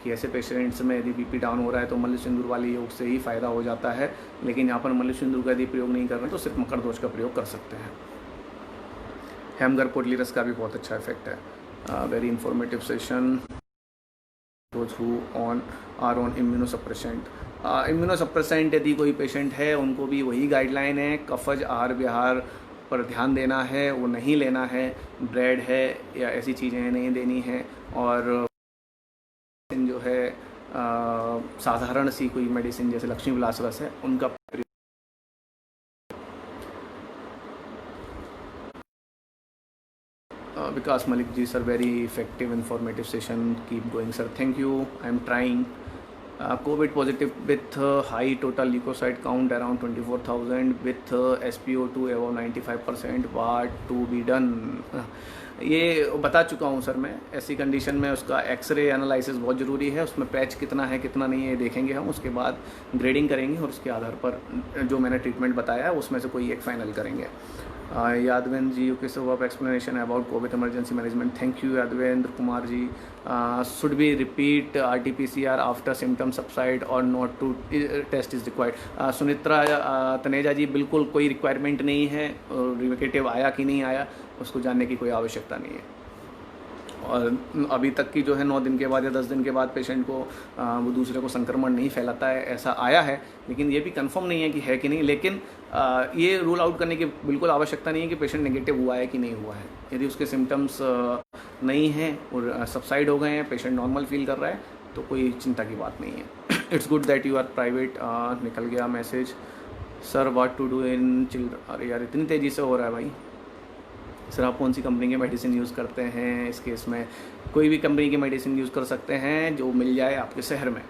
कि ऐसे पेशेंट्स में यदि बीपी डाउन हो रहा है तो मल्ल सिंदूर वाले योग से ही फ़ायदा हो जाता है। लेकिन यहाँ पर मल्ल सिंदूर का यदि प्रयोग नहीं कर रहे तो सिर्फ मकर दोष का प्रयोग कर सकते हैं। हेमगर पोटली रस का भी बहुत अच्छा इफेक्ट है। Very informative session. Those who are on immunosuppressant, immunosuppressant यदि कोई पेशेंट है उनको भी वही गाइडलाइन है, कफज आहार विहार पर ध्यान देना है, वो नहीं लेना है, ब्रेड है या ऐसी चीज़ें नहीं देनी है। और जो है साधारण सी कोई मेडिसिन जैसे लक्ष्मी विलास रस है उनका प्रयोग। Vikas Malik ji sir very effective informative session, keep going sir, thank you, I am trying. COVID positive with high total leukocyte count around 24,000 with SpO2 above 95%, what to be done? ये बता चुका हूँ सर मैं। ऐसी कंडीशन में उसका एक्सरे एनालिसिस बहुत ज़रूरी है, उसमें पैच कितना है कितना नहीं है देखेंगे हम, उसके बाद ग्रेडिंग करेंगे और उसके आधार पर जो मैंने ट्रीटमेंट बताया है उसमें से कोई एक फाइनल करेंगे। Yadvendra ji okay so of explanation about COVID emergency management, thank you Yadvendra Kumar ji. Should be repeat RT-PCR after symptom subside और not to test is required? Sunitra Taneja ji बिल्कुल कोई रिक्वायरमेंट नहीं है, रिवेकेटिव आया कि नहीं आया उसको जानने की कोई आवश्यकता नहीं है। और अभी तक की जो है 9 दिन के बाद या 10 दिन के बाद पेशेंट को वो दूसरे को संक्रमण नहीं फैलाता है, ऐसा आया है। लेकिन ये भी कंफर्म नहीं है कि है कि नहीं, लेकिन ये रूल आउट करने की बिल्कुल आवश्यकता नहीं है कि पेशेंट नेगेटिव हुआ है कि नहीं हुआ है। यदि उसके सिम्टम्स नहीं हैं और सबसाइड हो गए हैं, पेशेंट नॉर्मल फील कर रहा है, तो कोई चिंता की बात नहीं है। It's good that you are private. निकल गया message. Sir what to do in children? अरे यार इतनी तेज़ी से हो रहा है भाई। सर आप कौन सी कंपनी के मेडिसिन यूज़ करते हैं? इस केस में कोई भी कंपनी की मेडिसिन यूज़ कर सकते हैं जो मिल जाए आपके शहर में।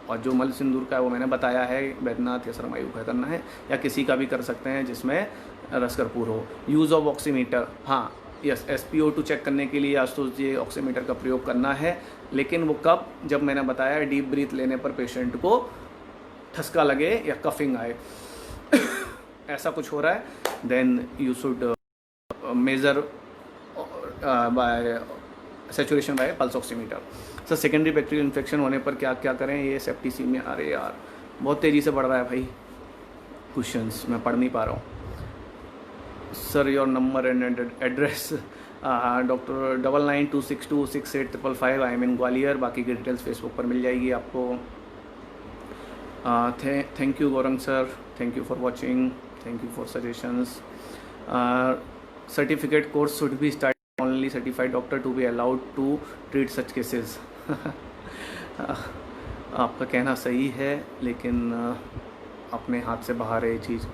और जो मल सिंदूर का है वो मैंने बताया है, वैद्यनाथ या सरमायु का करना है, या किसी का भी कर सकते हैं जिसमें रस कर्पूर हो। यूज़ ऑफ ऑक्सीमीटर, हाँ यस, SpO2 चेक करने के लिए आशुतोष जी ऑक्सीमीटर का प्रयोग करना है। लेकिन वो कब? जब मैंने बताया डीप ब्रीथ लेने पर पेशेंट को ठसका लगे या कफिंग आए ऐसा कुछ हो रहा है, then you should measure by saturation by pulse oximeter. Sir secondary bacterial infection होने पर क्या क्या करें? ये सेप्टिसीमिया, अरे यार बहुत तेज़ी से बढ़ रहा है भाई क्वेश्चंस, मैं पढ़ नहीं पा रहा हूँ। Sir your number and address? Doctor 9926268555, I am in Gwalior. बाकी की डिटेल्स फेसबुक पर मिल जाएगी आपको। Thank you Gaurang sir, thank you for watching, thank you for suggestions. Certificate course should be started only certified doctor to be allowed to treat such cases. आपका कहना सही है, लेकिन अपने हाथ से बाहर है ये चीज़।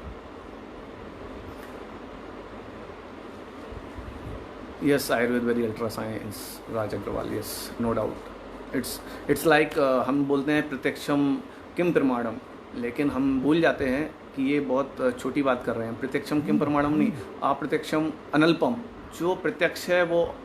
Yes Ayurveda very ultra science, Raj Agrawal, yes no doubt. It's like हम बोलते हैं प्रत्यक्षम किम प्रमाणम, लेकिन हम भूल जाते हैं कि ये बहुत छोटी बात कर रहे हैं। प्रत्यक्षम किम प्रमाणम नहीं, अप्रत्यक्षम अनल्पम। जो प्रत्यक्ष है वो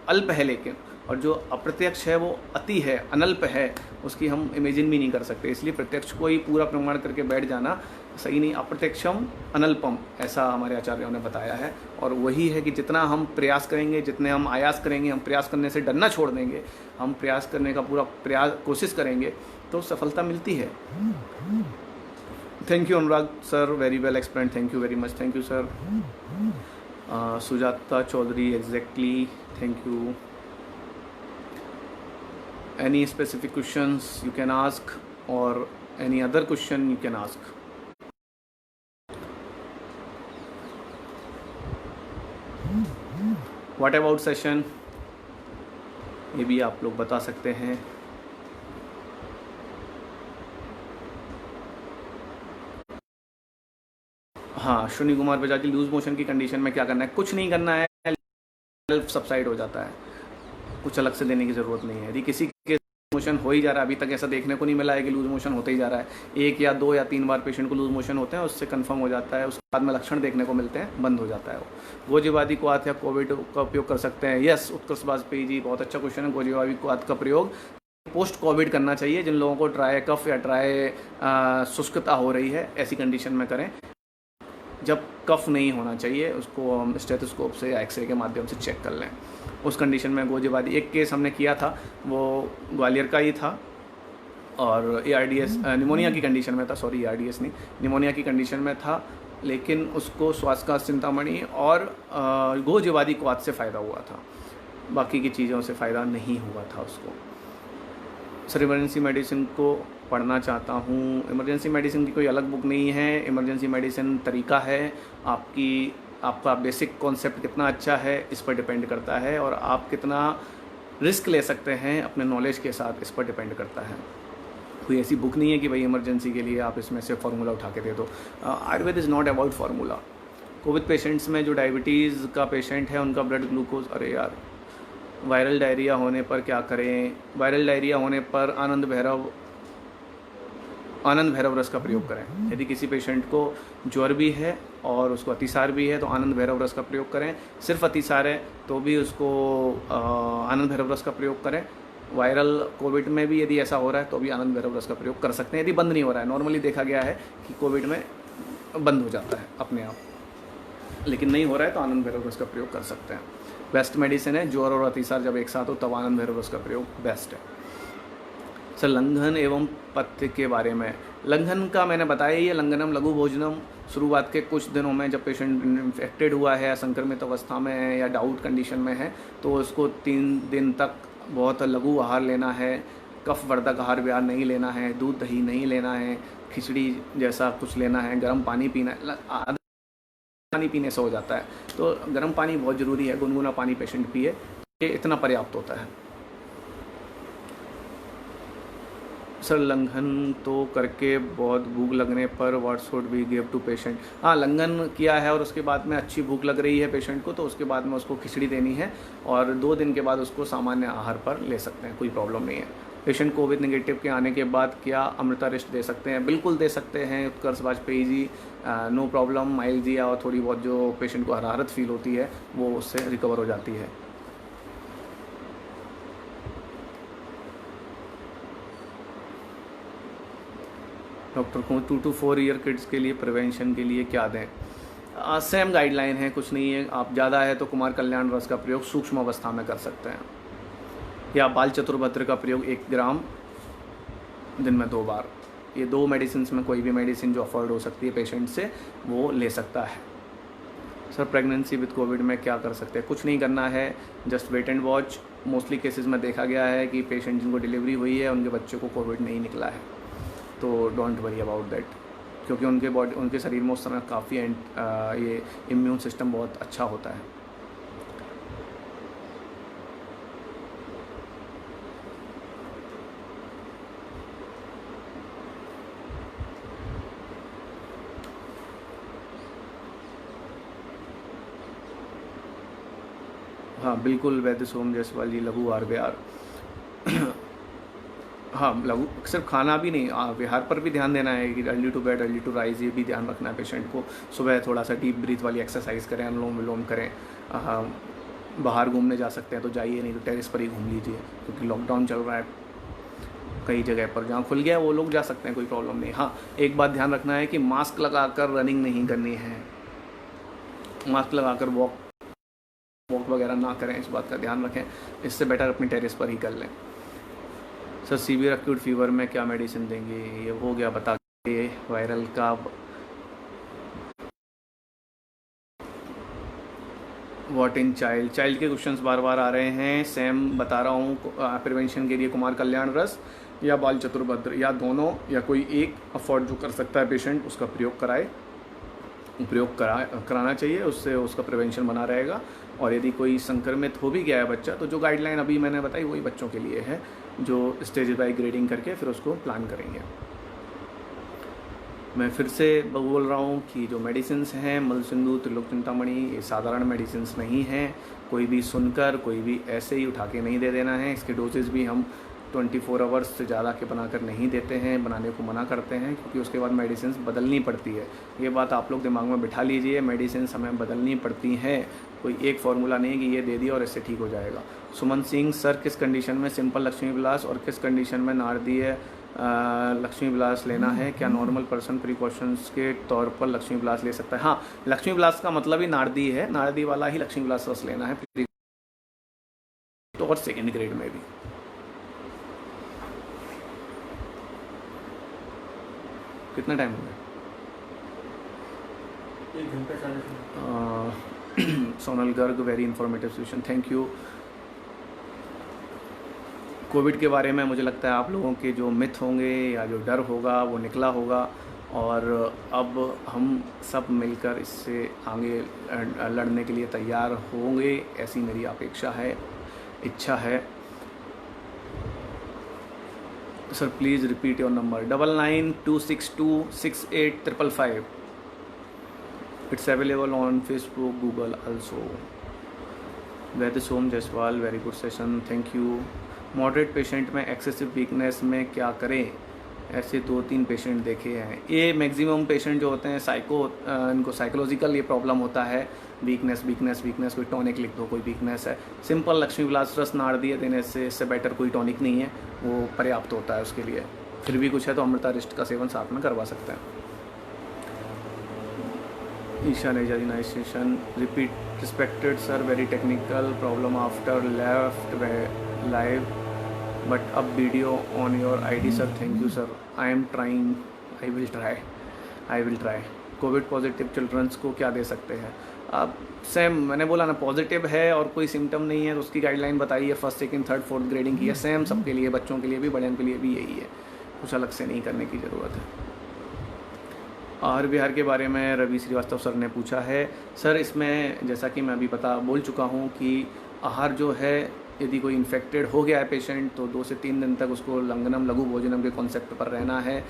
अल्प है, लेकिन और जो अप्रत्यक्ष है वो अति है, अनल्प है, उसकी हम इमेजिन भी नहीं कर सकते। इसलिए प्रत्यक्ष को ही पूरा प्रमाण करके बैठ जाना सही नहीं। अप्रत्यक्षम अनल्पम, ऐसा हमारे आचार्यों ने बताया है। और वही है कि जितना हम प्रयास करेंगे, जितने हम आयास करेंगे, हम प्रयास करने से डरना छोड़ देंगे, हम प्रयास करने का पूरा कोशिश करेंगे तो सफलता मिलती है। Thank you Anurag sir, very well explain, thank you very much, thank you sir. Sujata Chaudhary, exactly, thank you. any specific questions you can ask, or any other question you can ask. What about session? ये भी आप लोग बता सकते हैं। हाँ, शून्य Kumar Bajaj, loose motion की कंडीशन में क्या करना है? कुछ नहीं करना है, सेल्फ सबसाइड हो जाता है, कुछ अलग से देने की ज़रूरत नहीं है। यदि किसी के मोशन हो ही जा रहा है, अभी तक ऐसा देखने को नहीं मिला है कि लूज मोशन होते ही जा रहा है, 1 या 2 या 3 बार पेशेंट को लूज मोशन होते हैं, उससे कंफर्म हो जाता है, उसके बाद में लक्षण देखने को मिलते हैं, बंद हो जाता है वो। गोजीवादी क्वाथ या कोविड का उपयोग कर सकते हैं? यस, उत्कर्ष वाजपेयी जी, बहुत अच्छा क्वेश्चन है। गोजीवादी क्वाथ का प्रयोग पोस्ट कोविड करना चाहिए। जिन लोगों को ड्राई कफ या ड्राई शुष्कता हो रही है, ऐसी कंडीशन में करें। जब कफ नहीं होना चाहिए, उसको हम स्टेथोस्कोप से या एक्सरे के माध्यम से चेक कर लें। उस कंडीशन में गोजीवादी, एक केस हमने किया था, वो ग्वालियर का ही था और ARDS निमोनिया की कंडीशन में था, सॉरी ARDS नहीं, निमोनिया की कंडीशन में था, लेकिन उसको स्वास्थ्य चिंतामणि और गोजीवादी क्वाथ से फ़ायदा हुआ था, बाकी की चीज़ों से फ़ायदा नहीं हुआ था उसको। सर, इमरजेंसी मेडिसिन को पढ़ना चाहता हूँ। इमरजेंसी मेडिसिन की कोई अलग बुक नहीं है, इमरजेंसी मेडिसिन तरीका है। आपका बेसिक कॉन्सेप्ट कितना अच्छा है इस पर डिपेंड करता है, और आप कितना रिस्क ले सकते हैं अपने नॉलेज के साथ, इस पर डिपेंड करता है। कोई ऐसी बुक नहीं है कि भाई इमरजेंसी के लिए आप इसमें से फार्मूला उठा के दे दो। Ayurveda is not about formula. Covid patients में जो डायबिटीज़ का पेशेंट है, उनका ब्लड ग्लूकोज, अरे यार, वायरल डायरिया होने पर क्या करें? वायरल डायरिया होने पर आनंद भैरव रस का प्रयोग करें। यदि किसी पेशेंट को ज्वर भी है और उसको अतिसार भी है, तो आनंद भैरव रस का प्रयोग करें। सिर्फ अतिसार है तो भी उसको आनंद भैरव रस का प्रयोग करें। वायरल कोविड में भी यदि ऐसा हो रहा है तो भी आनंद भैरव रस का प्रयोग कर सकते हैं, यदि बंद नहीं हो रहा है। नॉर्मली देखा गया है कि कोविड में बंद हो जाता है अपने आप, लेकिन नहीं हो रहा है तो आनंद भैरव रस का प्रयोग कर सकते हैं। बेस्ट मेडिसिन है। ज्वर और अतिसार जब एक साथ हो तब आनंद भैरव रस का प्रयोग बेस्ट है। सर, लंघन एवं पथ्य के बारे में, लंघन का मैंने बताया ही है। लंघनम लघु भोजनम, शुरुआत के कुछ दिनों में जब पेशेंट इन्फेक्टेड हुआ है या संक्रमित अवस्था में है या डाउट कंडीशन में है, तो उसको 3 दिन तक बहुत लघु आहार लेना है, कफवर्धक आहार विहार नहीं लेना है, दूध दही नहीं लेना है, खिचड़ी जैसा कुछ लेना है, गर्म पानी पीना है। पानी पीने से हो जाता है, तो गर्म पानी बहुत ज़रूरी है, गुनगुना पानी पेशेंट पिए, ये इतना पर्याप्त होता है। सर, लंघन तो करके बहुत भूख लगने पर what should we give to patient? हाँ, लंघन किया है और उसके बाद में अच्छी भूख लग रही है पेशेंट को, तो उसके बाद में उसको खिचड़ी देनी है और 2 दिन के बाद उसको सामान्य आहार पर ले सकते हैं, कोई प्रॉब्लम नहीं है। पेशेंट कोविड नेगेटिव के आने के बाद क्या अमृता रिस्ट दे सकते हैं? बिल्कुल दे सकते हैं उत्कर्ष Vajpayee ji, no problem. Mild दिया और थोड़ी बहुत जो पेशेंट को हरारत फील होती है वो उससे रिकवर हो जाती है। डॉक्टर को 2 to 4 ईयर किड्स के लिए प्रिवेंशन के लिए क्या दें? सेम गाइडलाइन है, कुछ नहीं है। आप ज़्यादा है तो कुमार कल्याण रस का प्रयोग सूक्ष्म अवस्था में कर सकते हैं, या बाल चतुर्भद्र का प्रयोग 1 ग्राम दिन में 2 बार। ये 2 मेडिसिन में कोई भी मेडिसिन जो अफोर्ड हो सकती है पेशेंट से, वो ले सकता है। सर, प्रेगनेंसी विद कोविड में क्या कर सकते हैं? कुछ नहीं करना है, just wait and watch. Mostly cases में देखा गया है कि पेशेंट जिनको डिलीवरी हुई है उनके बच्चे को कोविड नहीं निकला है, तो डोंट वरी अबाउट दैट, क्योंकि उनके शरीर में उस समय काफ़ी ये इम्यून सिस्टम बहुत अच्छा होता है। हाँ बिल्कुल, वैद्य सोम जायसवाल जी, लघु आहार विहार। हाँ, लघु सिर्फ खाना भी नहीं, विहार पर भी ध्यान देना है कि early to bed early to rise, ये भी ध्यान रखना है पेशेंट को। सुबह थोड़ा सा डीप ब्रीथ वाली एक्सरसाइज करें, अनुलोम विलोम करें। बाहर घूमने जा सकते हैं तो जाइए, नहीं तो टेरेस पर ही घूम लीजिए, क्योंकि लॉकडाउन चल रहा है कई जगह पर। जहाँ खुल गया वो लोग जा सकते हैं, कोई प्रॉब्लम नहीं। हाँ, एक बात ध्यान रखना है कि मास्क लगाकर रनिंग नहीं करनी है, मास्क लगाकर वॉक वगैरह ना करें, इस बात का ध्यान रखें। इससे बेटर अपनी टेरेस पर ही कर लें। सर, सीवियर एक्यूट फीवर में क्या मेडिसिन देंगे? ये हो गया बता के। वायरल का व्हाट इन चाइल्ड के क्वेश्चंस बार बार आ रहे हैं। सेम बता रहा हूँ, प्रिवेंशन के लिए कुमार कल्याण रस या बाल चतुर्भद्र या दोनों या कोई एक अफोर्ड जो कर सकता है पेशेंट उसका प्रयोग कराना चाहिए, उससे उसका प्रिवेंशन बना रहेगा। और यदि कोई संक्रमित हो भी गया है बच्चा तो जो गाइडलाइन अभी मैंने बताई वही बच्चों के लिए है, जो स्टेज बाय ग्रेडिंग करके फिर उसको प्लान करेंगे। मैं फिर से बोल रहा हूँ कि जो मेडिसिन्स हैं मलसिंधु, त्रिलोक चिंतामणि, ये साधारण मेडिसिन्स नहीं हैं। कोई भी सुनकर कोई भी ऐसे ही उठा के नहीं दे देना है। इसके डोजेज़ भी हम 24 आवर्स से ज़्यादा के बनाकर नहीं देते हैं, बनाने को मना करते हैं, क्योंकि उसके बाद मेडिसिन्स बदलनी पड़ती है। ये बात आप लोग दिमाग में बिठा लीजिए, मेडिसिन्स हमें बदलनी पड़ती हैं। कोई एक फार्मूला नहीं कि ये दे दिया और इससे ठीक हो जाएगा। सुमन सिंह सर, किस कंडीशन में सिंपल लक्ष्मी विलास और किस कंडीशन में नारदीय लक्ष्मी विलास लेना है? क्या नॉर्मल पर्सन प्रिकॉशंस के तौर पर लक्ष्मी विलास ले सकता है? हाँ, लक्ष्मी विलास का मतलब ही नारदी है, नारदी वाला ही लक्ष्मी विलास रस लेना है तो, और सेकेंड ग्रेड में भी। कितना टाइम हो गया? 1 घंटा 40 Sonal Garg, very informative session, thank you. Covid के बारे में मुझे लगता है आप लोगों के जो मिथ होंगे या जो डर होगा वो निकला होगा, और अब हम सब मिलकर इससे आगे लड़ने के लिए तैयार होंगे, ऐसी मेरी अपेक्षा है, इच्छा है। Sir please repeat your number 9926268555। It's available on Facebook, Google also. Vaidya Som Jaiswal, very good session, thank you. Moderate patient में एक्सेसिव वीकनेस में क्या करें? ऐसे 2-3 पेशेंट देखे हैं। ये मैक्सिमम पेशेंट जो होते हैं इनको साइकोलॉजिकल ये प्रॉब्लम होता है, वीकनेस, कोई टॉनिक लिख दो, कोई वीकनेस है। सिंपल लक्ष्मी विलास रस नारदीय देने से इससे बेटर कोई टॉनिक नहीं है, वो पर्याप्त होता है उसके लिए। फिर भी कुछ है तो अमृता रिस्ट का सेवन साथ में करवा सकते हैं। Isha Nejari, nice session, repeat. Respected sir, very technical problem after left live but अब video on your ID sir, thank you sir, I am trying, I will try. COVID positive childrens को क्या दे सकते हैं? अब सेम मैंने बोला ना, पॉजिटिव है और कोई सिम्टम नहीं है तो उसकी गाइडलाइन बताइए, 1st, 2nd, 3rd, 4th grading की है, सेम सबके लिए, बच्चों के लिए भी, बड़ों के लिए भी यही है, कुछ अलग से नहीं करने की ज़रूरत है। आहार विहार के बारे में रवि श्रीवास्तव सर ने पूछा है। सर इसमें जैसा कि मैं अभी बोल चुका हूँ कि आहार जो है, यदि कोई इन्फेक्टेड हो गया है पेशेंट तो 2 से 3 दिन तक उसको लंघनम लघु भोजनम के कॉन्सेप्ट पर रहना है।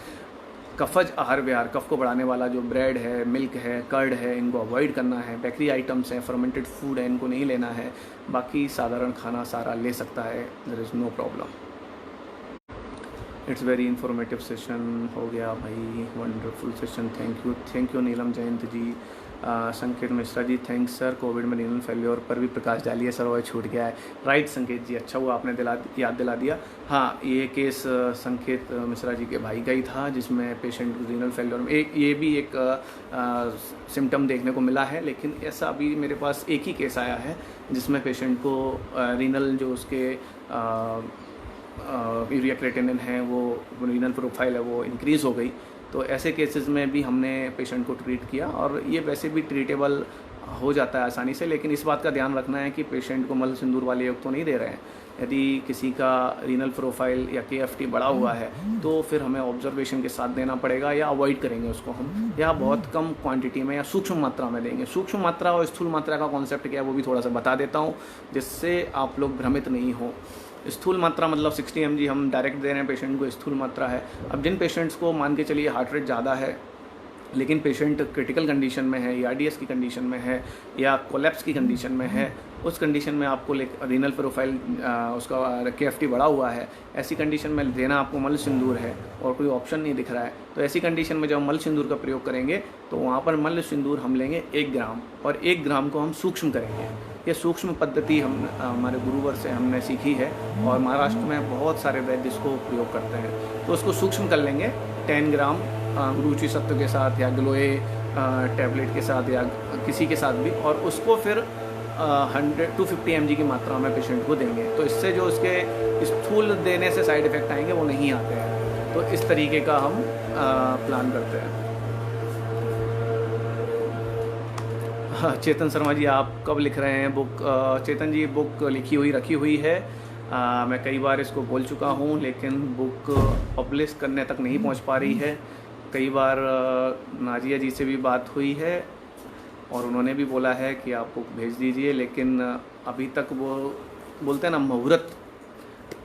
कफज आहार विहार, कफ को बढ़ाने वाला जो ब्रेड है, मिल्क है, कर्ड है, इनको अवॉइड करना है। बेकरी आइटम्स हैं, फर्मेंटेड फूड है, इनको नहीं लेना है। बाकी साधारण खाना सारा ले सकता है, there is no problem. It's very informative session हो गया भाई, wonderful session, thank you Neelam Jayant ji. Sanket Mishra ji, thanks sir. COVID में रीनल फेल्योर पर भी प्रकाश डालिए सर, वह छूट गया है। राइट संकेत जी, अच्छा हुआ आपने याद दिला दिया। हाँ, ये केस संकेत मिश्रा जी के भाई का ही था, जिसमें पेशेंट को रीनल फेल्योर में ये भी एक सिम्टम देखने को मिला है, लेकिन ऐसा अभी मेरे पास एक ही केस आया है जिसमें पेशेंट को रीनल जो उसके यूरिया क्रिएटिनिन है, वो रीनल प्रोफाइल है, वो इंक्रीज़ हो गई। तो ऐसे केसेस में भी हमने पेशेंट को ट्रीट किया, और ये वैसे भी ट्रीटेबल हो जाता है आसानी से, लेकिन इस बात का ध्यान रखना है कि पेशेंट को मल सिंदूर वाले योग तो नहीं दे रहे हैं। यदि किसी का रीनल प्रोफाइल या KFT बढ़ा हुआ है तो फिर हमें ऑब्जर्वेशन के साथ देना पड़ेगा, या अवॉइड करेंगे उसको हम, या बहुत कम क्वांटिटी में या सूक्ष्म मात्रा में देंगे। सूक्ष्म मात्रा और स्थूल मात्रा का कॉन्सेप्ट क्या है वो भी थोड़ा सा बता देता हूँ, जिससे आप लोग भ्रमित नहीं हो। स्थूल मात्रा मतलब 60 mg हम डायरेक्ट दे रहे हैं पेशेंट को, स्थूल मात्रा है। अब जिन पेशेंट्स को मान के चलिए हार्ट रेट ज़्यादा है, लेकिन पेशेंट क्रिटिकल कंडीशन में है, या RDS की कंडीशन में है, या कोलैप्स की कंडीशन में है, उस कंडीशन में आपको रीनल प्रोफाइल उसका KFT बढ़ा हुआ है, ऐसी कंडीशन में देना आपको मल सिंदूर है और कोई ऑप्शन नहीं दिख रहा है, तो ऐसी कंडीशन में जब मल सिंदूर का प्रयोग करेंगे तो वहाँ पर मल सिंदूर हम लेंगे 1 ग्राम, और 1 ग्राम को हम सूक्ष्म करेंगे। ये सूक्ष्म पद्धति हम हमारे गुरुवर से हमने सीखी है, और महाराष्ट्र में बहुत सारे वैद्य इसको प्रयोग करते हैं। तो उसको सूक्ष्म कर लेंगे 10 ग्राम रुचि सत्व के साथ, या ग्लोए टैबलेट के साथ, या किसी के साथ भी, और उसको फिर 100-250 mg की मात्रा में पेशेंट को देंगे। तो इससे जो उसके स्थूल देने से साइड इफ़ेक्ट आएंगे वो नहीं आते हैं। तो इस तरीके का हम प्लान करते हैं। हाँ, चेतन शर्मा जी, आप कब लिख रहे हैं बुक? चेतन जी, बुक लिखी हुई रखी हुई है। मैं कई बार इसको बोल चुका हूँ, लेकिन बुक पब्लिश करने तक नहीं पहुँच पा रही है। कई बार नाजिया जी से भी बात हुई है और उन्होंने भी बोला है कि आप बुक भेज दीजिए, लेकिन अभी तक वो बोलते हैं ना, मुहूर्त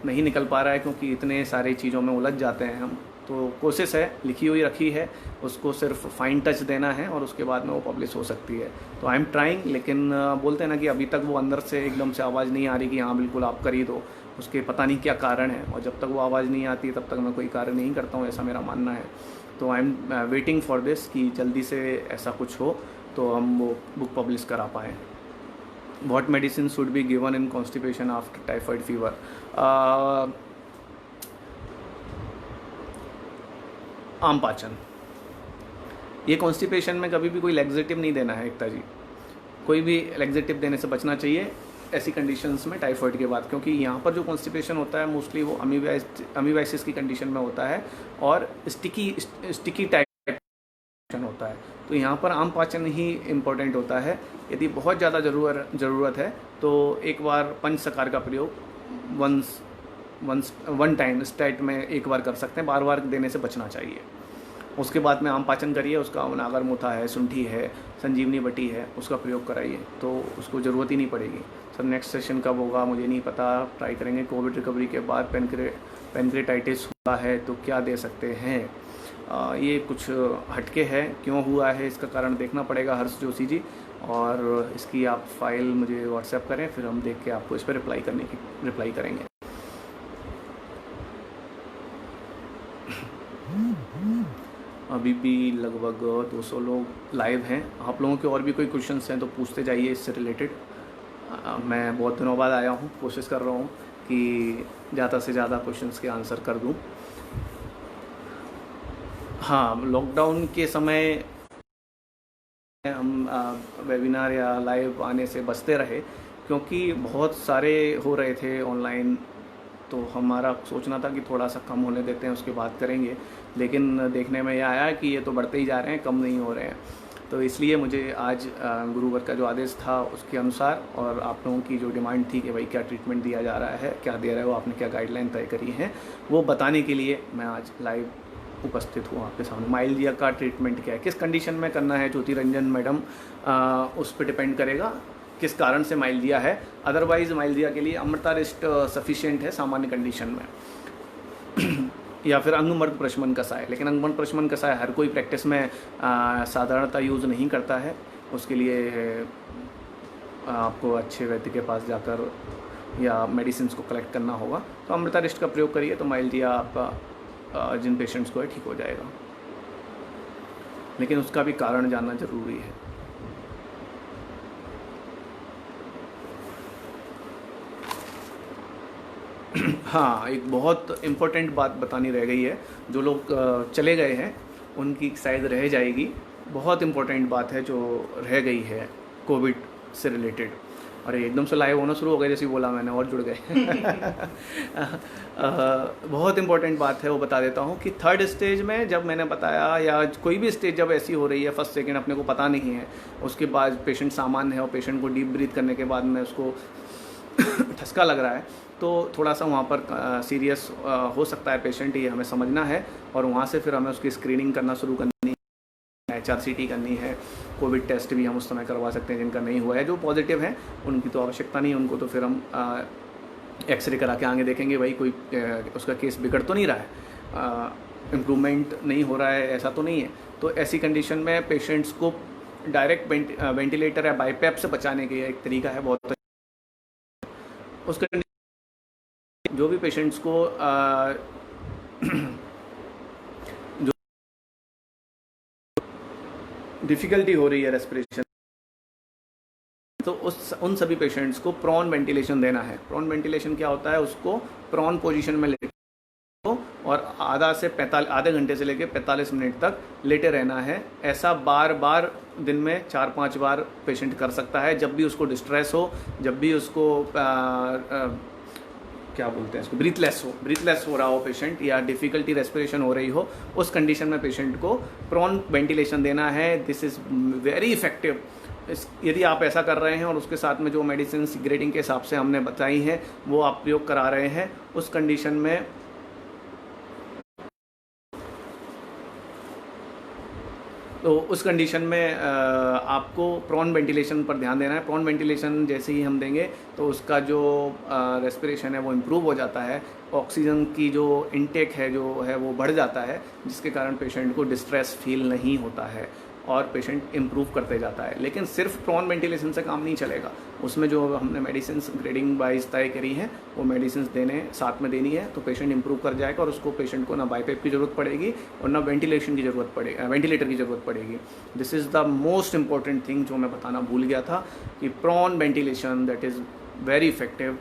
नहीं निकल पा रहा है, क्योंकि इतने सारी चीज़ों में उलझ जाते हैं हम। तो कोशिश है, लिखी हुई रखी है, उसको सिर्फ फाइन टच देना है और उसके बाद में वो पब्लिश हो सकती है। तो आई एम ट्राइंग, लेकिन बोलते हैं ना कि अभी तक वो अंदर से एकदम से आवाज़ नहीं आ रही कि हाँ बिल्कुल आप कर ही दो। उसके पता नहीं क्या कारण है, और जब तक वो आवाज़ नहीं आती तब तक मैं कोई कार्य नहीं करता हूँ, ऐसा मेरा मानना है। तो I am waiting for this कि जल्दी से ऐसा कुछ हो तो हम वो बुक पब्लिश करा पाएँ। What medicine should be given in constipation after typhoid fever? आम पाचन। ये कॉन्स्टिपेशन में कभी भी कोई लैक्सेटिव नहीं देना है एकता जी। कोई भी लैक्सेटिव देने से बचना चाहिए ऐसी कंडीशंस में टाइफाइड के बाद, क्योंकि यहाँ पर जो कॉन्स्टिपेशन होता है मोस्टली वो अमीबाइसिस की कंडीशन में होता है और स्टिकी टाइप होता है। तो यहाँ पर आम पाचन ही इम्पोर्टेंट होता है। यदि बहुत ज़्यादा ज़रूरत है तो एक बार पंचसकार का प्रयोग वन टाइम स्टेट में एक बार कर सकते हैं, बार बार देने से बचना चाहिए। उसके बाद में आम पाचन करिए, उसका नागर मुथा है, शुंठी है, संजीवनी बटी है, उसका प्रयोग कराइए तो उसको ज़रूरत ही नहीं पड़ेगी। सर नेक्स्ट सेशन कब होगा मुझे नहीं पता, ट्राई करेंगे। कोविड रिकवरी के बाद पेनक्रेटाइटिस हुआ है तो क्या दे सकते हैं? ये कुछ हटके है, क्यों हुआ है इसका कारण देखना पड़ेगा हर्ष जोशी जी, और इसकी आप फाइल मुझे व्हाट्सएप करें, फिर हम देख के आपको इस पर रिप्लाई करेंगे। अभी भी लगभग 200 लोग लाइव हैं। आप लोगों के और भी कोई क्वेश्चंस हैं तो पूछते जाइए इससे रिलेटेड। मैं बहुत दिनों बाद आया हूँ, कोशिश कर रहा हूँ कि ज़्यादा से ज़्यादा क्वेश्चंस के आंसर कर दूँ। हाँ, लॉकडाउन के समय हम वेबिनार या लाइव आने से बचते रहे, क्योंकि बहुत सारे हो रहे थे ऑनलाइन, तो हमारा सोचना था कि थोड़ा सा कम होने देते हैं, उसके बाद करेंगे। लेकिन देखने में यह आया कि ये तो बढ़ते ही जा रहे हैं, कम नहीं हो रहे हैं। तो इसलिए मुझे आज गुरुवर का जो आदेश था उसके अनुसार, और आप लोगों की जो डिमांड थी कि भाई क्या ट्रीटमेंट दिया जा रहा है, क्या दे रहे हो, आपने क्या गाइडलाइन तय करी है, वो बताने के लिए मैं आज लाइव उपस्थित हूँ आपके सामने। माइल्जिया का ट्रीटमेंट क्या है, किस कंडीशन में करना है, ज्योति रंजन मैडम, उस पर डिपेंड करेगा किस कारण से माइल्जिया है। अदरवाइज माइल्जिया के लिए अमृता रेस्ट सफिशिएंट है सामान्य कंडीशन में या फिर अंगमर्द प्रशमन कषाय। लेकिन अंगमर्द प्रशमन कषाय हर कोई प्रैक्टिस में साधारणतः यूज़ नहीं करता है, उसके लिए आपको अच्छे वैद्य के पास जाकर या मेडिसिन को कलेक्ट करना होगा। तो अमृता रेस्ट का प्रयोग करिए तो माइल्जिया आपका जिन पेशेंट्स को है ठीक हो जाएगा, लेकिन उसका भी कारण जानना जरूरी है। हाँ, एक बहुत इम्पोर्टेंट बात बतानी रह गई है, जो लोग चले गए हैं उनकी शायद रह जाएगी। बहुत इम्पोर्टेंट बात है जो रह गई है कोविड से रिलेटेड। और एकदम से लाइव होना शुरू हो गए जैसे बोला मैंने, और जुड़ गए बहुत इम्पोर्टेंट बात है, वो बता देता हूँ कि थर्ड स्टेज में जब मैंने बताया, या कोई भी स्टेज जब ऐसी हो रही है, फर्स्ट सेकेंड अपने को पता नहीं है, उसके बाद पेशेंट सामान्य है और पेशेंट को डीप ब्रीथ करने के बाद में उसको ठसका लग रहा है, तो थोड़ा सा वहाँ पर सीरियस हो सकता है पेशेंट, ये हमें समझना है। और वहाँ से फिर हमें उसकी स्क्रीनिंग करना शुरू करनी है, HRCT करनी है, कोविड टेस्ट भी हम उस समय करवा सकते हैं जिनका नहीं हुआ है। जो पॉजिटिव हैं उनकी तो आवश्यकता नहीं, उनको तो फिर हम एक्सरे करा के आगे देखेंगे भाई कोई उसका केस बिगड़ तो नहीं रहा है, इम्प्रूवमेंट नहीं हो रहा है, ऐसा तो नहीं है। तो ऐसी कंडीशन में पेशेंट्स को डायरेक्ट वेंटिलेटर या बाईपैप से बचाने के एक तरीका है बहुत। उस जो भी पेशेंट्स को जो डिफ़िकल्टी हो रही है रेस्पिरेशन, तो उन सभी पेशेंट्स को प्रॉन वेंटिलेशन देना है। प्रॉन वेंटिलेशन क्या होता है, उसको प्रॉन पोजीशन में लेटे और आधे घंटे से लेकर 45 मिनट तक लेटे रहना है। ऐसा बार बार दिन में 4-5 बार पेशेंट कर सकता है। जब भी उसको डिस्ट्रेस हो, जब भी उसको क्या बोलते हैं इसको, ब्रीथलेस हो रहा हो पेशेंट, या डिफ़िकल्टी रेस्पिरेशन हो रही हो, उस कंडीशन में पेशेंट को प्रॉन वेंटिलेशन देना है। दिस इज़ वेरी इफेक्टिव यदि आप ऐसा कर रहे हैं और उसके साथ में जो मेडिसिन ग्रेडिंग के हिसाब से हमने बताई हैं वो आप प्रयोग करा रहे हैं, उस कंडीशन में आपको प्रॉन वेंटिलेशन पर ध्यान देना है। प्रॉन वेंटिलेशन जैसे ही हम देंगे तो उसका जो रेस्पिरेशन है वो इम्प्रूव हो जाता है, ऑक्सीजन की जो इनटेक है जो है वो बढ़ जाता है, जिसके कारण पेशेंट को डिस्ट्रेस फील नहीं होता है और पेशेंट इम्प्रूव करते जाता है। लेकिन सिर्फ प्रॉन वेंटिलेशन से काम नहीं चलेगा, उसमें जो हमने मेडिसिन ग्रेडिंग वाइज तय करी है वो मेडिसिन साथ में देनी है, तो पेशेंट इम्प्रूव कर जाएगा और उसको पेशेंट को ना बाईपेप की ज़रूरत पड़ेगी और ना वेंटिलेटर की ज़रूरत पड़ेगी। This is the most important thing जो मैं बताना भूल गया था कि prone ventilation that is very effective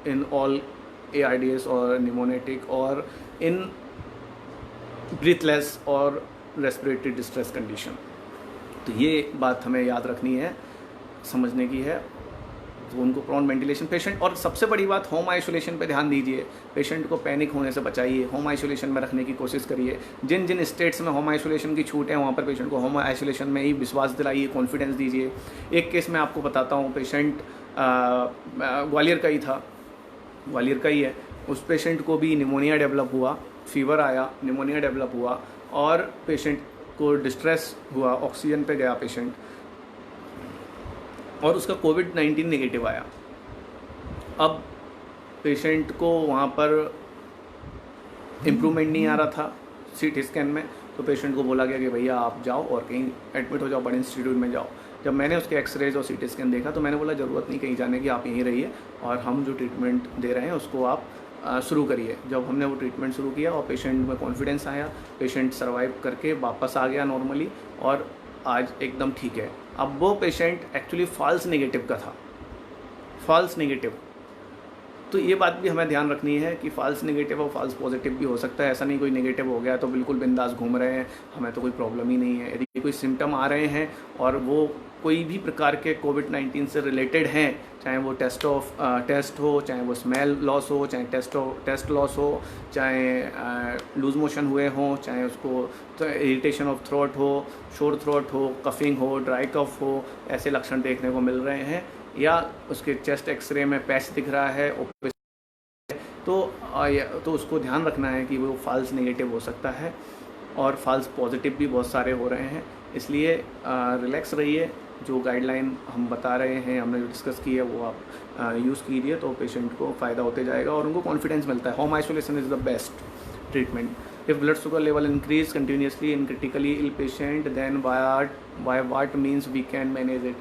in all ARDS और निमोनेटिक और इन ब्रीथलेस और रेस्पिरेटरी डिस्ट्रेस कंडीशन। तो ये बात हमें याद रखनी है, समझने की है। तो उनको प्रॉन वेंटिलेशन पेशेंट, और सबसे बड़ी बात होम आइसोलेशन पे ध्यान दीजिए, पेशेंट को पैनिक होने से बचाइए, होम आइसोलेशन में रखने की कोशिश करिए। जिन जिन स्टेट्स में होम आइसोलेशन की छूट है वहाँ पर पेशेंट को होम आइसोलेशन में ही विश्वास दिलाइए, कॉन्फिडेंस दीजिए। एक केस मैं आपको बताता हूँ, पेशेंट ग्वालियर का ही है। उस पेशेंट को भी निमोनिया डेवलप हुआ, फीवर आया, निमोनिया डेवलप हुआ और पेशेंट को डिस्ट्रेस हुआ, ऑक्सीजन पे गया पेशेंट और उसका कोविड-19 नेगेटिव आया। अब पेशेंट को वहाँ पर इम्प्रूवमेंट नहीं आ रहा था CT स्कैन में, तो पेशेंट को बोला गया कि भैया आप जाओ और कहीं एडमिट हो जाओ, बड़े इंस्टीट्यूट में जाओ। जब मैंने उसके एक्सरेज और CT स्कैन देखा तो मैंने बोला ज़रूरत नहीं कहीं जाने की, आप यहीं रहिए और हम जो ट्रीटमेंट दे रहे हैं उसको आप शुरू करिए। जब हमने वो ट्रीटमेंट शुरू किया और पेशेंट में कॉन्फिडेंस आया, पेशेंट सर्वाइव करके वापस आ गया नॉर्मली और आज एकदम ठीक है। अब वो पेशेंट एक्चुअली फॉल्स नेगेटिव का था, फॉल्स नेगेटिव। तो ये बात भी हमें ध्यान रखनी है कि फॉल्स नेगेटिव और फॉल्स पॉजिटिव भी हो सकता है। ऐसा नहीं कोई नेगेटिव हो गया तो बिल्कुल बिंदास घूम रहे हैं, हमें तो कोई प्रॉब्लम ही नहीं है। यदि कोई सिम्टम आ रहे हैं और वो कोई भी प्रकार के कोविड-19 से रिलेटेड हैं, चाहे वो टेस्ट हो, चाहे वो स्मेल लॉस हो, चाहे टेस्ट लॉस हो, चाहे लूज मोशन हुए हों, चाहे उसको तो इरिटेशन ऑफ थ्रोट हो, शोर थ्रोट हो, कफिंग हो, ड्राई कफ हो, ऐसे लक्षण देखने को मिल रहे हैं, या उसके चेस्ट एक्सरे में पैच दिख रहा है तो उसको ध्यान रखना है कि वो फॉल्स नेगेटिव हो सकता है और फॉल्स पॉजिटिव भी बहुत सारे हो रहे हैं। इसलिए रिलैक्स रहिए, जो गाइडलाइन हम बता रहे हैं, हमने जो डिस्कस की है वो आप यूज़ कीजिए तो पेशेंट को फ़ायदा होते जाएगा और उनको कॉन्फिडेंस मिलता है। Home isolation is the best treatment. If blood sugar level increase continuously in critically ill patient then by what means we can manage it.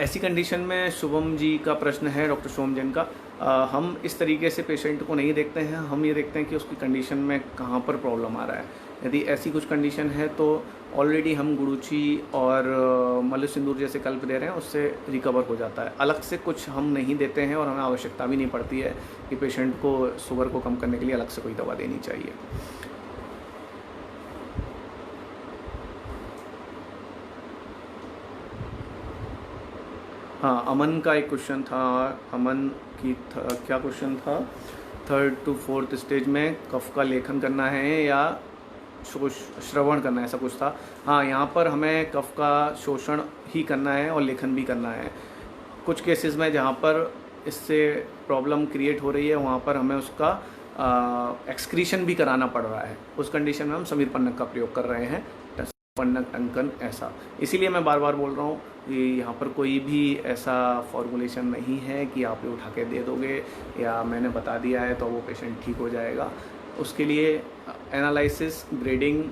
ऐसी कंडीशन में शुभम जी का प्रश्न है, डॉक्टर सोम जैन का, हम इस तरीके से पेशेंट को नहीं देखते हैं, हम ये देखते हैं कि उसकी कंडीशन में कहाँ पर प्रॉब्लम आ रहा है। यदि ऐसी कुछ कंडीशन है तो ऑलरेडी हम गुड़ूची और मल्ल सिंदूर जैसे कल्प दे रहे हैं, उससे रिकवर हो जाता है। अलग से कुछ हम नहीं देते हैं और हमें आवश्यकता भी नहीं पड़ती है कि पेशेंट को शुगर को कम करने के लिए अलग से कोई दवा देनी चाहिए। हाँ, अमन का एक क्वेश्चन था, अमन की क्या क्वेश्चन था, 3rd to 4th स्टेज में कफ का लेखन करना है या श्रवण करना है, ऐसा कुछ था। हाँ, यहाँ पर हमें कफ का शोषण ही करना है और लेखन भी करना है। कुछ केसेस में जहाँ पर इससे प्रॉब्लम क्रिएट हो रही है वहाँ पर हमें उसका एक्सक्रीशन भी कराना पड़ रहा है। उस कंडीशन में हम समीर पन्नग का प्रयोग कर रहे हैं, पन्नग टंकन ऐसा। इसीलिए मैं बार बार बोल रहा हूँ कि यहाँ पर कोई भी ऐसा फॉर्मुलेशन नहीं है कि आप ये उठा के दे दोगे या मैंने बता दिया है तो वो पेशेंट ठीक हो जाएगा। उसके लिए एनालिसिस, ग्रेडिंग,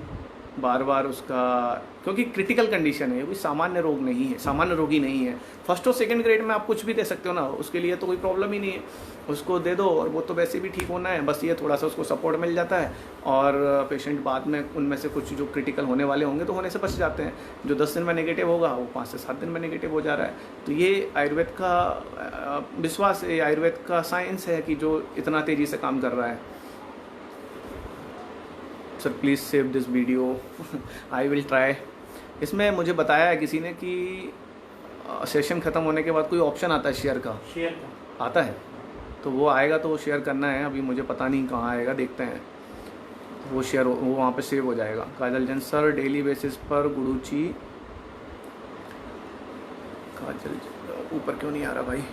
बार बार उसका, क्योंकि क्रिटिकल कंडीशन है, कोई सामान्य रोग नहीं है, सामान्य रोगी नहीं है। 1st और 2nd ग्रेड में आप कुछ भी दे सकते हो ना, उसके लिए तो कोई प्रॉब्लम ही नहीं है, उसको दे दो और वो तो वैसे भी ठीक होना है। बस ये थोड़ा सा उसको सपोर्ट मिल जाता है और पेशेंट बाद में उनमें से कुछ जो क्रिटिकल होने वाले होंगे तो होने से बच जाते हैं। जो 10 दिन में नेगेटिव होगा वो 5 से 7 दिन में नेगेटिव हो जा रहा है। तो ये आयुर्वेद का विश्वास है, आयुर्वेद का साइंस है कि जो इतना तेज़ी से काम कर रहा है। Sir please save this video, I will try. इसमें मुझे बताया है किसी ने कि सेशन ख़त्म होने के बाद कोई ऑप्शन आता है शेयर का आता है, तो वो आएगा तो वो शेयर करना है। अभी मुझे पता नहीं कहाँ आएगा, देखते हैं। वो शेयर वो वहाँ पे सेव हो जाएगा। काजल जैन सर, डेली बेसिस पर गुड़ूची काजल ऊपर क्यों नहीं आ रहा भाई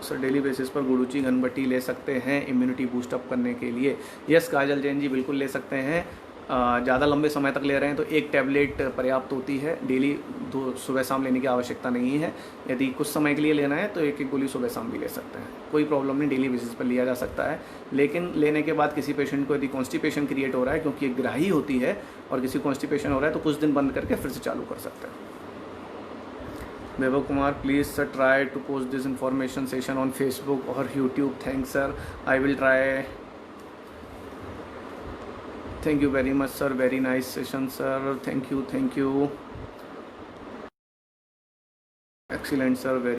सर? डेली बेसिस पर गुड़ूची घनबटी ले सकते हैं इम्यूनिटी बूस्टअप करने के लिए? यस काजल जैन जी, बिल्कुल ले सकते हैं। ज़्यादा लंबे समय तक ले रहे हैं तो एक टैबलेट पर्याप्त होती है। डेली 2 सुबह शाम लेने की आवश्यकता नहीं है। यदि कुछ समय के लिए लेना है तो एक गोली सुबह शाम भी ले सकते हैं, कोई प्रॉब्लम नहीं, डेली बेसिस पर लिया जा सकता है। लेकिन लेने के बाद किसी पेशेंट को यदि कॉन्स्टिपेशन क्रिएट हो रहा है, क्योंकि एक ग्राही होती है, और किसी कॉन्स्टिपेशन हो रहा है तो कुछ दिन बंद करके फिर से चालू कर सकते हैं। Vaibhav Kumar, please sir try to post this information session on Facebook और YouTube. Thanks sir, I will try. Thank you very much sir, very nice session sir, thank you, excellent sir, very